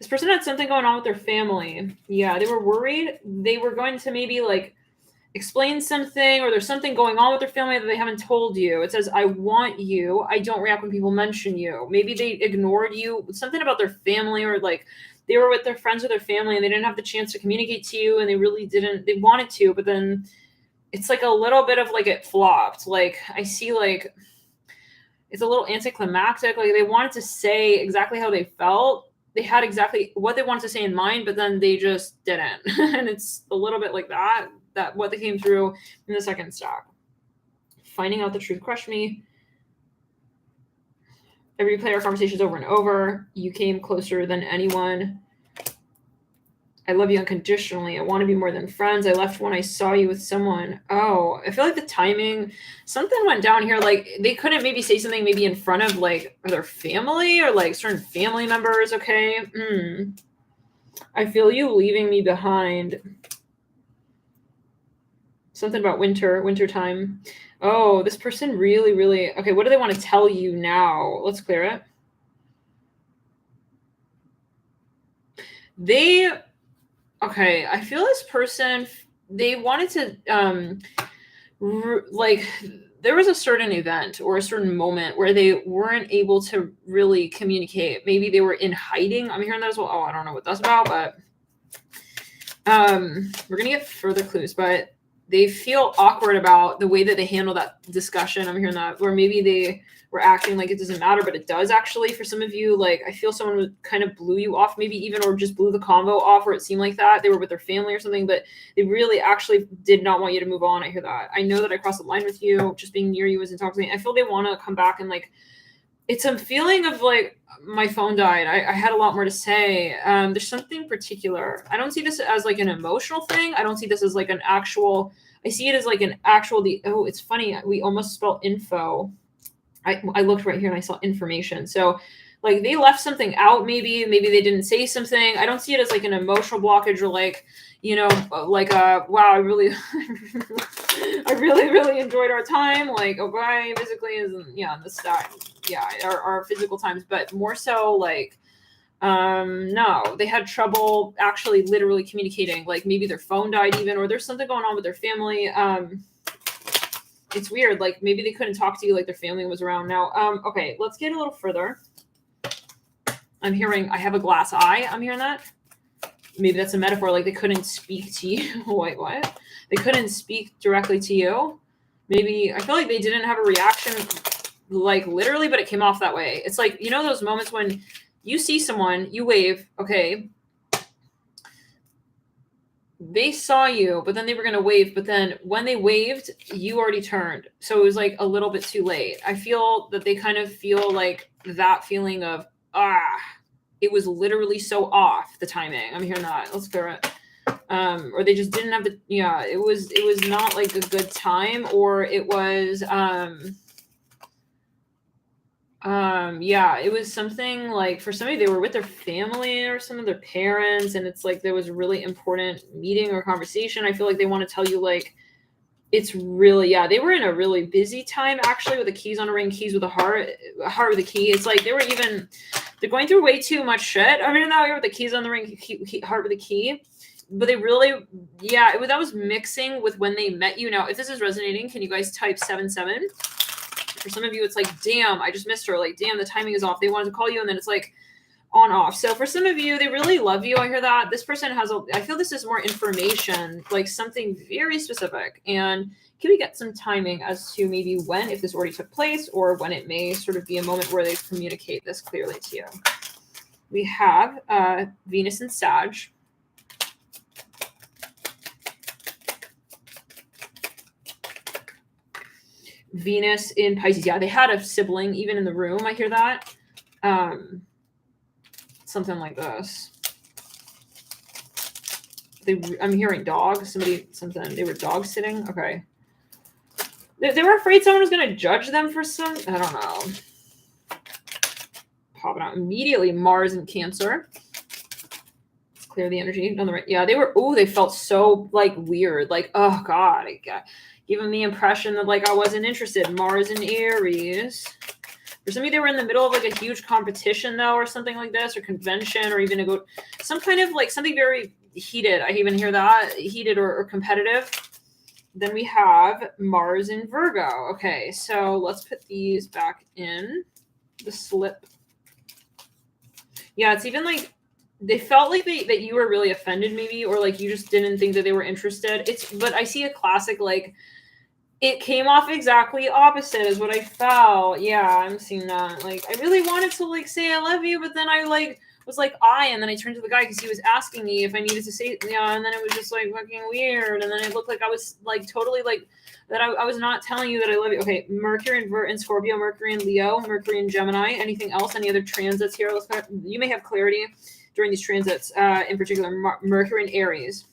person had something going on with their family. Yeah, they were worried. They were going to maybe explain something, or there's something going on with their family that they haven't told you. It says, I want you. I don't react when people mention you. Maybe they ignored you. Something about their family, or they were with their friends or their family and they didn't have the chance to communicate to you, and they really didn't. They wanted to, but then it's a little bit of it flopped. I see it's a little anticlimactic. They wanted to say exactly how they felt. They had exactly what they wanted to say in mind, but then they just didn't. And it's a little bit like that what they came through in the second stack. Finding out the truth crushed me. I replay our conversations over and over. You came closer than anyone. I love you unconditionally. I want to be more than friends. I left when I saw you with someone. Oh, I feel like the timing, something went down here. They couldn't maybe say something maybe in front of their family or certain family members. Okay. I feel you leaving me behind. Something about wintertime. Oh, this person really, really, okay, what do they want to tell you now? Let's clear it. Okay, I feel this person, they wanted to, there was a certain event or a certain moment where they weren't able to really communicate. Maybe they were in hiding. I'm hearing that as well. Oh, I don't know what that's about, but we're going to get further clues, but they feel awkward about the way that they handle that discussion. I'm hearing that, where maybe they were acting like it doesn't matter, but it does actually. For some of you, I feel someone kind of blew you off, maybe even, or just blew the convo off, where it seemed like that they were with their family or something, but they really actually did not want you to move on. I hear that. I know that I crossed the line with you. Just being near you is intoxicating. I feel they want to come back and it's a feeling of my phone died. I had a lot more to say. There's something particular. I don't see this as an emotional thing. I don't see this as an actual, I see it as an actual, oh, it's funny. We almost spelled info. I looked right here and I saw information. So like they left something out, maybe they didn't say something. I don't see it as like an emotional blockage or like, you know, like wow, I really I really enjoyed our time. Like, okay, physically isn't, yeah, the stuff, yeah, our physical times, but more so like no, they had trouble actually literally communicating. Like maybe their phone died even, or there's something going on with their family. It's weird. Like maybe they couldn't talk to you like their family was around now. Okay, let's get a little further. I'm hearing, I have a glass eye. I'm hearing that. Maybe that's a metaphor. Like they couldn't speak to you. Wait, what? They couldn't speak directly to you. Maybe, I feel like they didn't have a reaction like literally, but it came off that way. It's like, you know, those moments when you see someone, you wave, okay, they saw you, but then they were going to wave. But then when they waved, you already turned. So it was like a little bit too late. I feel that they kind of feel like that feeling of, it was literally so off, the timing. I'm hearing that. Let's clear it. Or they just didn't have the, yeah, it was not like a good time, or it was, yeah, it was something like for somebody, they were with their family or some of their parents, and it's like there was a really important meeting or conversation. I feel like they want to tell you like it's really, yeah, they were in a really busy time actually, with the keys on a ring, keys with a heart with a key. It's like they're going through way too much shit. I mean, now you're with the keys on the ring, heart with a key. But they really, yeah, that was mixing with when they met you. Now, if this is resonating, can you guys type 77? For some of you, it's like, damn, I just missed her. Like, damn, the timing is off. They wanted to call you, and then it's like on off. So for some of you, they really love you. I hear that. This person has I feel this is more information, like something very specific. And can we get some timing as to maybe when, if this already took place, or when it may sort of be a moment where they communicate this clearly to you? We have Venus and Sag. Venus in Pisces. Yeah, they had a sibling even in the room. I hear that. Something like this. I'm hearing dogs. Something. They were dog sitting. Okay. They were afraid someone was going to judge them for some. I don't know. Popping out immediately. Mars and Cancer. Let's clear the energy on the right. Yeah, they were. Oh, they felt so like weird. Like, oh God, giving the impression that like I wasn't interested. Mars and Aries. For some of you, they were in the middle of like a huge competition though, or something like this, or convention, or even some kind of like something very heated. I even hear that, heated or competitive. Then we have Mars in Virgo. Okay, so let's put these back in the slip. Yeah, it's even like they felt like that you were really offended maybe, or like you just didn't think that they were interested. But I see a classic like it came off exactly opposite is what I felt. Yeah, I'm seeing that. Like I really wanted to like say I love you, but then I like was like and then I turned to the guy because he was asking me if I needed to say and then it was just like fucking weird, and then it looked like I was like totally like that I was not telling you that I love you. Okay, Mercury in Scorpio, Mercury in Leo, Mercury in Gemini. Anything else? Any other transits here? You may have clarity during these transits, in particular Mercury and Aries.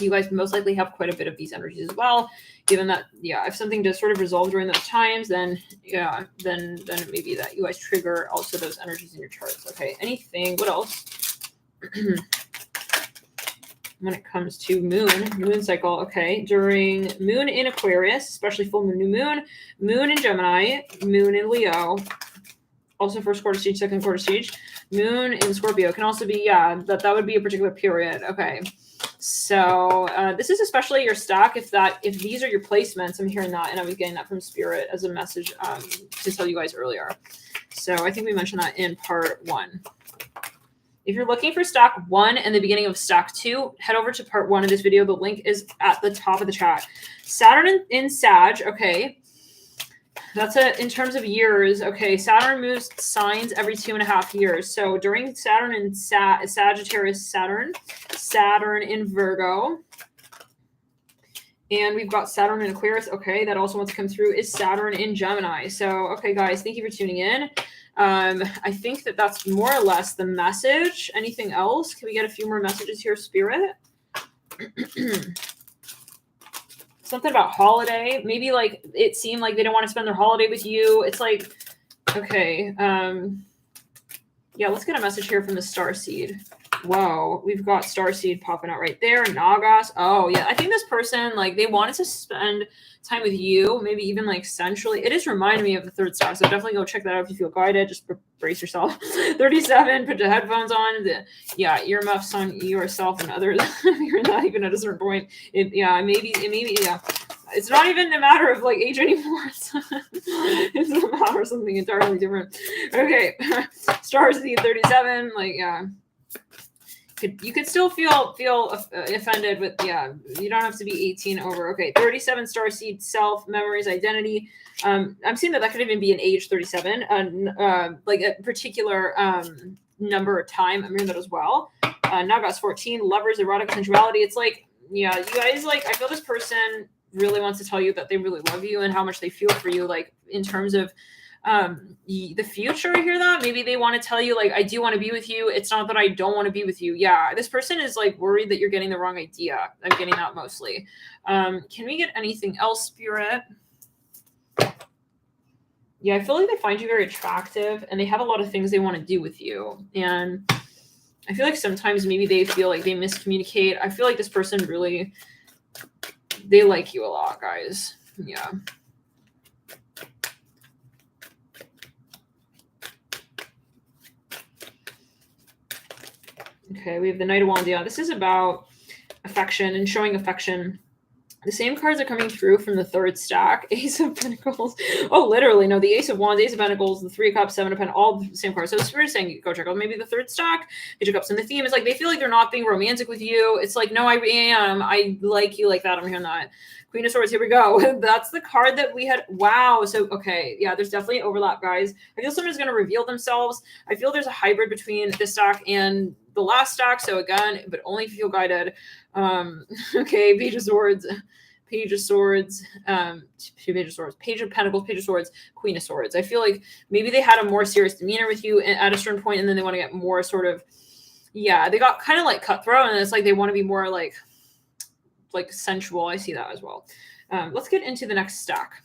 You guys most likely have quite a bit of these energies as well, given that, yeah, if something does sort of resolve during those times, then yeah, then it may be that you guys trigger also those energies in your charts. Okay, anything, what else? When it comes to moon cycle, okay, during moon in Aquarius, especially full moon, new moon in Gemini, moon in Leo, also first quarter stage, second quarter stage, moon in Scorpio can also be, yeah, that would be a particular period. Okay. So this is especially your stack if these are your placements. I'm hearing that, and I was getting that from Spirit as a message to tell you guys earlier. So I think we mentioned that in part 1. If you're looking for stack 1 and the beginning of stack 2, head over to part 1 of this video. The link is at the top of the chat. Saturn in Sag, okay. That's in terms of years. Okay, Saturn moves signs every 2.5 years. So during Saturn in Sagittarius, Saturn in Virgo, and we've got Saturn in Aquarius. Okay, that also wants to come through is Saturn in Gemini. So, okay, guys, thank you for tuning in. I think that's more or less the message. Anything else? Can we get a few more messages here, Spirit? something about holiday. Maybe like it seemed like they didn't want to spend their holiday with you. It's like, okay. Yeah, let's get a message here from the Starseed. Whoa, we've got Starseed popping out right there. Nagas. Oh, yeah. I think this person, like, they wanted to spend time with you, maybe even, like, sensually. It is reminding me of the third star, so definitely go check that out if you feel guided. Just brace yourself. 37, put your headphones on. Earmuffs on yourself and others. You're not even at a certain point. Maybe, yeah. It's not even a matter of like age anymore. It's a matter of something entirely different. Okay, stars the 37. Like, yeah, you could still feel offended with, yeah. You don't have to be 18 over. Okay, 37 starseed, self, memories, identity. I'm seeing that could even be an age 37, like a particular number of time. I'm hearing that as well. Nagas 14, lovers, erotic sensuality. It's like, yeah, you guys, like, I feel this person really wants to tell you that they really love you and how much they feel for you, like in terms of the future. I hear that maybe they want to tell you, like, I do want to be with you. It's not that I don't want to be with you. Yeah, this person is like worried that you're getting the wrong idea. I'm getting that mostly. Can we get anything else, Spirit? Yeah, I feel like they find you very attractive and they have a lot of things they want to do with you. And I feel like sometimes maybe they feel like they miscommunicate. I feel like this person really, they like you a lot, guys. Yeah. Okay, we have the Knight of Wands. Yeah, this is about affection and showing affection. The same cards are coming through from the third stack. Ace of Pentacles. Oh, literally, no. The Ace of Wands, Ace of Pentacles, the Three of Cups, Seven of Pentacles, all the same cards. So Spirit is saying, go check out maybe the third stack, Page of Cups. And the theme is like, they feel like they're not being romantic with you. It's like, no, I am. I like you like that. I'm hearing that. Queen of Swords, here we go. That's the card that we had. Wow. So, okay. Yeah, there's definitely an overlap, guys. I feel someone's going to reveal themselves. I feel there's a hybrid between this stack and the last stack. So again, but only if you feel guided. Okay, Page of Swords. Page of Swords, Page of Swords, Page of Pentacles, Page of Swords, Queen of Swords. I feel like maybe they had a more serious demeanor with you at a certain point, and then they want to get more sort of, yeah, they got kind of like cutthroat, and it's like they want to be more like sensual. I see that as well. Let's get into the next stack.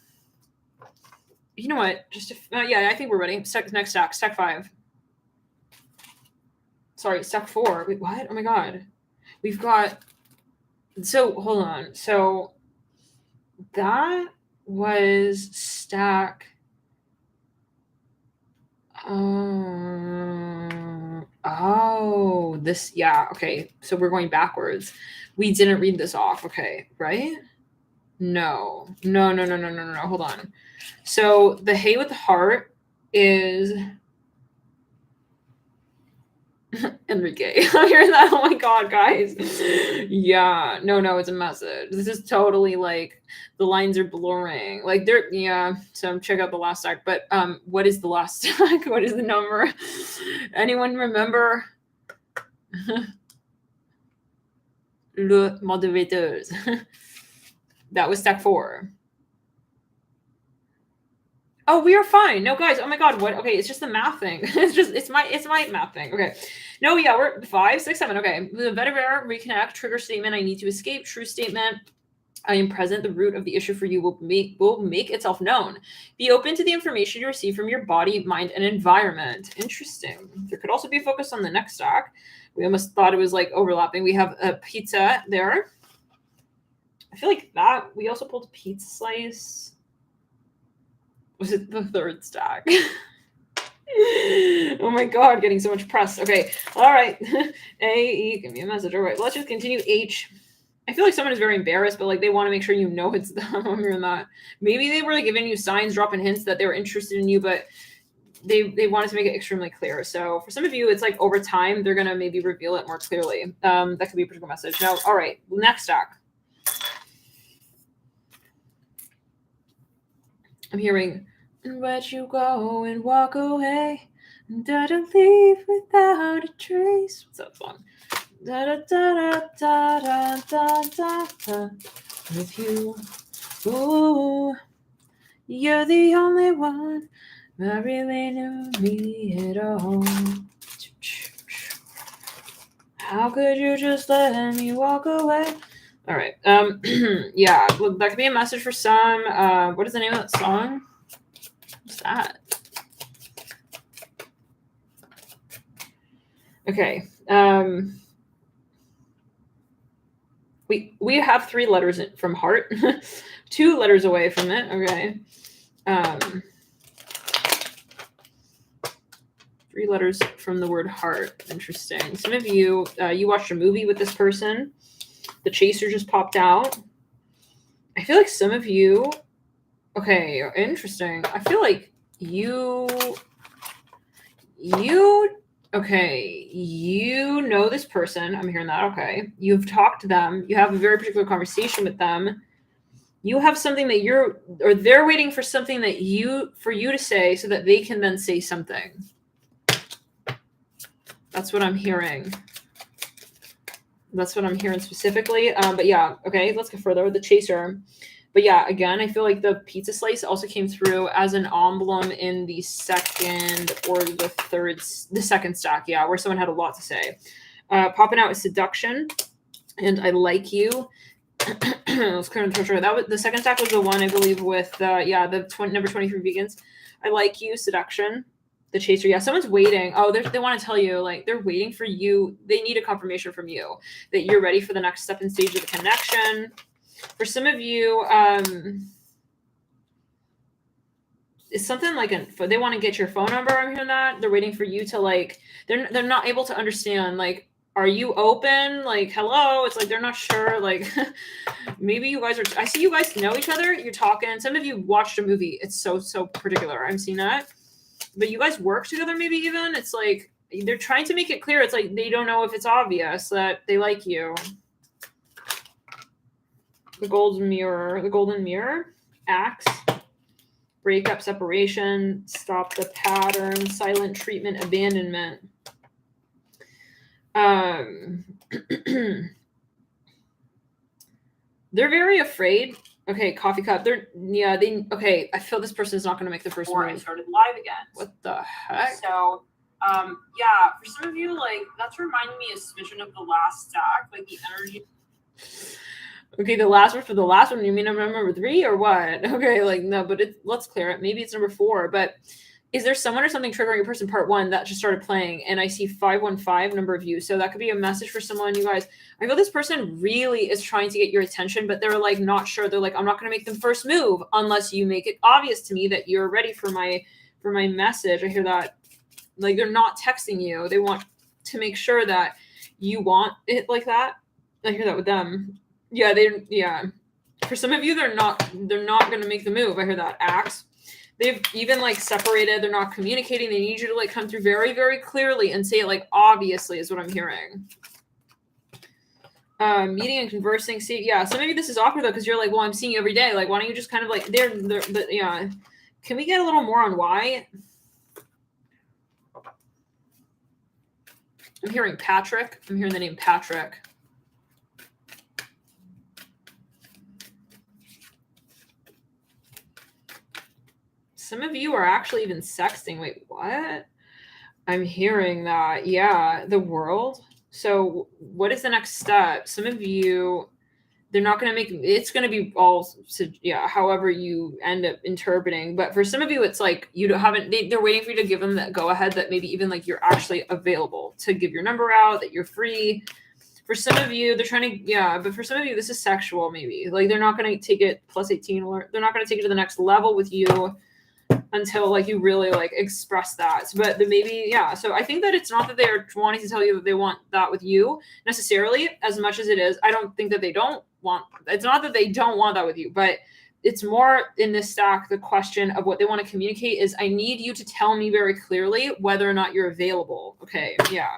You know what? Yeah, I think we're ready. Next stack, stack 5. Sorry, stack 4. Wait, what? Oh my god. We've got, so hold on. So that was stack. Oh, this, yeah, okay. So we're going backwards. We didn't read this off, okay, right? No. Hold on. So the Hay with the Heart is Enrique. I'm hearing that. Oh my god, guys. Yeah. No, it's a message. This is totally like the lines are blurring. Like they're, yeah. So check out the last stack. But what is the last stack? What is the number? Anyone remember? Le Motivateurs. That was stack 4. Oh, we are fine. No, guys. Oh my god. What? Okay, it's just the math thing. it's my math thing. Okay. No, yeah, we're 5, 6, 7. Okay. The Vetiver, reconnect, trigger statement. I need to escape. True statement. I am present. The root of the issue for you will make itself known. Be open to the information you receive from your body, mind, and environment. Interesting. There could also be a focus on the next stack. We almost thought it was like overlapping. We have a pizza there. I feel like that. We also pulled a pizza slice. Was it the third stack? Oh my god, getting so much press. Okay, all right. A, give me a message. All right, let's just continue. H. I feel like someone is very embarrassed, but like they want to make sure you know it's them. I'm hearing that. Maybe they were like giving you signs, dropping hints that they were interested in you, but they wanted to make it extremely clear. So for some of you, it's like over time they're gonna maybe reveal it more clearly. That could be a particular message. Now, all right, next stack. I'm hearing, and let you go and walk away, and leave without a trace. What's that song? Da da da da da da da da. With you, ooh, you're the only one that really knew me at all. How could you just let me walk away? All right. Yeah, well, that could be a message for some. What is the name of that song? What's that? Okay. We have 3 letters from heart, 2 letters away from it. Okay. 3 letters from the word heart. Interesting. Some of you, you watched a movie with this person. The chaser just popped out. I feel like some of you, okay, interesting. I feel like you, okay, you know this person. I'm hearing that. Okay. You've talked to them. You have a very particular conversation with them. You have something that or they're waiting for something that for you to say so that they can then say something. That's what I'm hearing. That's what I'm hearing specifically. But yeah, okay, let's go further with the chaser. But yeah, again, I feel like the pizza slice also came through as an emblem in the second or the second stack, yeah, where someone had a lot to say. Popping out is seduction, and I like you. Let's clear the treasure. That was the second stack was the one I believe with number 23 begins. I like you, seduction. The chaser, yeah, someone's waiting. Oh, they want to tell you, like, they're waiting for you. They need a confirmation from you that you're ready for the next step and stage of the connection. For some of you, it's something like they want to get your phone number. I'm hearing that they're waiting for you to, like, they're not able to understand, like, are you open? Like, hello. It's like they're not sure. Like, maybe you guys I see you guys know each other. You're talking. Some of you watched a movie. It's so particular. I'm seeing that. But you guys work together, maybe even. It's like they're trying to make it clear. It's like they don't know if it's obvious that they like you. The golden mirror, axe, breakup, separation, stop the pattern, silent treatment, abandonment. They're very afraid. Okay, coffee cup. Okay, I feel this person is not going to make the first move. I started live again. What the heck? So, yeah, for some of you, like, that's reminding me a smidgen of the last stack, like the energy. Okay, the last one, you mean number 3 or what? Okay, like, no, but let's clear it. Maybe it's number 4, but is there someone or something triggering your person part 1 that just started playing? And I see 515 number of you. So that could be a message for someone, you guys. I feel this person really is trying to get your attention, but they're like not sure. They're like, I'm not going to make the first move unless you make it obvious to me that you're ready for my message. I hear that. Like, they're not texting you. They want to make sure that you want it like that. I hear that with them. Yeah, for some of you, they're not going to make the move. I hear that. Axe. They've even, like, separated. They're not communicating. They need you to, like, come through very, very clearly and say it, like, obviously is what I'm hearing. Meeting and conversing. See, yeah, so maybe this is awkward, though, because you're like, well, I'm seeing you every day. Like, why don't you just kind of, like, but yeah. Can we get a little more on why? I'm hearing Patrick. I'm hearing the name Patrick. Some of you are actually even sexting. Wait, what? I'm hearing that. Yeah, the world. So what is the next step? Some of you, they're not going to make, it's going to be all, yeah, however you end up interpreting. But for some of you, it's like they're waiting for you to give them that go ahead that maybe even like you're actually available to give your number out, that you're free. For some of you, they're trying to, yeah, but for some of you, this is sexual maybe. Like, they're not going to take it plus 18, or they're not going to take it to the next level with you until, like, you really, like, express that. But maybe, yeah. So I think that it's not that they're wanting to tell you that they want that with you necessarily, as much as it is. I don't think that they don't want. It's not that they don't want that with you, but it's more in this stack. The question of what they want to communicate is, I need you to tell me very clearly whether or not you're available. Okay. Yeah.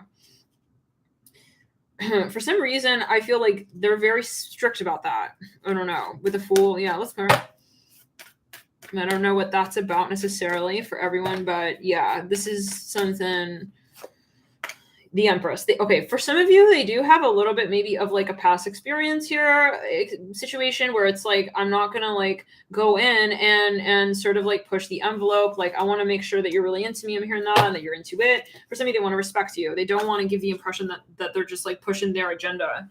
For some reason, I feel like they're very strict about that. I don't know. With the Fool. Yeah. Let's go. I don't know what that's about necessarily for everyone, but yeah, this is something. The Empress. Okay, for some of you, they do have a little bit maybe of like a past experience here, situation where it's like, I'm not gonna like go in and sort of like push the envelope. Like, I want to make sure that you're really into me. I'm hearing that, and that you're into it. For some of you, they want to respect you. They don't want to give the impression that they're just like pushing their agenda.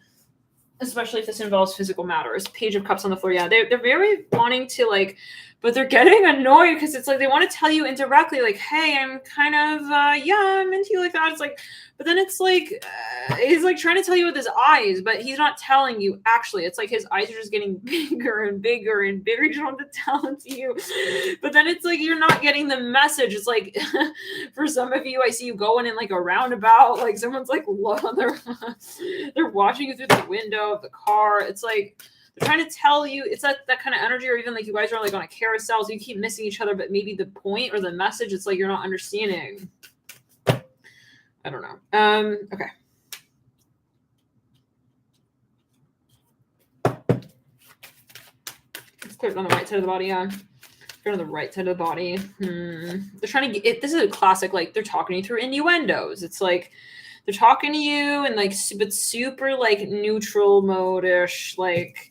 especially if this involves physical matters. Page of Cups on the floor. Yeah, they're very wanting to like, but they're getting annoyed because it's like they want to tell you indirectly, like, hey, I'm kind of, yeah, I'm into you like that. It's like, but then it's like, he's like trying to tell you with his eyes, but he's not telling you actually. It's like his eyes are just getting bigger and bigger and bigger. He just wants to tell it to you. But then it's like you're not getting the message. It's like, for some of you, I see you going in like a roundabout. Like someone's like, they're watching you through the window of the car. It's like, they're trying to tell you, it's that kind of energy, or even like you guys are like on a carousel, so you keep missing each other, but maybe the point or the message, it's like you're not understanding. I don't know. Okay. Let's clear it on the right side of the body, yeah. Go to the right side of the body. They're trying to get it. This is a classic, like they're talking you through innuendos. It's like they're talking to you and like, but super like neutral mode-ish, like,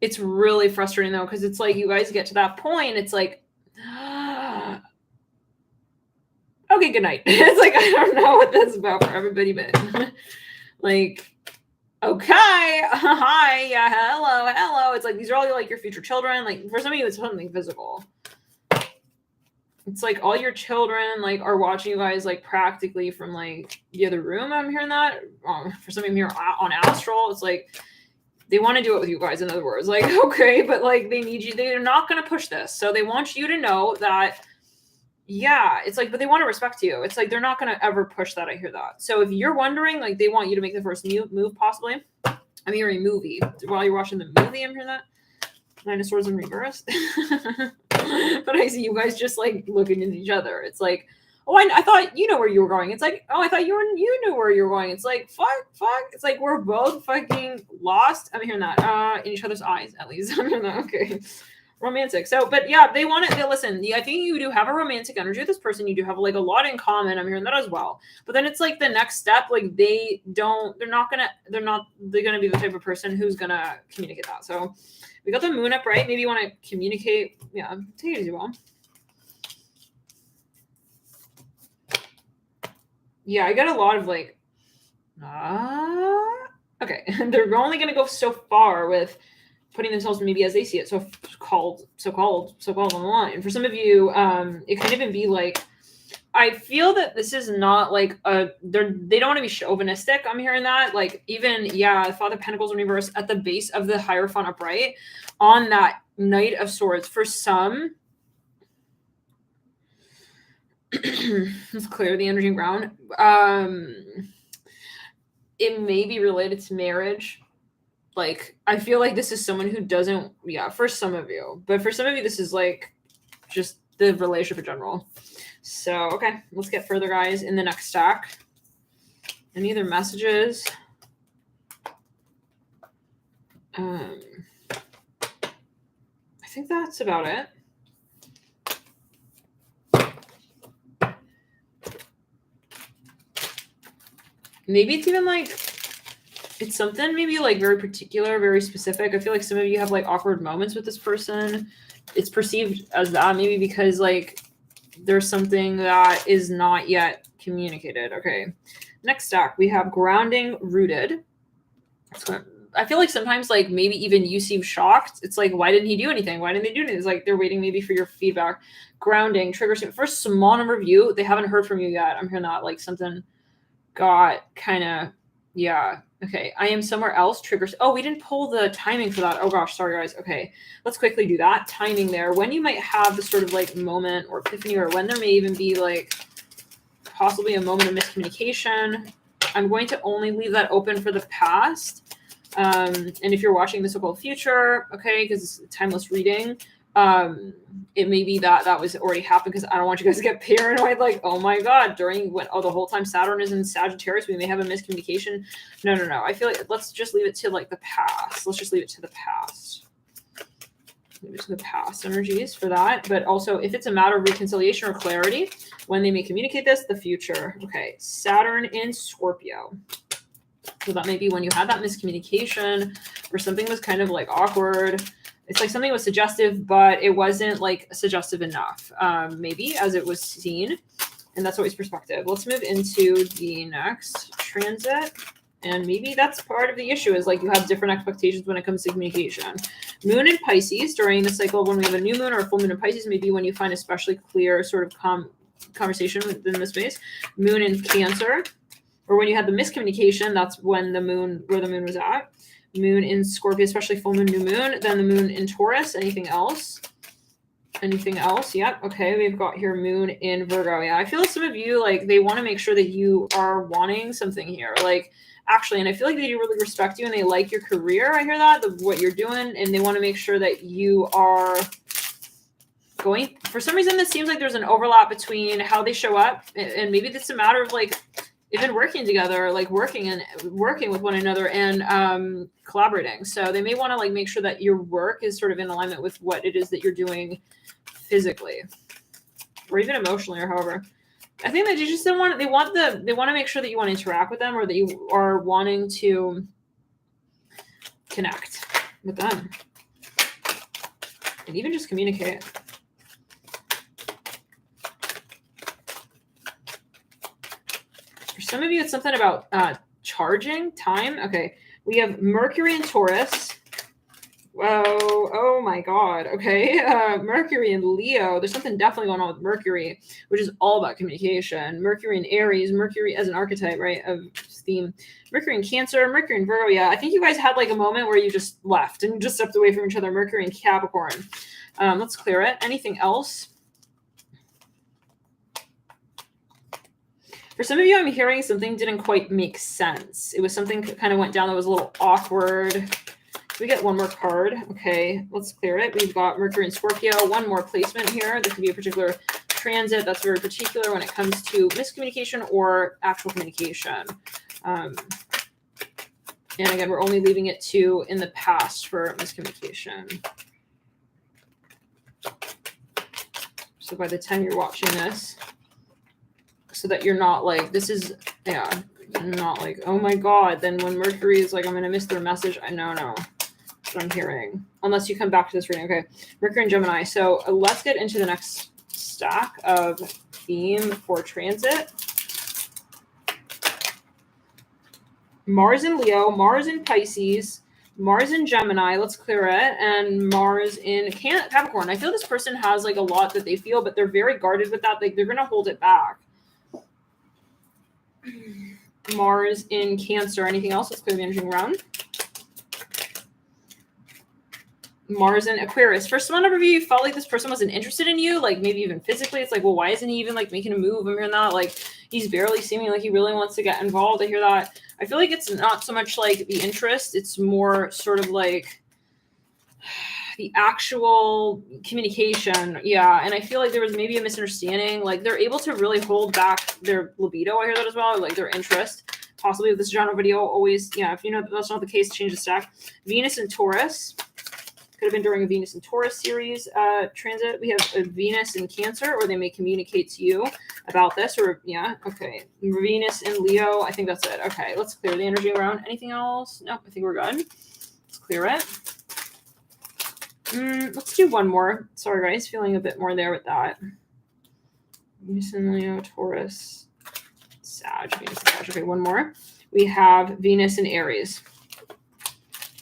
it's really frustrating though, because it's like you guys get to that point, it's like, okay, good night. It's like, I don't know what this is about for everybody, but like, okay, hi, yeah, hello. It's like these are all like your future children. Like for some of you, it's something physical. It's like all your children like are watching you guys like practically from like the other room. I'm hearing that. For some of you here on astral, it's like they want to do it with you guys. In other words, like, okay, but like they need you. They're not going to push this. So they want you to know that, yeah, it's like, but they want to respect you. It's like, they're not going to ever push that. I hear that. So if you're wondering, like they want you to make the first move possibly. I'm hearing a movie while you're watching the movie. I'm hearing that. Nine of Swords in reverse. But I see you guys just like looking at each other. It's like, oh, I thought you know where you were going. It's like, oh, I thought you knew where you were going. It's like, fuck. It's like we're both fucking lost. I'm hearing that in each other's eyes, at least. I'm hearing that. Okay, romantic. So, but yeah, they want it. They listen. I think you do have a romantic energy with this person. You do have like a lot in common. I'm hearing that as well. But then it's like the next step. Like they're gonna be the type of person who's gonna communicate that. So we got the moon up, right? Maybe you want to communicate. Yeah, take it easy, well. Yeah, I got a lot of like, okay. They're only going to go so far with putting themselves maybe as they see it. So called on the line. For some of you, it could even be like, I feel that this is not like they don't want to be chauvinistic. I'm hearing that. Like even, yeah, Father Pentacles in reverse at the base of the Hierophant upright on that Knight of Swords. For some, let's clear the energy ground. It may be related to marriage. Like, I feel like this is someone who doesn't, yeah, for some of you. But for some of you, this is like just the relationship in general. So, okay, let's get further, guys, in the next stack. Any other messages? I think that's about it. Maybe it's even like, it's something maybe like very particular, very specific. I feel like some of you have like awkward moments with this person. It's perceived as that maybe because like there's something that is not yet communicated. Okay. Next stack, we have grounding, rooted. So I feel like sometimes like maybe even you seem shocked. It's like, why didn't he do anything? Why didn't they do anything? It's like they're waiting maybe for your feedback. Grounding, triggers. First small number of you, they haven't heard from you yet. I'm hearing that like something got kind of, yeah. Okay, I am somewhere else. Triggers. Oh, we didn't pull the timing for that. Oh gosh, sorry guys. Okay, let's quickly do that. Timing there. When you might have this sort of like moment or epiphany, or when there may even be like possibly a moment of miscommunication. I'm going to only leave that open for the past. And if you're watching the so-called future, okay, because it's timeless reading, it may be that was already happened, because I don't want you guys to get paranoid like, oh my god, during when the whole time Saturn is in Sagittarius we may have a miscommunication. No, I feel like let's just leave it to like the past. Let's just leave it to the past. Leave it to the past energies for that. But also if it's a matter of reconciliation or clarity when they may communicate this, the future. Okay, Saturn in Scorpio. So that may be when you had that miscommunication or something was kind of like awkward. It's like something was suggestive, but it wasn't like suggestive enough, maybe as it was seen. And that's always perspective. Let's move into the next transit. And maybe that's part of the issue, is like you have different expectations when it comes to communication. Moon in Pisces during the cycle when we have a new moon or a full moon in Pisces, maybe when you find especially clear sort of conversation within the space. Moon in Cancer, or when you had the miscommunication, that's when the moon, where the moon was at. Moon in Scorpio, especially full moon, new moon. Then the moon in Taurus. Anything else? Anything else? Yep. Okay. We've got here moon in Virgo. Yeah. I feel some of you, like, they want to make sure that you are wanting something here. Like, actually, and I feel like they do really respect you and they like your career. I hear that, what you're doing. And they want to make sure that you are going. For some reason, this seems like there's an overlap between how they show up. And maybe it's a matter of like, even working together, like working with one another and collaborating. So they may want to like make sure that your work is sort of in alignment with what it is that you're doing physically or even emotionally, or however. I think that you just don't want, they want to make sure that you want to interact with them, or that you are wanting to connect with them and even just communicate. For some of you, it's something about charging time. Okay. We have Mercury in Taurus. Whoa. Oh my God. Okay. Mercury in Leo. There's something definitely going on with Mercury, which is all about communication. Mercury in Aries, Mercury as an archetype, right, of theme. Mercury in Cancer, Mercury in Virgo. Yeah. I think you guys had like a moment where you just left and just stepped away from each other. Mercury in Capricorn. Let's clear it. Anything else? For some of you, I'm hearing something didn't quite make sense. It was something kind of went down that was a little awkward. We get one more card. Okay, let's clear it. We've got Mercury in Scorpio. One more placement here. There could be a particular transit that's very particular when it comes to miscommunication or actual communication. And again, we're only leaving it to in the past for miscommunication. So by the time you're watching this, so that you're not like, this is, yeah, not like, oh my God, then when Mercury is like, I'm going to miss their message. No. That's what I'm hearing. Unless you come back to this reading. Okay. Mercury and Gemini. So let's get into the next stack of theme for transit. Mars in Leo, Mars in Pisces, Mars in Gemini. Let's clear it. And Mars in Capricorn. I feel this person has like a lot that they feel, but they're very guarded with that. Like they're going to hold it back. Mars in Cancer. Anything else? Let's clear the energy around. Mars in Aquarius. For some of you, you felt like this person wasn't interested in you, like maybe even physically. It's like, well, why isn't he even like making a move? I'm hearing that. Like he's barely seeming like he really wants to get involved. I hear that. I feel like it's not so much like the interest. It's more sort of like the actual communication. Yeah. And I feel like there was maybe a misunderstanding. Like they're able to really hold back their libido. I hear that as well. Like their interest. Possibly with this genre video, always, yeah, if you know that's not the case, change the stack. Venus and Taurus. Could have been during a Venus and Taurus series transit. We have a Venus in Cancer, or they may communicate to you about this, or yeah, okay. Venus in Leo, I think that's it. Okay, let's clear the energy around. Anything else? No, I think we're good. Let's clear it. Let's do one more. Sorry, guys, feeling a bit more there with that. Venus in Leo, Taurus, Sag, Venus and Sag. Okay, one more. We have Venus in Aries.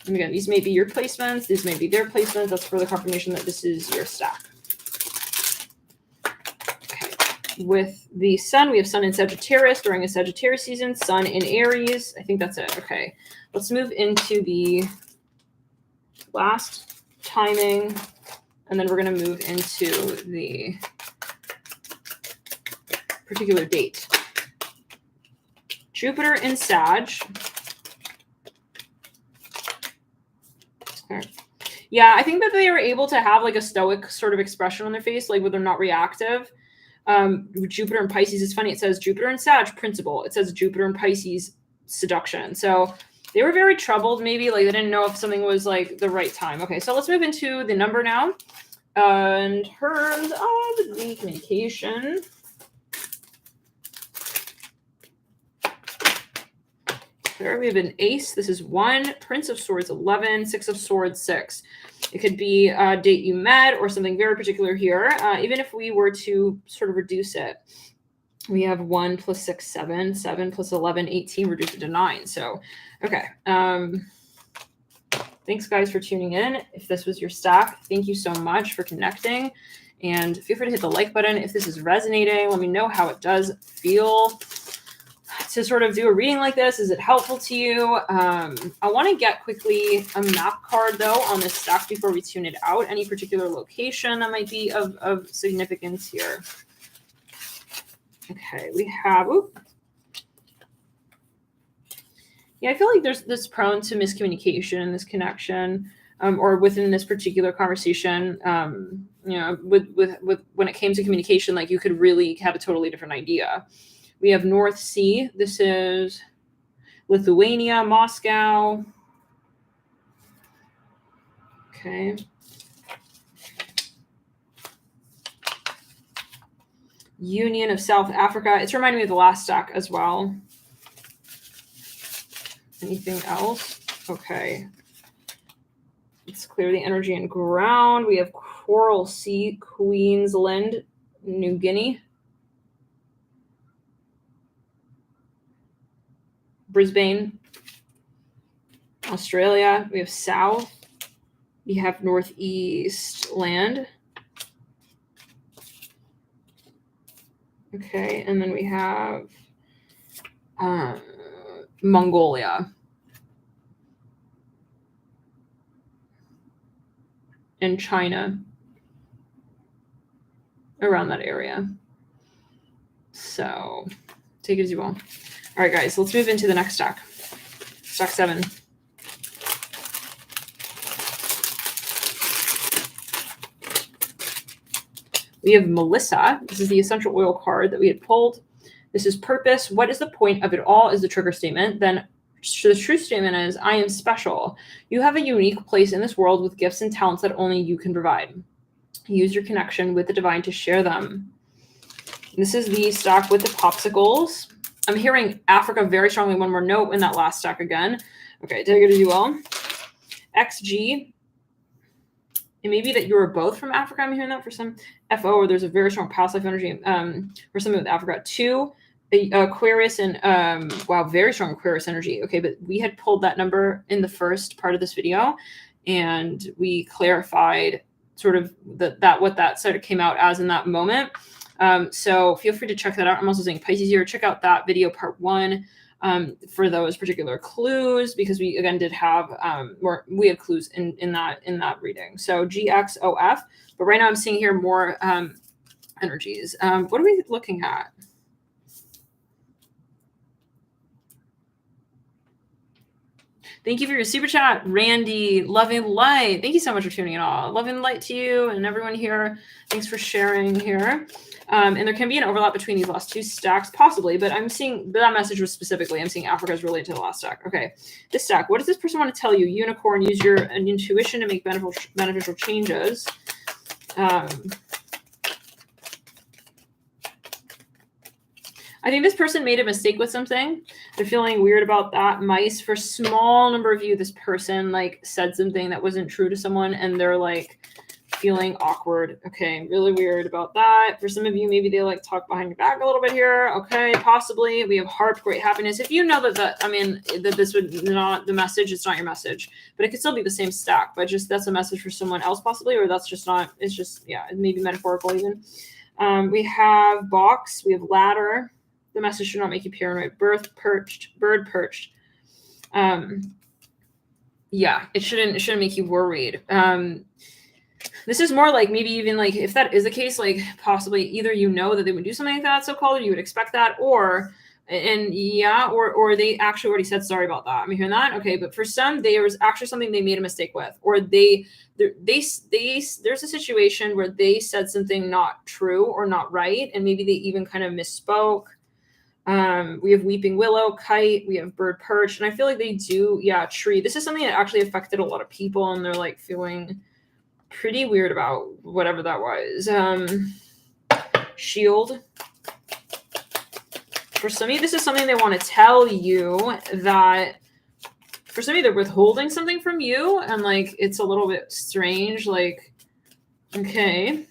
And again, these may be your placements. These may be their placements. That's for the confirmation that this is your stack. Okay. With the sun, we have sun in Sagittarius during a Sagittarius season. Sun in Aries. I think that's it. Okay. Let's move into the last timing. And then we're going to move into the particular date. Jupiter in Sag. Yeah, I think that they were able to have like a stoic sort of expression on their face, like where they're not reactive. Jupiter and Pisces is funny. It says Jupiter and Sag, principle. It says Jupiter and Pisces, seduction. So they were very troubled, maybe like they didn't know if something was like the right time. Okay, so let's move into the number now. In terms of the communication. There we have an ace. This is 1, Prince of Swords 11, 6 of Swords 6. It could be a date you met or something very particular here. Even if we were to sort of reduce it, We have 1 plus 6, 7, 7 plus 11, 18, reduced it to 9. So, okay. Thanks, guys, for tuning in. If this was your stack, thank you so much for connecting. And feel free to hit the like button if this is resonating. Let me know how it does feel to sort of do a reading like this. Is it helpful to you? I want to get quickly a map card, though, on this stack before we tune it out. Any particular location that might be of significance here? Okay, we have... Ooh. Yeah, I feel like there's this prone to miscommunication in this connection, or within this particular conversation. You know, with when it came to communication, like you could really have a totally different idea. We have North Sea. This is Lithuania, Moscow. Okay. Union of South Africa. It's reminding me of the last stack as well. Anything else? Okay. Let's clear the energy and ground. We have Coral Sea, Queensland, New Guinea. Brisbane, Australia. We have South. We have Northeast land. Okay, and then we have Mongolia. And China. Around that area. So take it as you will. All right, guys, let's move into the next stack. Stack 7. We have Melissa. This is the essential oil card that we had pulled. This is purpose. What is the point of it all is the trigger statement. Then the truth statement is, I am special. You have a unique place in this world with gifts and talents that only you can provide. Use your connection with the divine to share them. This is the stack with the popsicles. I'm hearing Africa very strongly. One more note in that last stack again. Okay, take it as you will. XG. It may be that you are both from Africa. I'm hearing that for some. FO, or there's a very strong past life energy for something with Africa. 2, Aquarius, and wow, very strong Aquarius energy. Okay, but we had pulled that number in the first part of this video, and we clarified sort of what that sort of came out as in that moment. So feel free to check that out. I'm also saying Pisces here. Check out that video, part 1, for those particular clues, because we again did have we had clues in that reading. So GXOF, but right now I'm seeing here more energies. What are we looking at? Thank you for your super chat, Randy. Loving light. Thank you so much for tuning in. All loving light to you and everyone here. Thanks for sharing here. And there can be an overlap between these last 2 stacks, possibly, but I'm seeing that message was specifically, I'm seeing Africa is related to the last stack. Okay, this stack. What does this person want to tell you? Unicorn, use your intuition to make beneficial changes. I think this person made a mistake with something. They're feeling weird about that. Mice, for a small number of you, this person like said something that wasn't true to someone, and they're like feeling awkward. Okay, really weird about that. For some of you, maybe they like talk behind your back a little bit here. Okay, possibly. We have harp, great happiness. If you know that this would not the message, it's not your message, but it could still be the same stack, but just that's a message for someone else possibly, or that's just not, it's just, yeah, it may be metaphorical even. We have box, we have ladder. The message should not make you paranoid. Bird perched. Yeah, it shouldn't make you worried. This is more like maybe even like if that is the case, like possibly either you know that they would do something like that, so called, or you would expect that, or they actually already said sorry about that. I'm hearing that. Okay, but for some, there was actually something they made a mistake with, or there's a situation where they said something not true or not right, and maybe they even kind of misspoke. We have weeping willow, kite, we have bird perch, and I feel like they do, tree. This is something that actually affected a lot of people, and they're like feeling pretty weird about whatever that was. Shield. For some of you, this is something they want to tell you, that for some of you, they're withholding something from you, and like it's a little bit strange. Like, okay.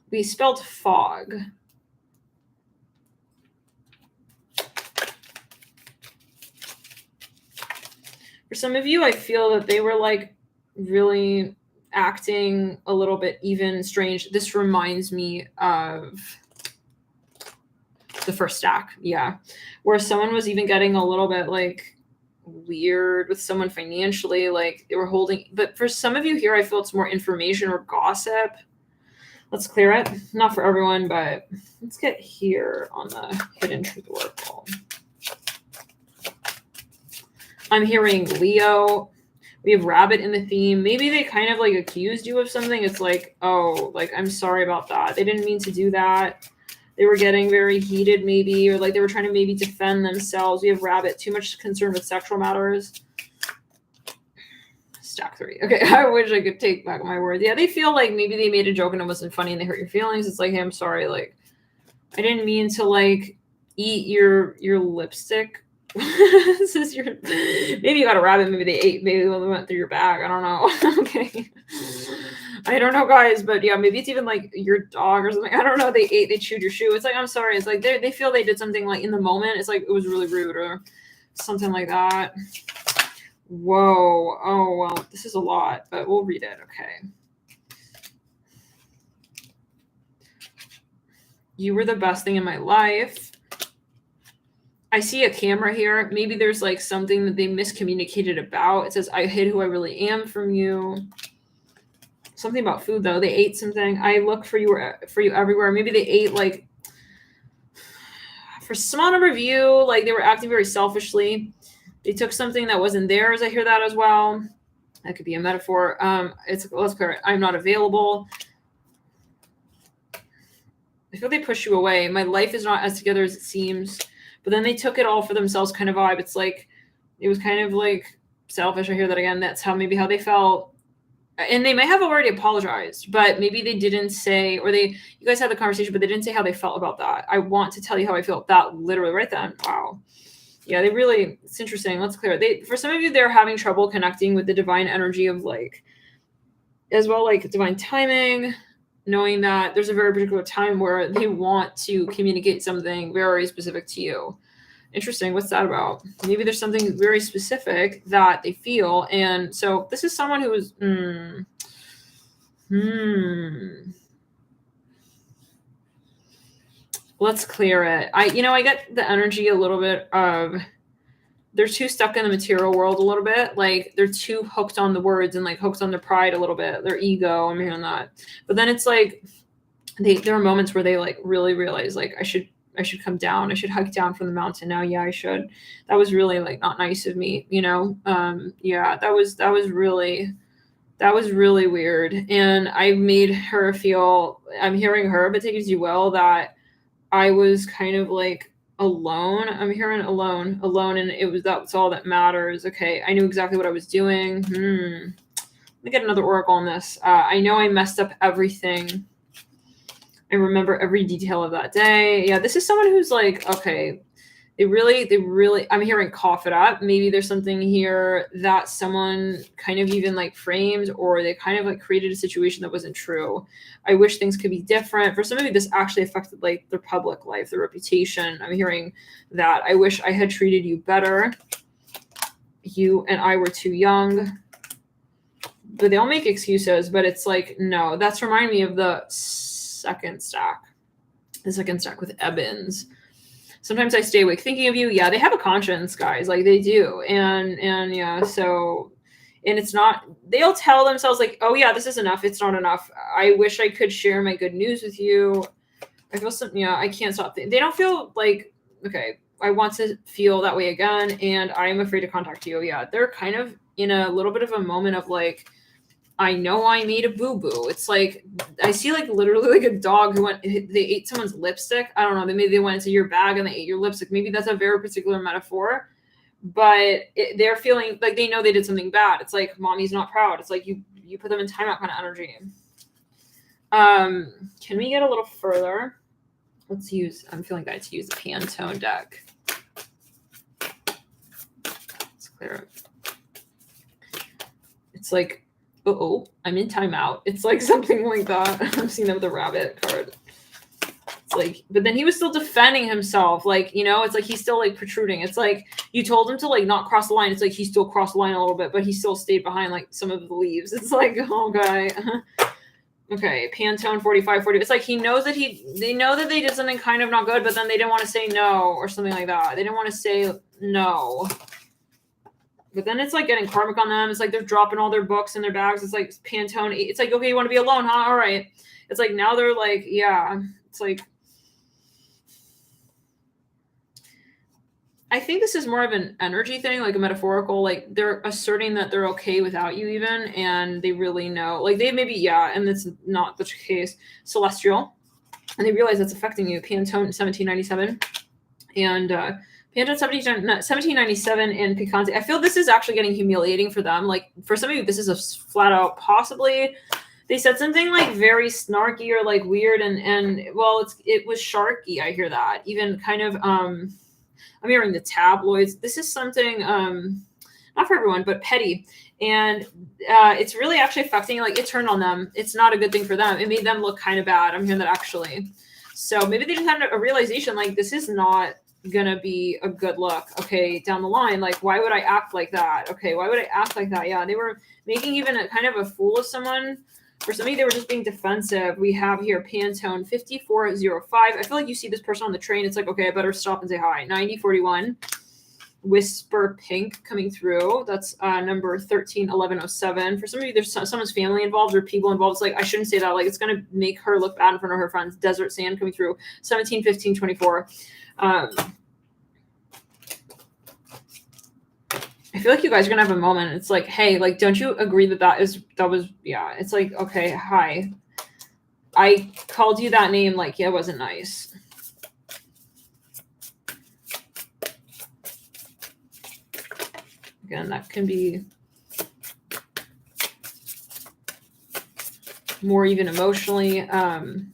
We spelled fog. For some of you, I feel that they were like really acting a little bit even strange. This reminds me of the first stack, yeah, where someone was even getting a little bit like weird with someone financially, like they were holding. But for some of you here, I feel it's more information or gossip. Let's clear it. Not for everyone, but let's get here on the hidden truth oracle. I'm hearing Leo. We have rabbit in the theme. Maybe they kind of like accused you of something. It's like, oh, like, I'm sorry about that. They didn't mean to do that. They were getting very heated maybe, or like they were trying to maybe defend themselves. We have rabbit, too much concern with sexual matters. Stack 3. Okay, I wish I could take back my word. Yeah, they feel like maybe they made a joke and it wasn't funny and they hurt your feelings. It's like, hey, I'm sorry. Like, I didn't mean to like eat your lipstick. This is your, maybe you got a rabbit, maybe they ate, maybe they went through your bag. I don't know. Okay. I don't know, guys, but yeah, maybe it's even like your dog or something. I don't know. They chewed your shoe. It's like, I'm sorry. It's like they feel they did something like in the moment. It's like it was really rude or something like that. Whoa. Oh, well, this is a lot, but we'll read it. Okay. You were the best thing in my life. I see a camera here. Maybe there's like something that they miscommunicated about. It says, I hid who I really am from you. Something about food, though. They ate something. I look for you everywhere. Maybe they ate like, for small number of you, like they were acting very selfishly. They took something that wasn't theirs. I hear that as well. That could be a metaphor. Let's clear. I'm not available. I feel they push you away. My life is not as together as it seems. But then they took it all for themselves kind of vibe. It's like, it was kind of like selfish. I hear that again. That's maybe how they felt. And they may have already apologized, but maybe they didn't say, or you guys had the conversation, but they didn't say how they felt about that. I want to tell you how I felt that literally right then. Wow. Yeah, it's interesting. Let's clear it. For some of you, they're having trouble connecting with the divine energy of like, as well, like divine timing, knowing that there's a very particular time where they want to communicate something very specific to you. Interesting. What's that about? Maybe there's something very specific that they feel. And so this is someone who is, let's clear it. I get the energy a little bit of, they're too stuck in the material world a little bit. Like they're too hooked on the words and like hooked on their pride a little bit, their ego. I'm hearing that. But then it's like, there are moments where they like really realize like, I should come down. I should hike down from the mountain now. Yeah, I should. That was really like not nice of me, yeah, that was really weird. And I made her feel, I'm hearing her, but take it as you will, that I was kind of like alone. I'm hearing alone, and that's all that matters. Okay. I knew exactly what I was doing. Let me get another oracle on this. I know I messed up everything. I remember every detail of that day. Yeah, this is someone who's like, okay, they really, I'm hearing cough it up. Maybe there's something here that someone kind of even like framed, or they kind of like created a situation that wasn't true. I wish things could be different. For some of you, this actually affected like their public life, their reputation. I'm hearing that. I wish I had treated you better. You and I were too young. But they all make excuses, but it's like, no, that's reminding me of the second stack with Ebbins. Sometimes I stay awake thinking of you. Yeah, they have a conscience, guys, like they do. And yeah, so, and it's not, they'll tell themselves like, oh yeah, this is enough. It's not enough. I wish I could share my good news with you. I feel I can't stop. They don't feel like, okay, I want to feel that way again. And I'm afraid to contact you. Yeah, they're kind of in a little bit of a moment of like, I know I made a boo-boo. It's like, I see like literally like a dog who they ate someone's lipstick. I don't know. Maybe they went into your bag and they ate your lipstick. Maybe that's a very particular metaphor, but they're feeling like they know they did something bad. It's like, mommy's not proud. It's like you put them in timeout kind of energy. Can we get a little further? I'm feeling guys to use the Pantone deck. Let's clear it. It's like, I'm in timeout. It's like something like that. I'm seeing that with a rabbit card. It's like, but then he was still defending himself. Like, you know, it's like he's still like protruding. It's like you told him to like not cross the line. It's like he still crossed the line a little bit, but he still stayed behind like some of the leaves. It's like, oh, guy. Okay, Pantone 45, 40. It's like he knows that they know that they did something kind of not good, but then they didn't want to say no or something like that. They didn't want to say no. But then it's like getting karmic on them. It's like they're dropping all their books in their bags. It's like Pantone. It's like, okay, you want to be alone, huh? All right. It's like now they're like, yeah. It's like, I think this is more of an energy thing, like a metaphorical, like they're asserting that they're okay without you even, and they really know, like they maybe, yeah, and it's not the case. Celestial, and they realize that's affecting you. Pantone 1797, and Pantone 1797 and Picante. I feel this is actually getting humiliating for them. Like for some of you, this is a flat out possibly. They said something like very snarky or like weird, and well, it was sharky. I hear that even kind of I'm hearing the tabloids. This is something, not for everyone, but petty. And it's really actually affecting, like it turned on them. It's not a good thing for them. It made them look kind of bad. I'm hearing that actually. So maybe they just had a realization, like this is not going to be a good look. Okay, down the line, like why would I act like that? Okay, why would I act like that? Yeah, they were making even a kind of a fool of someone. For some of you, they were just being defensive. We have here Pantone 5405. I feel like you see this person on the train. It's like, okay, I better stop and say hi. 9041. Whisper Pink coming through. That's number 131107. For some of you, there's someone's family involved or people involved. It's like, I shouldn't say that. Like, it's going to make her look bad in front of her friends. Desert Sand coming through. 171524. I feel like you guys are gonna have a moment. It's like, hey, like, don't you agree that was, yeah. It's like, okay, hi. I called you that name, like, yeah, it wasn't nice. Again, that can be more even emotionally.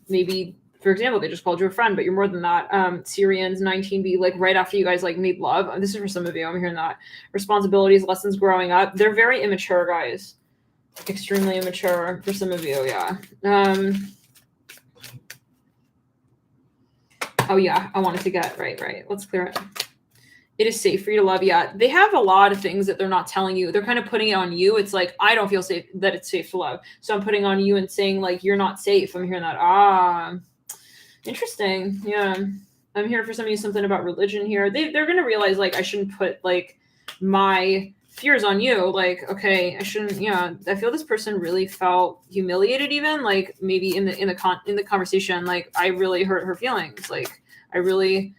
Maybe, for example, they just called you a friend, but you're more than that. Syrians 19B, like right after you guys like made love. This is for some of you. I'm hearing that. Responsibilities, lessons growing up. They're very immature, guys. Extremely immature for some of you, yeah. Oh yeah, I wanted to get right. Let's clear it. It is safe for you to love. Yeah, they have a lot of things that they're not telling you. They're kind of putting it on you. It's like, I don't feel safe that it's safe to love. So I'm putting on you and saying like, you're not safe. I'm hearing that. Interesting. Yeah. I'm hearing for some of you something about religion here. They're going to realize like I shouldn't put like my fears on you. Like, okay, I shouldn't. Yeah. I feel this person really felt humiliated even like maybe in the conversation, like I really hurt her feelings. Like I really,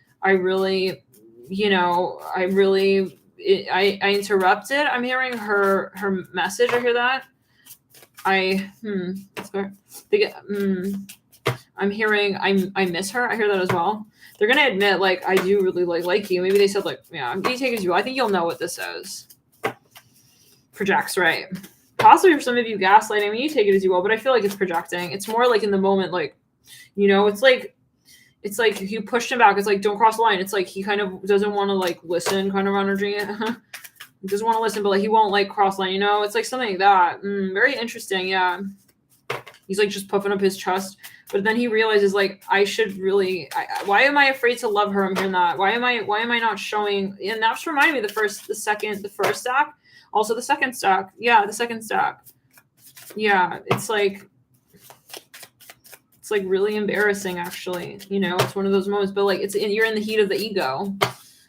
you know, I interrupted. I'm hearing her message. I hear that. I'm hearing I miss her. I hear that as well. They're gonna admit like I do really like you. Maybe they said like, yeah, I'm gonna take it as you. I think you'll know what this is. Projects, right? Possibly for some of you gaslighting. I mean, you take it as you will, but I feel like it's projecting. It's more like in the moment, like, you know, it's like you pushed him back. It's like, don't cross the line. It's like he kind of doesn't want to like listen, kind of energy. He doesn't want to listen, but like he won't like cross the line. You know, it's like something like that. Very interesting. Yeah. He's like just puffing up his chest, but then he realizes like I should really. Why am I afraid to love her? I'm hearing that. Why am I not showing? And that's reminding me the first stack, also the second stack. Yeah, the second stack. Yeah, it's like really embarrassing actually. You know, it's one of those moments. But like you're in the heat of the ego.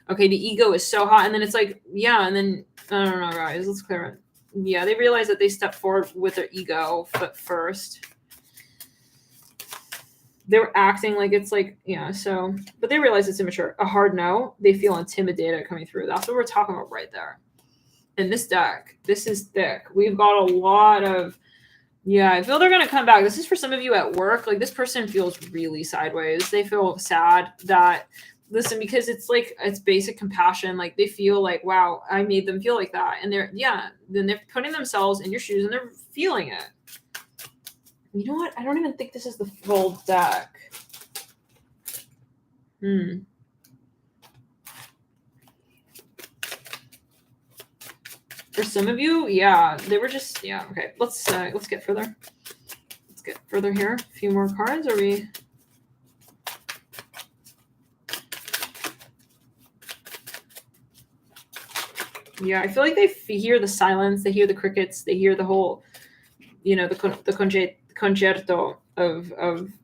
Okay, the ego is so hot, and then it's like yeah, and then I don't know, guys. Let's clear it. Yeah, they realize that they stepped forward with their ego first. They were acting like it's like, yeah, so, but they realize it's immature. A hard no, they feel intimidated coming through. That's what we're talking about right there. And this deck, this is thick. We've got a lot of, yeah, I feel they're going to come back. This is for some of you at work. Like this person feels really sideways. They feel sad that, listen, because it's like, it's basic compassion. Like they feel like, wow, I made them feel like that. And then they're putting themselves in your shoes and they're feeling it. You know what? I don't even think this is the full deck. For some of you, yeah, they were just, yeah, okay. Let's get further. Let's get further here. A few more cards. Are we? Yeah, I feel like they hear the silence, they hear the crickets, they hear the whole, you know, the concerto of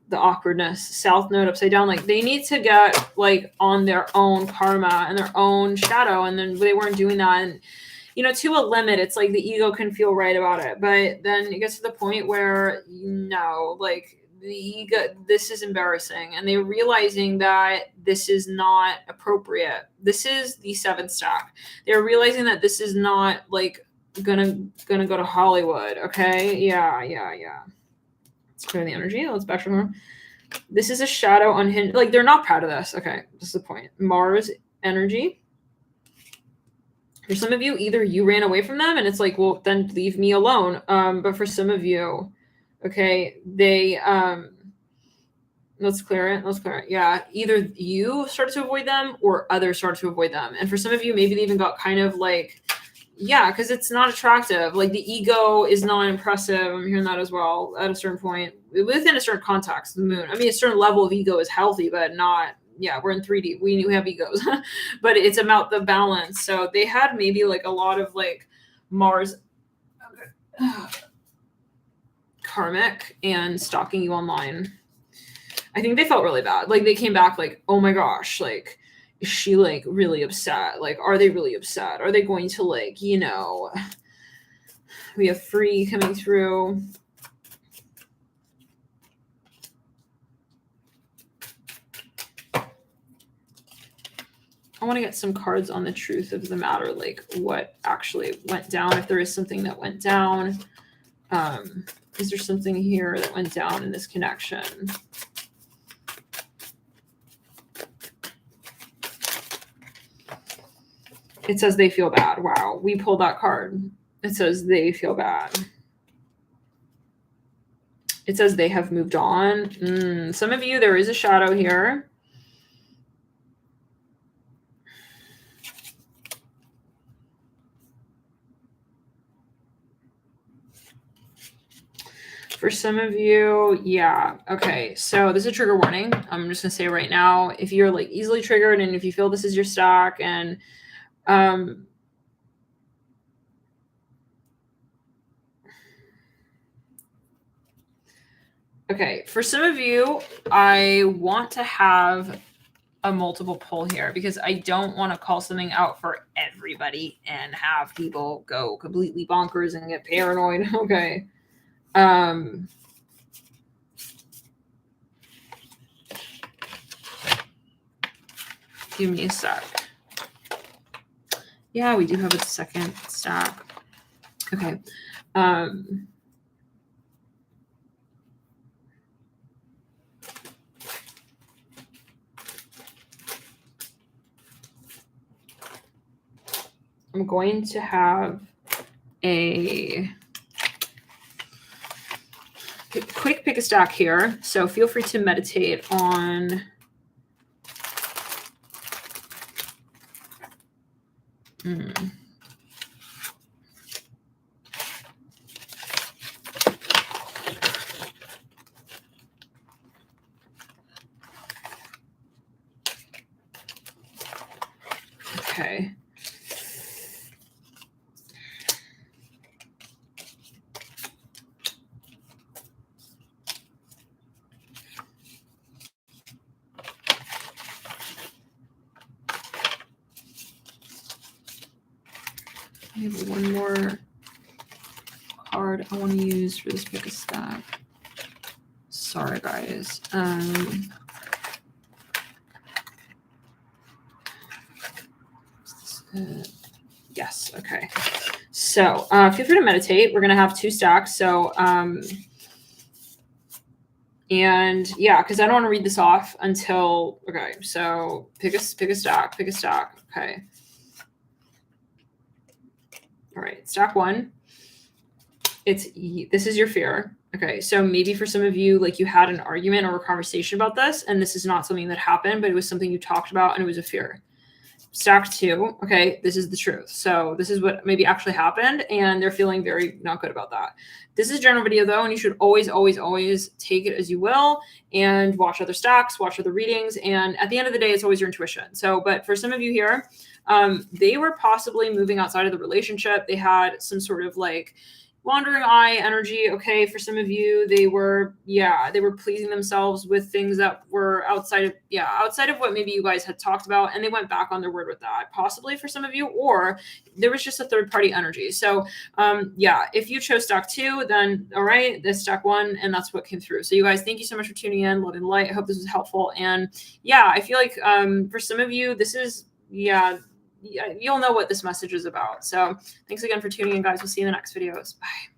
the awkwardness. South node upside down. Like they need to get like on their own karma and their own shadow, and then they weren't doing that. And you know, to a limit, it's like the ego can feel right about it, but then it gets to the point where no, like the ego, this is embarrassing, and they're realizing that this is not appropriate. This is the 7th stack. They're realizing that this is not like gonna go to Hollywood. Okay, yeah. Let's clear the energy. Let's back from her. This is a shadow unhinged. Like they're not proud of this. Okay, this is the point. Mars energy. For some of you, either you ran away from them and it's like, well, then leave me alone. But for some of you, okay, they let's clear it. Yeah, either you started to avoid them or others started to avoid them. And for some of you, maybe they even got kind of like, yeah, because it's not attractive. Like the ego is not impressive. I'm hearing that as well at a certain point. Within a certain context, the moon. I mean, a certain level of ego is healthy, but not, yeah, we're in 3D. We have egos, but it's about the balance. So they had maybe like a lot of like Mars karmic and stalking you online. I think they felt really bad. Like they came back like, oh my gosh, like, is she like really upset? Like, are they really upset? Are they going to like, you know, we have free coming through. I want to get some cards on the truth of the matter, like what actually went down, if there is something that went down. Is there something here that went down in this connection? It says they feel bad. Wow, we pulled that card. It says they feel bad. It says they have moved on. Some of you, there is a shadow here. For some of you, yeah. Okay, so this is a trigger warning. I'm just going to say right now, if you're like easily triggered and if you feel this is your stack and okay, for some of you, I want to have a multiple pull here because I don't want to call something out for everybody and have people go completely bonkers and get paranoid. Okay. Give me a sec. Yeah, we do have a second stack. Okay. I'm going to have a quick pick a stack here. So feel free to meditate on okay. I have one more card I want to use for this pick a stack. Sorry, guys. Yes. Okay. So feel free to meditate. We're gonna have 2 stacks. So and yeah, because I don't want to read this off until okay. So pick a stack. Okay. All right, stack 1. This is your fear. Okay, so maybe for some of you, like you had an argument or a conversation about this, and this is not something that happened, but it was something you talked about, and it was a fear. stack 2, okay, this is the truth. So this is what maybe actually happened, and they're feeling very not good about that. This is a general video though, and you should always, always, always take it as you will and watch other stacks, watch other readings. And at the end of the day, it's always your intuition. So, but for some of you here, they were possibly moving outside of the relationship. They had some sort of like wandering eye energy. Okay, for some of you, they were pleasing themselves with things that were outside of what maybe you guys had talked about, and they went back on their word with that, possibly for some of you, or there was just a third party energy. So if you chose stack 2, then all right, this stack 1, and that's what came through. So you guys, thank you so much for tuning in. Love and light. I hope this was helpful. And yeah, I feel like for some of you, this is you'll know what this message is about. So thanks again for tuning in, guys. We'll see you in the next videos. Bye.